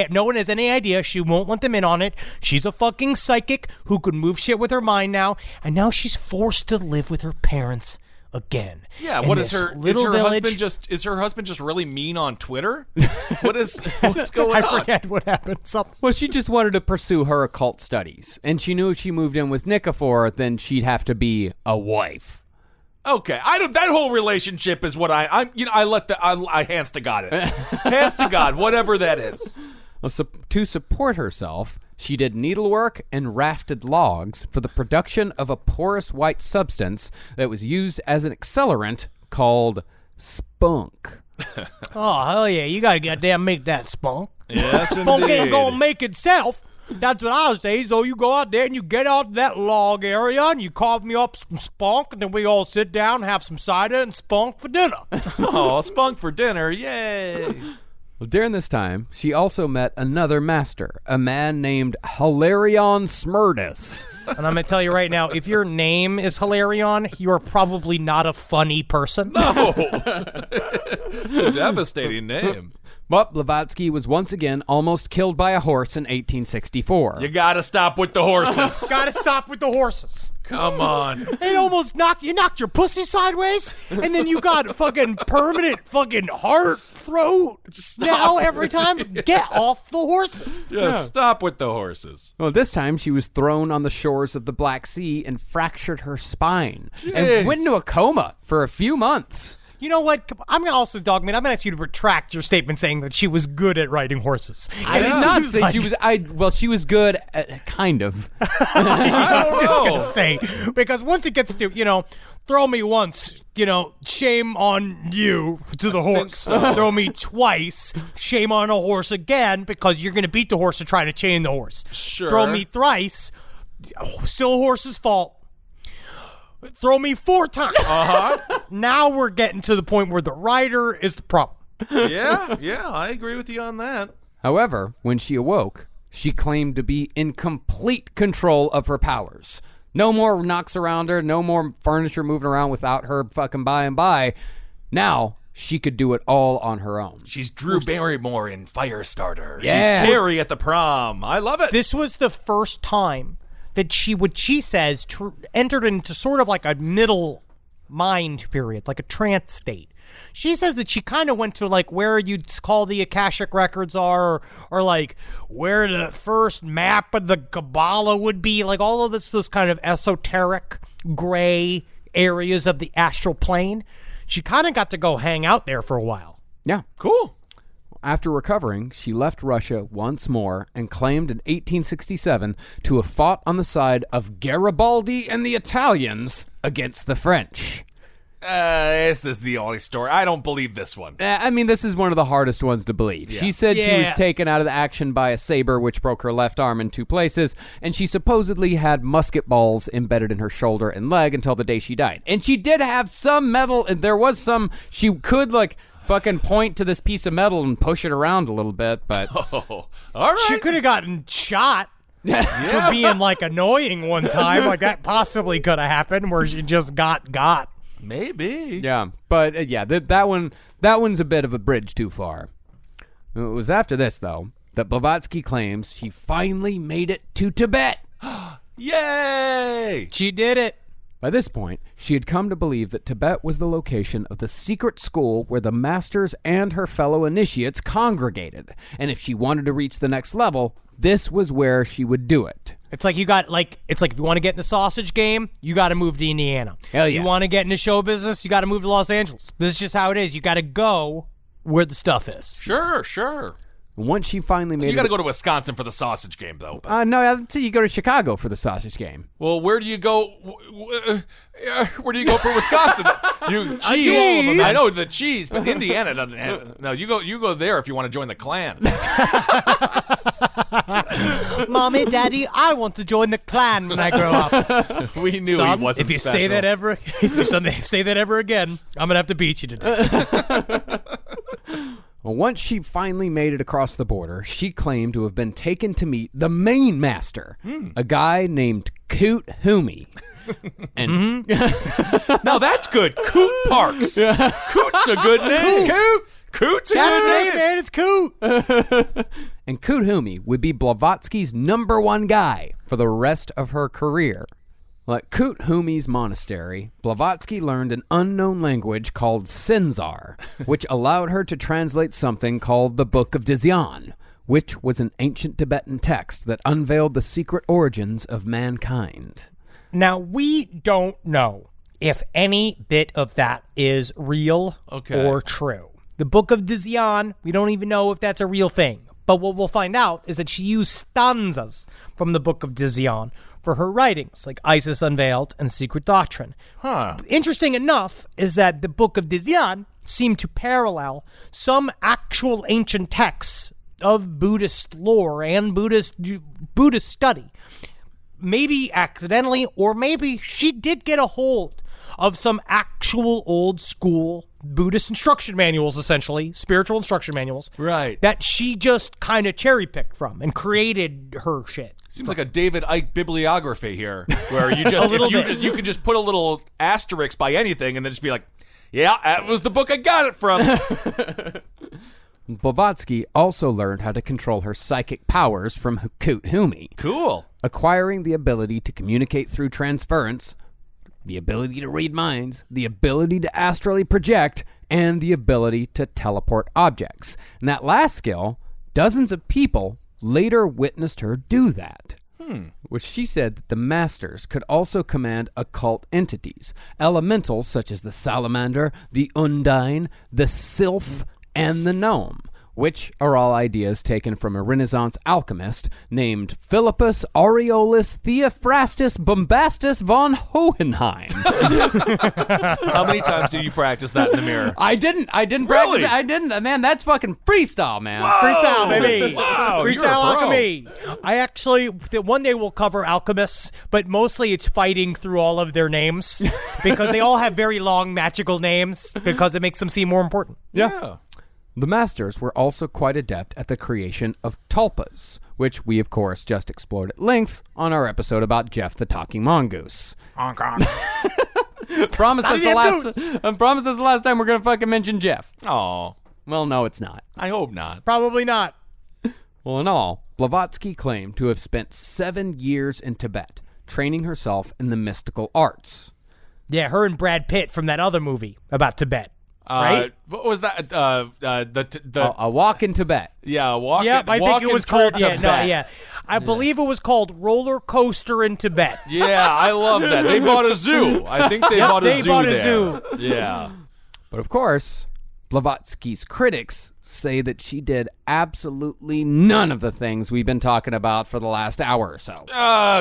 No one has any idea. She won't let them in on it. She's a fucking psychic who could move shit with her mind now, and now she's forced to live with her parents again. Yeah, in what is her village. husband just really mean on Twitter? What's going on? I forget what happened. Well, she just wanted to pursue her occult studies, and she knew if she moved in with Nikifor, then she'd have to be a wife. Okay, that whole relationship is what I hands to God it. Hands to God, whatever that is. Well, to support herself, She did needlework and rafted logs for the production of a porous white substance that was used as an accelerant called spunk. Oh, hell yeah. You got to goddamn make that spunk. Yes, Spunk indeed. ain't going to make itself. That's what I would say. So you go out there and you get out that log area and you carve me up some spunk, and then we all sit down and have some cider and spunk for dinner. Oh, spunk for dinner. Yay. Well, during this time, she also met another master, a man named Hilarion Smerdis. And I'm going to tell you right now, if your name is Hilarion, you are probably not a funny person. No. It's a devastating name. But Blavatsky was once again almost killed by a horse in 1864. You gotta stop with the horses. Gotta stop with the horses. Come on. They almost knocked your pussy sideways, and then you got fucking permanent fucking heart, throat. Now every time, get off the horses. Just stop with the horses. Well, this time she was thrown on the shores of the Black Sea and fractured her spine Jeez. and went into a coma for a few months. You know what? I'm going to also, Dogman, I'm going to ask you to retract your statement saying that she was good at riding horses. I did not say she was. Well, she was good at kind of. I'm just going to say, because once it gets to, throw me once, shame on you to the horse. Throw me twice, shame on a horse again, because you're going to beat the horse to try to chain the horse. Sure. Throw me thrice, still a horse's fault. Throw me 4 times. Now we're getting to the point where the rider is the problem. Yeah, I agree with you on that. However, when she awoke, she claimed to be in complete control of her powers. No more knocks around her, no more furniture moving around without her fucking by and by. Now she could do it all on her own. She's Drew Barrymore in Firestarter. Yeah. She's Carrie at the prom. I love it. This was the first time that she says, entered into sort of like a middle mind period, like a trance state. She says that she kind of went to like where you'd call the Akashic records are, or like where the first map of the Kabbalah would be, like all of those kind of esoteric gray areas of the astral plane. She kind of got to go hang out there for a while. Yeah. Cool. After recovering, she left Russia once more and claimed in 1867 to have fought on the side of Garibaldi and the Italians against the French. This is the only story. I don't believe this one. I mean, this is one of the hardest ones to believe. Yeah. She said she was taken out of the action by a saber, which broke her left arm in 2 places, and she supposedly had musket balls embedded in her shoulder and leg until the day she died. And she did have some metal, and there was some, she could fucking point to this piece of metal and push it around a little bit, but... Oh, all right. She could have gotten shot for being annoying one time. Like that possibly could have happened where she just got. Maybe. Yeah, but that one's a bit of a bridge too far. It was after this, though, that Blavatsky claims she finally made it to Tibet. Yay! She did it. By this point, she had come to believe that Tibet was the location of the secret school where the masters and her fellow initiates congregated. And if she wanted to reach the next level, this was where she would do it. It's like if you want to get in the sausage game, you got to move to Indiana. Hell yeah. You want to get into show business, you got to move to Los Angeles. This is just how it is. You got to go where the stuff is. Sure. Once she finally made it... You got to go to Wisconsin for the sausage game, though. No, I'd say you go to Chicago for the sausage game. Well, where do you go? Where do you go for Wisconsin? Cheese. I know the cheese, but Indiana doesn't have. No, you go there if you want to join the Klan. Mommy, Daddy, I want to join the Klan when I grow up. We knew Son, he wasn't if you special. say that ever again, I'm gonna have to beat you today. Well, once she finally made it across the border, she claimed to have been taken to meet the main master, a guy named Coot Humi. And Now that's good. Coot Parks. Coot's a good name. Coot's a good name. Man, it's Coot. And Coot Humi would be Blavatsky's #1 guy for the rest of her career. At Coot Humi's monastery, Blavatsky learned an unknown language called Sinzar, which allowed her to translate something called the Book of Dzyan, which was an ancient Tibetan text that unveiled the secret origins of mankind. Now, we don't know if any bit of that is real or true. The Book of Dzyan, we don't even know if that's a real thing. But what we'll find out is that she used stanzas from the Book of Dizion for her writings, like Isis Unveiled and Secret Doctrine. Interesting enough is that the Book of Dizion seemed to parallel some actual ancient texts of Buddhist lore and Buddhist study. Maybe accidentally, or maybe she did get a hold of some actual old school Buddhist instruction manuals, essentially, spiritual instruction manuals. Right. That she just kind of cherry-picked from and created her shit. Seems like a David Icke bibliography here, where you just, you can just put a little asterisk by anything and then just be like, yeah, that was the book I got it from. Blavatsky also learned how to control her psychic powers from Hukut Humi. Cool. Acquiring the ability to communicate through transference, the ability to read minds, the ability to astrally project, and the ability to teleport objects. And that last skill, dozens of people later witnessed her do that. Which she said that the masters could also command occult entities, elementals such as the salamander, the undine, the sylph, and the gnome, which are all ideas taken from a Renaissance alchemist named Philippus Aureolus Theophrastus Bombastus von Hohenheim. How many times did you practice that in the mirror? I didn't practice it. I didn't. Man, that's fucking freestyle, man. Whoa! Freestyle, baby. Wow, freestyle alchemy. I actually, one day we'll cover alchemists, but mostly it's fighting through all of their names because they all have very long magical names because it makes them seem more important. Yeah. The masters were also quite adept at the creation of tulpas, which we, of course, just explored at length on our episode about Jeff the Talking Mongoose. Promise that's the last time we're going to fucking mention Jeff. Oh. Well, no, it's not. I hope not. Probably not. Well, in all, Blavatsky claimed to have spent 7 years in Tibet, training herself in the mystical arts. Yeah, her and Brad Pitt from that other movie about Tibet. Right? What was that? A Walk in Tibet. Yeah, a walk. Yep, I think it was called. Tibet. I believe it was called Roller Coaster in Tibet. Yeah, I love that. They bought a zoo. I think they bought a zoo. Yeah. But of course, Blavatsky's critics say that she did absolutely none of the things we've been talking about for the last hour or so.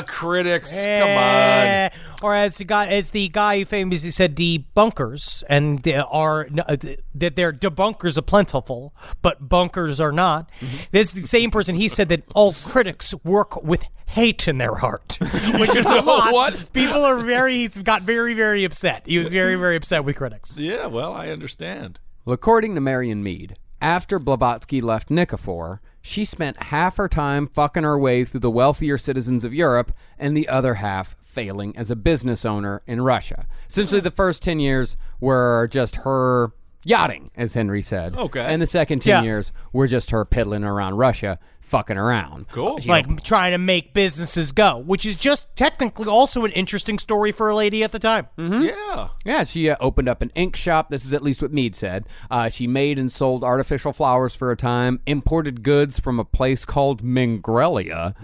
Critics, come on. Or as the guy who famously said, debunkers, and that they're debunkers are plentiful, but bunkers are not. This is the same person. He said that all critics work with hate in their heart, which is a lot. What? People are he's got very, very upset. He was very, very upset with critics. Yeah, well, I understand. Well, according to Marion Mead, after Blavatsky left Nikifor, she spent half her time fucking her way through the wealthier citizens of Europe and the other half failing as a business owner in Russia. Essentially, the first 10 years were just her yachting, as Henry said. Okay. And the second 10 years were just her piddling around Russia, fucking around. Cool. Like trying to make businesses go, which is just technically also an interesting story for a lady at the time. Yeah. Yeah, she opened up an ink shop. This is at least what Mead said. She made and sold artificial flowers for a time, imported goods from a place called Mingrelia,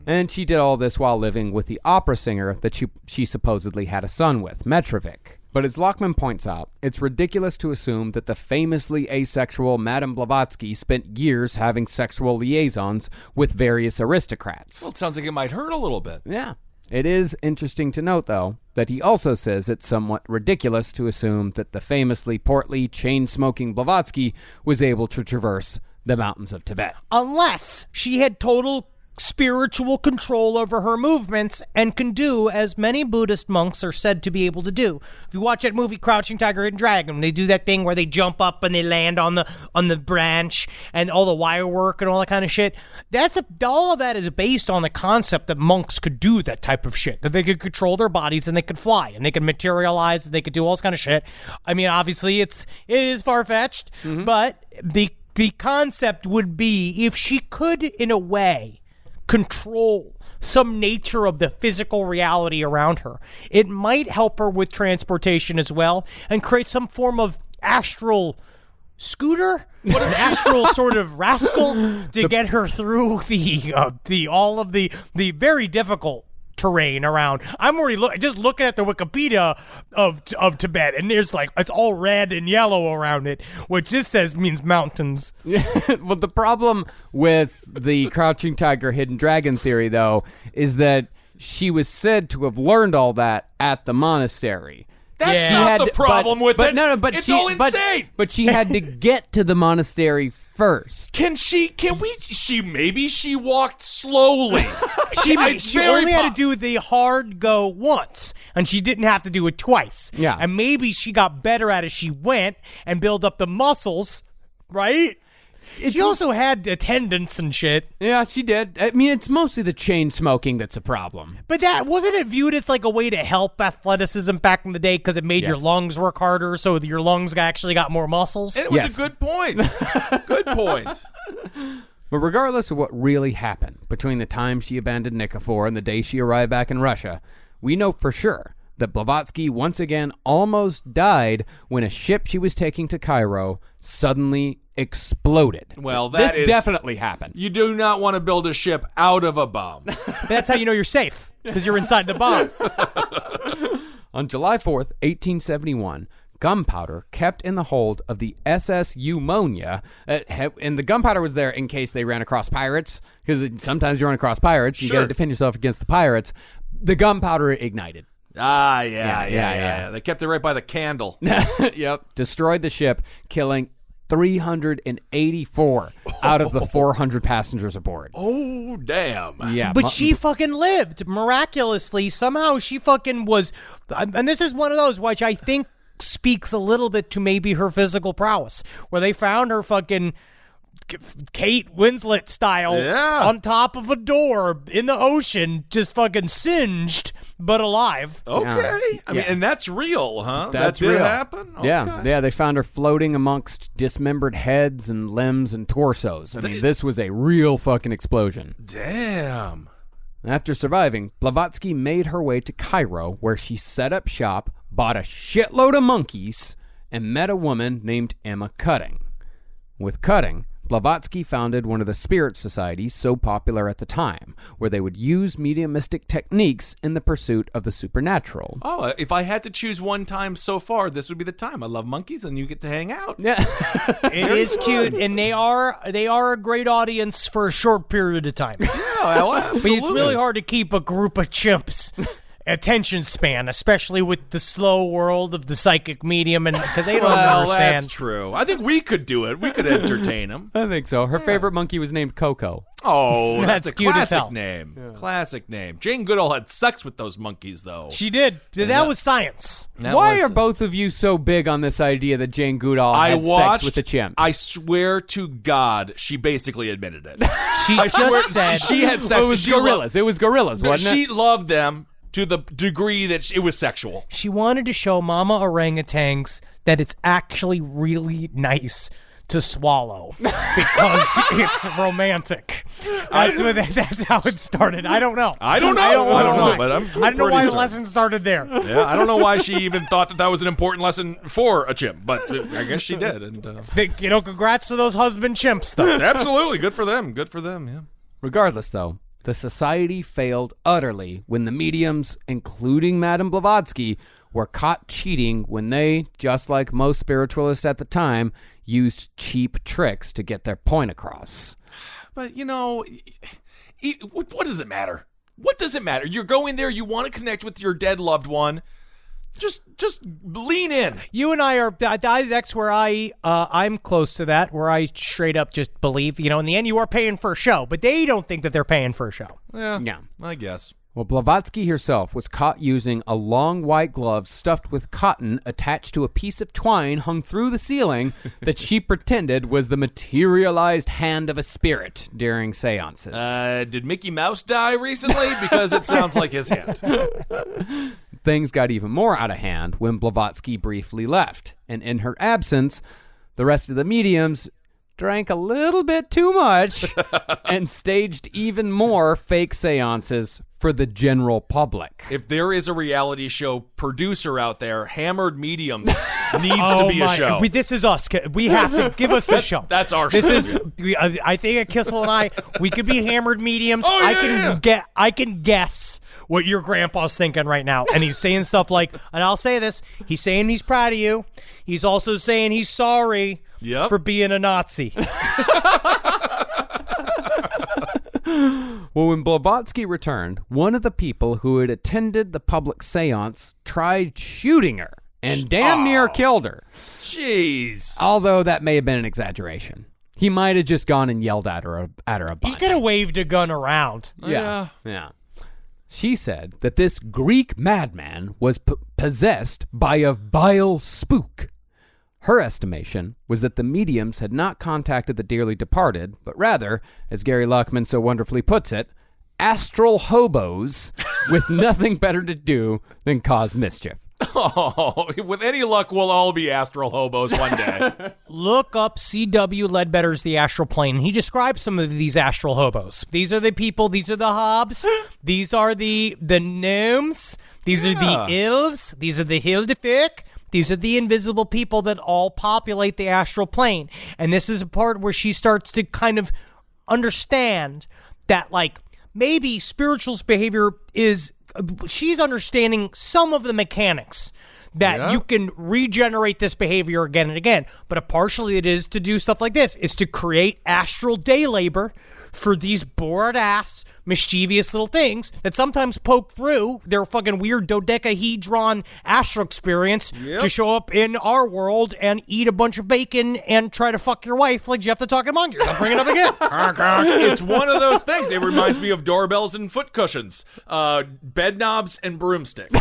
and she did all this while living with the opera singer that she supposedly had a son with, Metrovic. But as Lockman points out, it's ridiculous to assume that the famously asexual Madame Blavatsky spent years having sexual liaisons with various aristocrats. Well, it sounds like it might hurt a little bit. Yeah. It is interesting to note, though, that he also says it's somewhat ridiculous to assume that the famously portly, chain-smoking Blavatsky was able to traverse the mountains of Tibet. Unless she had total spiritual control over her movements and can do as many Buddhist monks are said to be able to do. If you watch that movie Crouching Tiger, Hidden Dragon, they do that thing where they jump up and they land on the branch and all the wire work and all that kind of shit. All of that is based on the concept that monks could do that type of shit, that they could control their bodies and they could fly and they could materialize and they could do all this kind of shit. I mean, obviously it is far-fetched, but the concept would be if she could, in a way, control some nature of the physical reality around her, it might help her with transportation as well and create some form of astral scooter, an astral sort of rascal to get her through the very difficult terrain around. I'm already just looking at the Wikipedia of Tibet, and there's like it's all red and yellow around it, which this says means mountains. Well, the problem with the crouching tiger, hidden dragon theory, though, is that she was said to have learned all that at the monastery. That's not the problem with it. But it's all insane. But she had to get to the monastery first. Maybe she walked slowly. She only had to do the hard go once, and she didn't have to do it twice. Yeah. And maybe she got better at it as she went and built up the muscles, right? She also had attendance and shit. Yeah, she did. I mean, it's mostly the chain smoking that's a problem. But that wasn't it viewed as like a way to help athleticism back in the day because it made your lungs work harder, so your lungs actually got more muscles. And it was a good point. Good point. But regardless of what really happened between the time she abandoned Nikifor and the day she arrived back in Russia, we know for sure that Blavatsky once again almost died when a ship she was taking to Cairo suddenly exploded. Well, this definitely happened. You do not want to build a ship out of a bomb. That's how you know you're safe, because you're inside the bomb. On July 4th, 1871, gunpowder kept in the hold of the SS Umonia, and the gunpowder was there in case they ran across pirates, because sometimes you run across pirates, you got to defend yourself against the pirates. The gunpowder ignited. Yeah. They kept it right by the candle. Yep. Destroyed the ship, killing 384 out of the 400 passengers aboard. Oh, damn. Yeah. But she fucking lived. Miraculously, somehow she fucking was... And this is one of those which I think speaks a little bit to maybe her physical prowess, where they found her fucking... Kate Winslet style on top of a door in the ocean, just fucking singed but alive. Okay. I mean, and that's real, huh? That's that did real. happen? Okay. Yeah, they found her floating amongst dismembered heads and limbs and torsos. I mean, this was a real fucking explosion. Damn. After surviving, Blavatsky made her way to Cairo, where she set up shop, bought a shitload of monkeys, and met a woman named Emma Cutting. With Cutting, Blavatsky founded one of the spirit societies so popular at the time, where they would use mediumistic techniques in the pursuit of the supernatural. Oh, if I had to choose one time so far, this would be the time. I love monkeys, and you get to hang out. Yeah, it is cute, and they are a great audience for a short period of time. Yeah, well, absolutely. But it's really hard to keep a group of chimps attention span, especially with the slow world of the psychic medium, and because they don't understand. That's true. I think we could do it. We could entertain them. I think so. Her favorite monkey was named Coco. Oh, that's a cute as hell. classic name. Yeah. Classic name. Jane Goodall had sex with those monkeys, though. She did. That was science. Why are both of you so big on this idea that Jane Goodall had sex with the chimps? I swear to God, she basically admitted it. She just said she had sex. It was gorillas. It was gorillas, wasn't it? She loved them to the degree that it was sexual. She wanted to show mama orangutans that it's actually really nice to swallow because it's romantic. That's how it started. I don't know. I don't know. But I don't know why the lesson started there. Yeah, I don't know why she even thought that was an important lesson for a chimp, but I guess she did. And congrats to those husband chimps, though. Absolutely, good for them. Good for them. Yeah. Regardless, though, the society failed utterly when the mediums, including Madame Blavatsky, were caught cheating when they, just like most spiritualists at the time, used cheap tricks to get their point across. But, what does it matter? What does it matter? You're going there, you want to connect with your dead loved one. Just lean in. You and I are. That's where I'm close to that. Where I straight up just believe. In the end, you are paying for a show, but they don't think that they're paying for a show. Yeah, I guess. Well, Blavatsky herself was caught using a long white glove stuffed with cotton attached to a piece of twine hung through the ceiling that she pretended was the materialized hand of a spirit during seances. Did Mickey Mouse die recently? Because it sounds like his hand. Things got even more out of hand when Blavatsky briefly left, and in her absence, the rest of the mediums drank a little bit too much and staged even more fake seances for the general public. If there is a reality show producer out there, Hammered Mediums needs to be a show. This is us. We have to give us the show. That's our show. I think at Kissel and I, we could be Hammered Mediums. I can guess what your grandpa's thinking right now. And he's saying stuff like, and I'll say this, he's saying he's proud of you. He's also saying he's sorry for being a Nazi. Well, when Blavatsky returned, one of the people who had attended the public seance tried shooting her and damn near killed her. Jeez. Although that may have been an exaggeration. He might have just gone and yelled at her a bunch. He could have waved a gun around. Yeah. She said that this Greek madman was possessed by a vile spook. Her estimation was that the mediums had not contacted the dearly departed, but rather, as Gary Luckman so wonderfully puts it, astral hobos with nothing better to do than cause mischief. Oh, with any luck, we'll all be astral hobos one day. Look up C.W. Ledbetter's The Astral Plane. He describes some of these astral hobos. These are the people. These are the hobs. These are the gnomes. These are the elves. These are the Hildefik. These are the invisible people that all populate the astral plane. And this is a part where she starts to kind of understand that, like, maybe spiritual's behavior is, she's understanding some of the mechanics that you can regenerate this behavior again and again. But partially it is to do stuff like this, is to create astral day labor for these bored-ass, mischievous little things that sometimes poke through their fucking weird dodecahedron astral experience to show up in our world and eat a bunch of bacon and try to fuck your wife like Jeff the Talking Mongoose. I'm bringing it up again. It's one of those things. It reminds me of doorbells and foot cushions, bed knobs and broomsticks.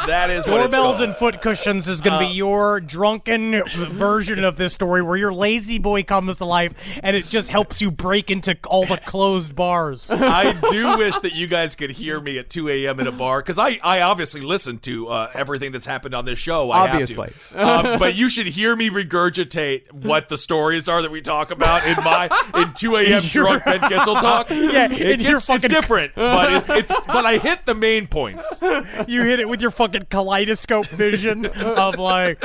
That is what Doorbells and foot cushions is going to be your drunken version of this story where your lazy boy comes to life and it just helps you break into all the closed bars. I do wish that you guys could hear me at 2 a.m. in a bar, because I obviously listen to everything that's happened on this show. Obviously. But you should hear me regurgitate what the stories are that we talk about in 2 a.m. drunk Ben Kissel talk. Yeah, it's different, but but I hit the main points. You hit it with your fucking kaleidoscope vision of like,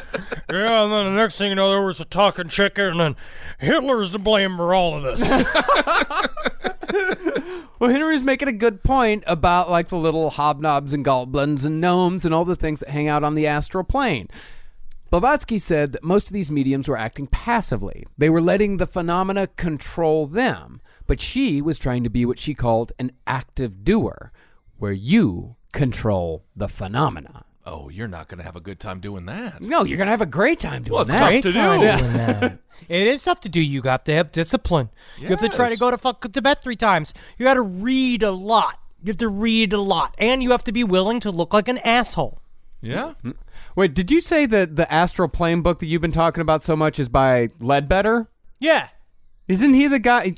and then the next thing you know, there was a talking chicken, and then Hitler's to blame for all of this. Well, Henry's making a good point about like the little hobnobs and goblins and gnomes and all the things that hang out on the astral plane. Blavatsky said that most of these mediums were acting passively. They were letting the phenomena control them, but she was trying to be what she called an active doer, where you control the phenomena. Oh, you're not going to have a good time doing that. No, you're going to have a great time doing that. Well, it's tough to do. It is tough to do. You have to have discipline. Yes. You have to try to go to bed 3 times. You got to read a lot. You have to read a lot. And you have to be willing to look like an asshole. Yeah. Wait, did you say that the Astral Plane book that you've been talking about so much is by Ledbetter? Yeah. Isn't he the guy?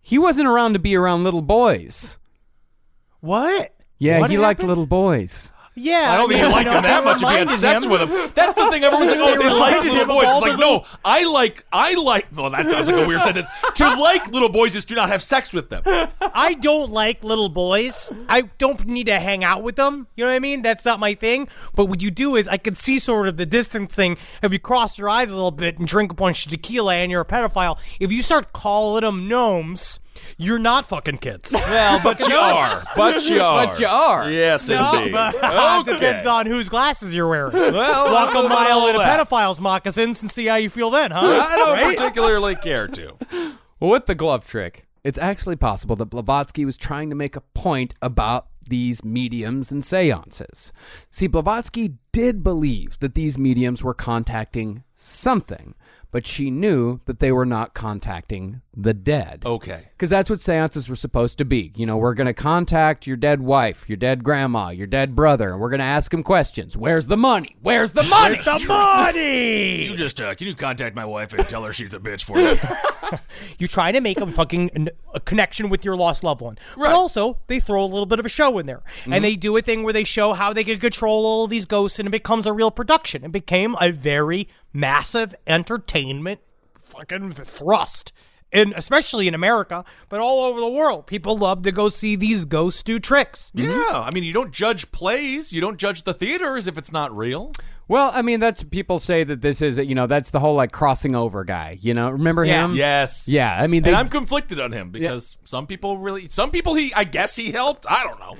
He wasn't around to be around little boys. What? Yeah, what he liked little boys. Yeah, I don't think he liked them that much if he had sex with them. That's the thing. Everyone's like, oh, they like little boys. It's like, no, I like, well, that sounds like a weird sentence. To like little boys is to not have sex with them. I don't like little boys. I don't need to hang out with them. You know what I mean? That's not my thing. But what you do is I can see sort of the distancing. If you cross your eyes a little bit and drink a bunch of tequila and you're a pedophile, if you start calling them gnomes, you're not fucking kids. Well, but you are. But you are. But you are. Yes, indeed. It depends on whose glasses you're wearing. Well, walk a mile in a pedophile's moccasins and see how you feel then, huh? I don't particularly care to. Well, with the glove trick, it's actually possible that Blavatsky was trying to make a point about these mediums and seances. See, Blavatsky did believe that these mediums were contacting something, but she knew that they were not contacting the dead. Okay. Because that's what seances were supposed to be. You know, we're going to contact your dead wife, your dead grandma, your dead brother, and we're going to ask him questions. Where's the money? Where's the money? Where's the money? You just, can you contact my wife and tell her she's a bitch for me? You try to make a connection with your lost loved one. Right. But also, they throw a little bit of a show in there. Mm-hmm. And they do a thing where they show how they can control all of these ghosts, and it becomes a real production. It became a very massive entertainment fucking thrust especially in America, but all over the world. People love to go see these ghosts do tricks. Yeah, I mean, you don't judge plays. You don't judge the theaters if it's not real. Well, I mean, that's people say that this is, that's the whole like crossing over guy. Remember him? Yes. Yeah, I mean, and I'm conflicted on him because some people I guess he helped. I don't know.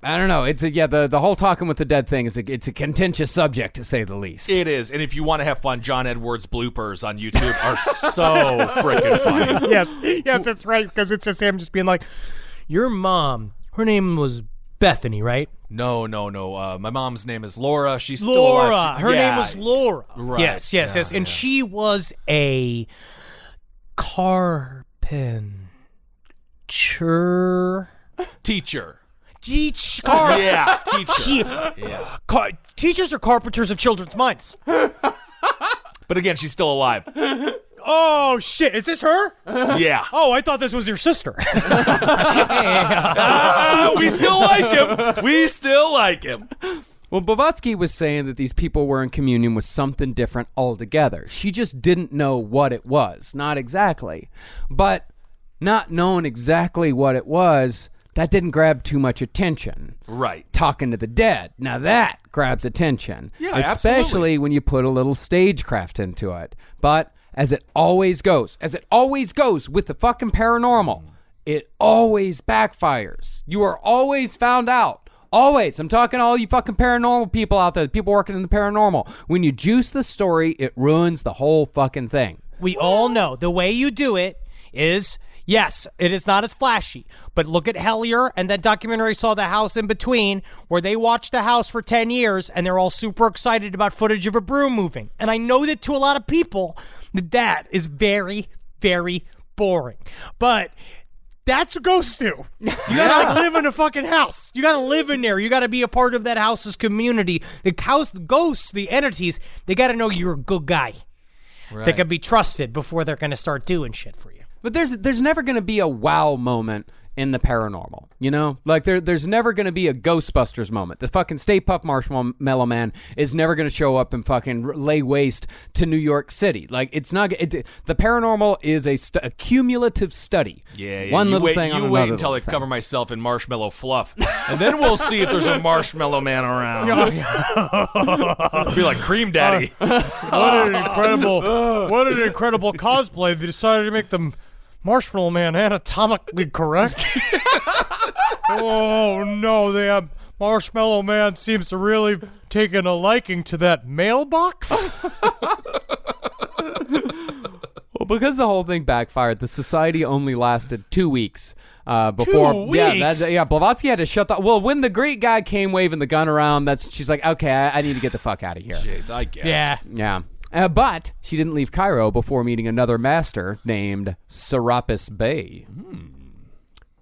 I don't know. It's the whole talking with the dead thing it's a contentious subject to say the least. It is, and if you want to have fun, John Edwards bloopers on YouTube are so freaking funny. Yes, that's right, because it's just him just being like, your mom, her name was Bethany, right? No. My mom's name is Laura. She's still Laura. alive. Her name was Laura. Right. Yes. And she was a carpenter. Teacher. Teacher. Teachers are carpenters of children's minds. But again, she's still alive. Oh, shit. Is this her? Yeah. Oh, I thought this was your sister. We still like him. Well, Blavatsky was saying that these people were in communion with something different altogether. She just didn't know what it was. Not exactly. But not knowing exactly what it was, that didn't grab too much attention. Right. Talking to the dead. Now that grabs attention. Yeah, especially absolutely. when you put a little stagecraft into it. But as it always goes with the fucking paranormal, it always backfires. You are always found out. Always. I'm talking to all you fucking paranormal people out there, people working in the paranormal. When you juice the story, it ruins the whole fucking thing. We all know the way you do it is, yes, it is not as flashy, but look at Hellier and that documentary Saw the House in Between, where they watched the house for 10 years and they're all super excited about footage of a broom moving. And I know that to a lot of people, that is very, very boring. But that's what ghosts do. You gotta live in a fucking house. You gotta live in there. You gotta be a part of that house's community. The ghosts, the entities, they gotta know you're a good guy. Right. They can be trusted before they're gonna start doing shit for you. But there's never going to be a wow moment in the paranormal, Like there's never going to be a Ghostbusters moment. The fucking Stay Puft Marshmallow Man is never going to show up and fucking lay waste to New York City. Like it's not. The paranormal is a cumulative study. Yeah. One little thing on another. You wait until I cover myself in marshmallow fluff, and then we'll see if there's a marshmallow man around. It'll be like Cream Daddy. What an incredible cosplay! They decided to make them Marshmallow Man anatomically correct. Oh no, the Marshmallow Man seems to really taken a liking to that mailbox. Well, because the whole thing backfired, the society only lasted 2 weeks. Before 2 weeks? Blavatsky had to shut the. Well, when the great guy came waving the gun around, she's like, okay, I need to get the fuck out of here. Jeez, I guess. Yeah. But she didn't leave Cairo before meeting another master named Serapis Bey.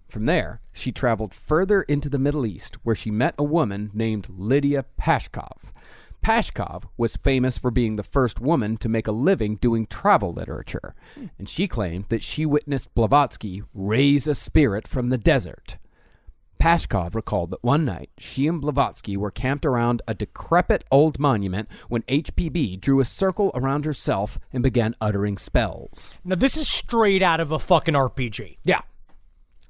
From there, she traveled further into the Middle East, where she met a woman named Lydia Pashkov. Pashkov was famous for being the first woman to make a living doing travel literature, and she claimed that she witnessed Blavatsky raise a spirit from the desert. Pashkov recalled that one night, she and Blavatsky were camped around a decrepit old monument when HPB drew a circle around herself and began uttering spells. Now, this is straight out of a fucking RPG. Yeah.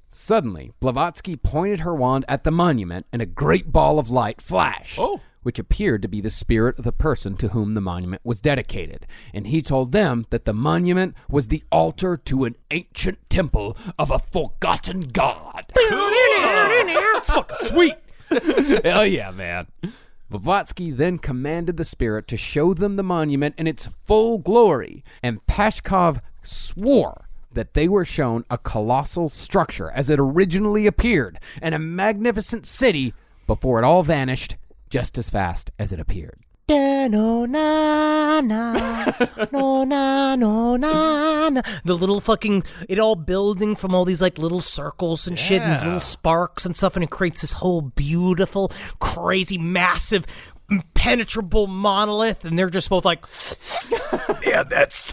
Suddenly, Blavatsky pointed her wand at the monument and a great ball of light flashed, which appeared to be the spirit of the person to whom the monument was dedicated. And he told them that the monument was the altar to an ancient temple of a forgotten god. It's fucking sweet. Hell yeah, man. Blavatsky then commanded the spirit to show them the monument in its full glory, and Pashkov swore that they were shown a colossal structure as it originally appeared, and a magnificent city before it all vanished just as fast as it appeared. No, na, na. No, na, no, na, na. The little fucking, it all building from all these like little circles and shit, and these little sparks and stuff, and it creates this whole beautiful, crazy, massive, impenetrable monolith, and they're just both like, yeah, that's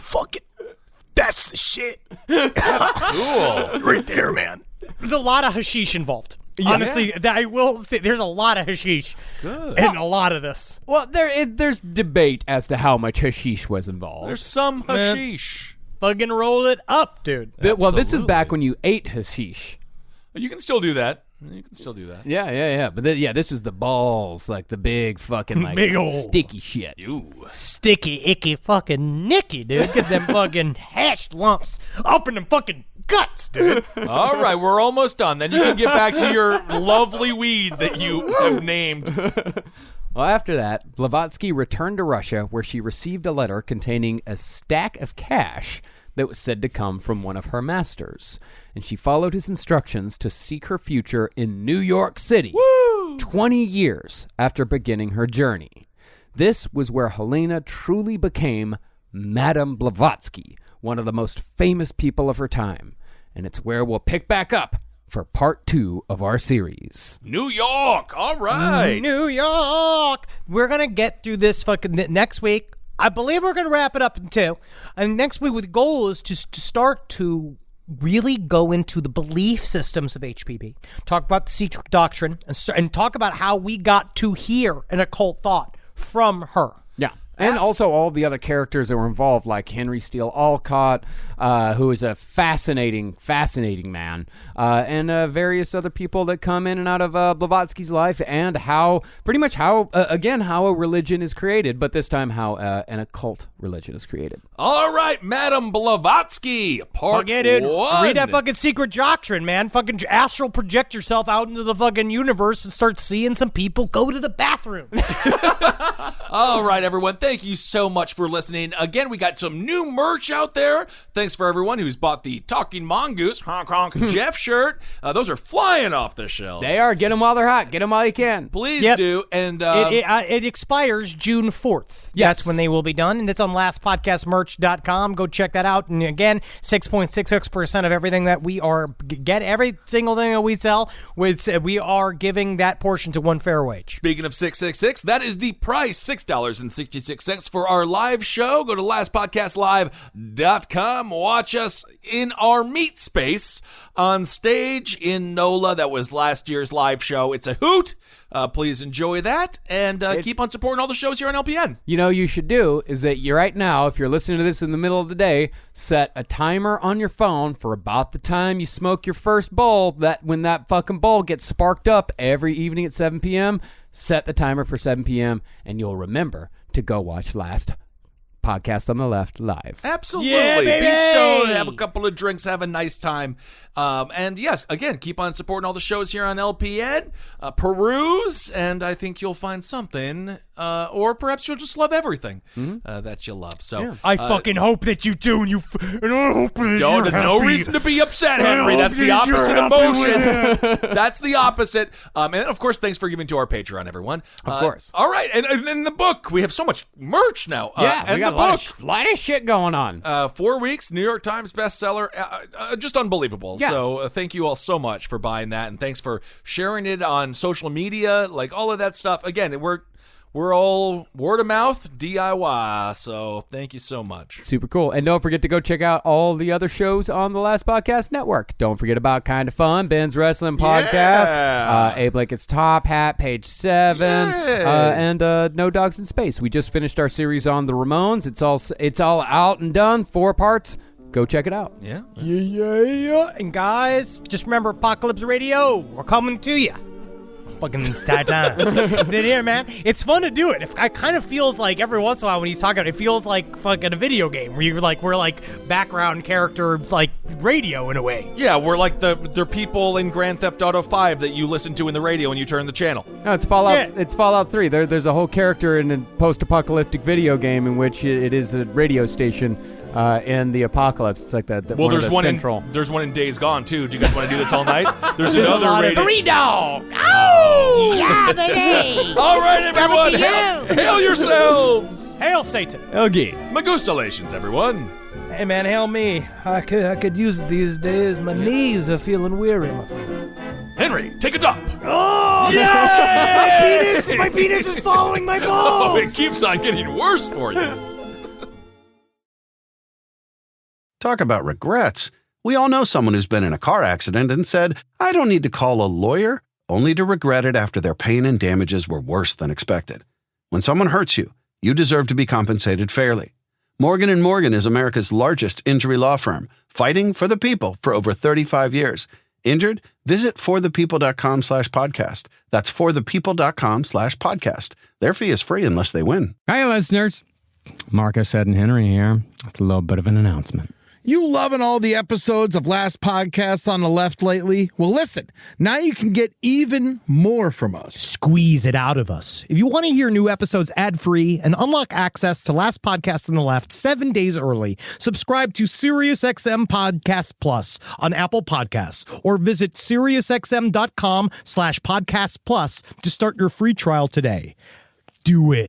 the shit. That's cool. Right there, man. There's a lot of hashish involved. Yeah. Honestly, I will say there's a lot of hashish in a lot of this. Well, there's debate as to how much hashish was involved. There's some hashish. fucking roll it up, dude. Well, this is back when you ate hashish. You can still do that. Yeah. But this was the balls, like the big fucking like Big ol' sticky shit. Sticky, icky, fucking nicky, dude. Get them fucking hashed lumps up in them fucking guts, dude. All right, we're almost done. Then you can get back to your lovely weed that you have named. Well, after that, Blavatsky returned to Russia, where she received a letter containing a stack of cash that was said to come from one of her masters. And she followed his instructions to seek her future in New York City, 20 years after beginning her journey. This was where Helena truly became Madame Blavatsky, one of the most famous people of her time. And it's where we'll pick back up for part 2 of our series. New York, all right. New York. We're going to get through this fucking next week. I believe we're going to wrap it up in 2. And next week, the goal is just to start to really go into the belief systems of HPB, talk about the secret doctrine, and talk about how we got to hear an occult thought from her. Yeah. And also all the other characters that were involved, like Henry Steele Olcott, who is a fascinating man, and various other people that come in and out of Blavatsky's life, and how a religion is created, but this time how an occult religion is created. All right, Madame Blavatsky, part 1. Read that fucking secret doctrine, man. Fucking astral project yourself out into the fucking universe and start seeing some people go to the bathroom. All right, everyone. Thank you so much for listening. Again, we got some new merch out there. Thanks for everyone who's bought the Talking Mongoose Honk Honk Jeff shirt. Those are flying off the shelves. They are. Get them while they're hot. Get them while you can. Please do. And it expires June 4th. Yes. That's when they will be done. And it's on lastpodcastmerch.com. Go check that out. And again, 6.66% of everything that we get every single thing that we sell, we are giving that portion to One Fair Wage. Speaking of 666, that is the price, $6.66 for our live show. Go to lastpodcastlive.com. Watch us in our meet space on stage in NOLA. That was last year's live show. It's a hoot. Please enjoy that, and keep on supporting all the shows here on LPN. You know, you should do is that you right now, if you're listening to this in the middle of the day, set a timer on your phone for about the time you smoke your first bowl. That when that fucking bowl gets sparked up every evening at 7 p.m., set the timer for 7 p.m., and you'll remember to go watch Last Podcast on the Left live. Absolutely. Yeah, baby! Be stoned, have a couple of drinks, have a nice time. And yes, again, keep on supporting all the shows here on LPN. Peruse, and I think you'll find something, or perhaps you'll just love everything that you love. So yeah. I fucking hope that you do, and I hope no reason to be upset, Henry. That's the opposite emotion. That's the opposite. And of course, thanks for giving to our Patreon, everyone. Of course. All right, and in the book, we have so much merch now. Yeah, we got a lot of shit going on. 4 weeks, New York Times bestseller, just unbelievable. Yeah. So thank you all so much for buying that, and thanks for sharing it on social media, like all of that stuff. Again, we're all word of mouth DIY, so thank you so much. Super cool. And don't forget to go check out all the other shows on the Last Podcast Network. Don't forget about Kind of Fun, Ben's Wrestling Podcast, Abe Lincoln's Top Hat, Page 7, and No Dogs in Space. We just finished our series on the Ramones. It's all out and done, 4 parts. Go check it out. Yeah. And guys, just remember Apocalypse Radio. We're coming to you. Fucking it's in here, man. It's fun to do it. It kind of feels like every once in a while when he's talking, it feels like fucking a video game where we're like background character, like radio in a way. Yeah, we're like the people in Grand Theft Auto 5 that you listen to in the radio when you turn the channel. No, it's Fallout. Yeah. It's Fallout 3. There's a whole character in a post-apocalyptic video game in which it is a radio station in the apocalypse. It's like that. Well, there's one in Days Gone too. Do you guys want to do this all night? There's another radio. 3 Dog. Oh! Yeah, baby! All right, everyone, hail yourselves! Hail Satan! Okay. Magustalations, everyone. Hey, man, hail me. I could use it these days. My knees are feeling weary, my friend. Henry, take a dump. Oh, yeah! My penis is following my balls! Oh, it keeps on getting worse for you. Talk about regrets. We all know someone who's been in a car accident and said, I don't need to call a lawyer, only to regret it after their pain and damages were worse than expected. When someone hurts you, you deserve to be compensated fairly. Morgan & Morgan is America's largest injury law firm, fighting for the people for over 35 years. Injured? Visit forthepeople.com/podcast. That's forthepeople.com/podcast. Their fee is free unless they win. Hi, listeners. Marcus, Ed, and Henry here. It's a little bit of an announcement. You loving all the episodes of Last Podcast on the Left lately? Well, listen, now you can get even more from us. Squeeze it out of us. If you want to hear new episodes ad-free and unlock access to Last Podcast on the Left 7 days early, subscribe to SiriusXM Podcast Plus on Apple Podcasts or visit SiriusXM.com/Podcast Plus to start your free trial today. Do it.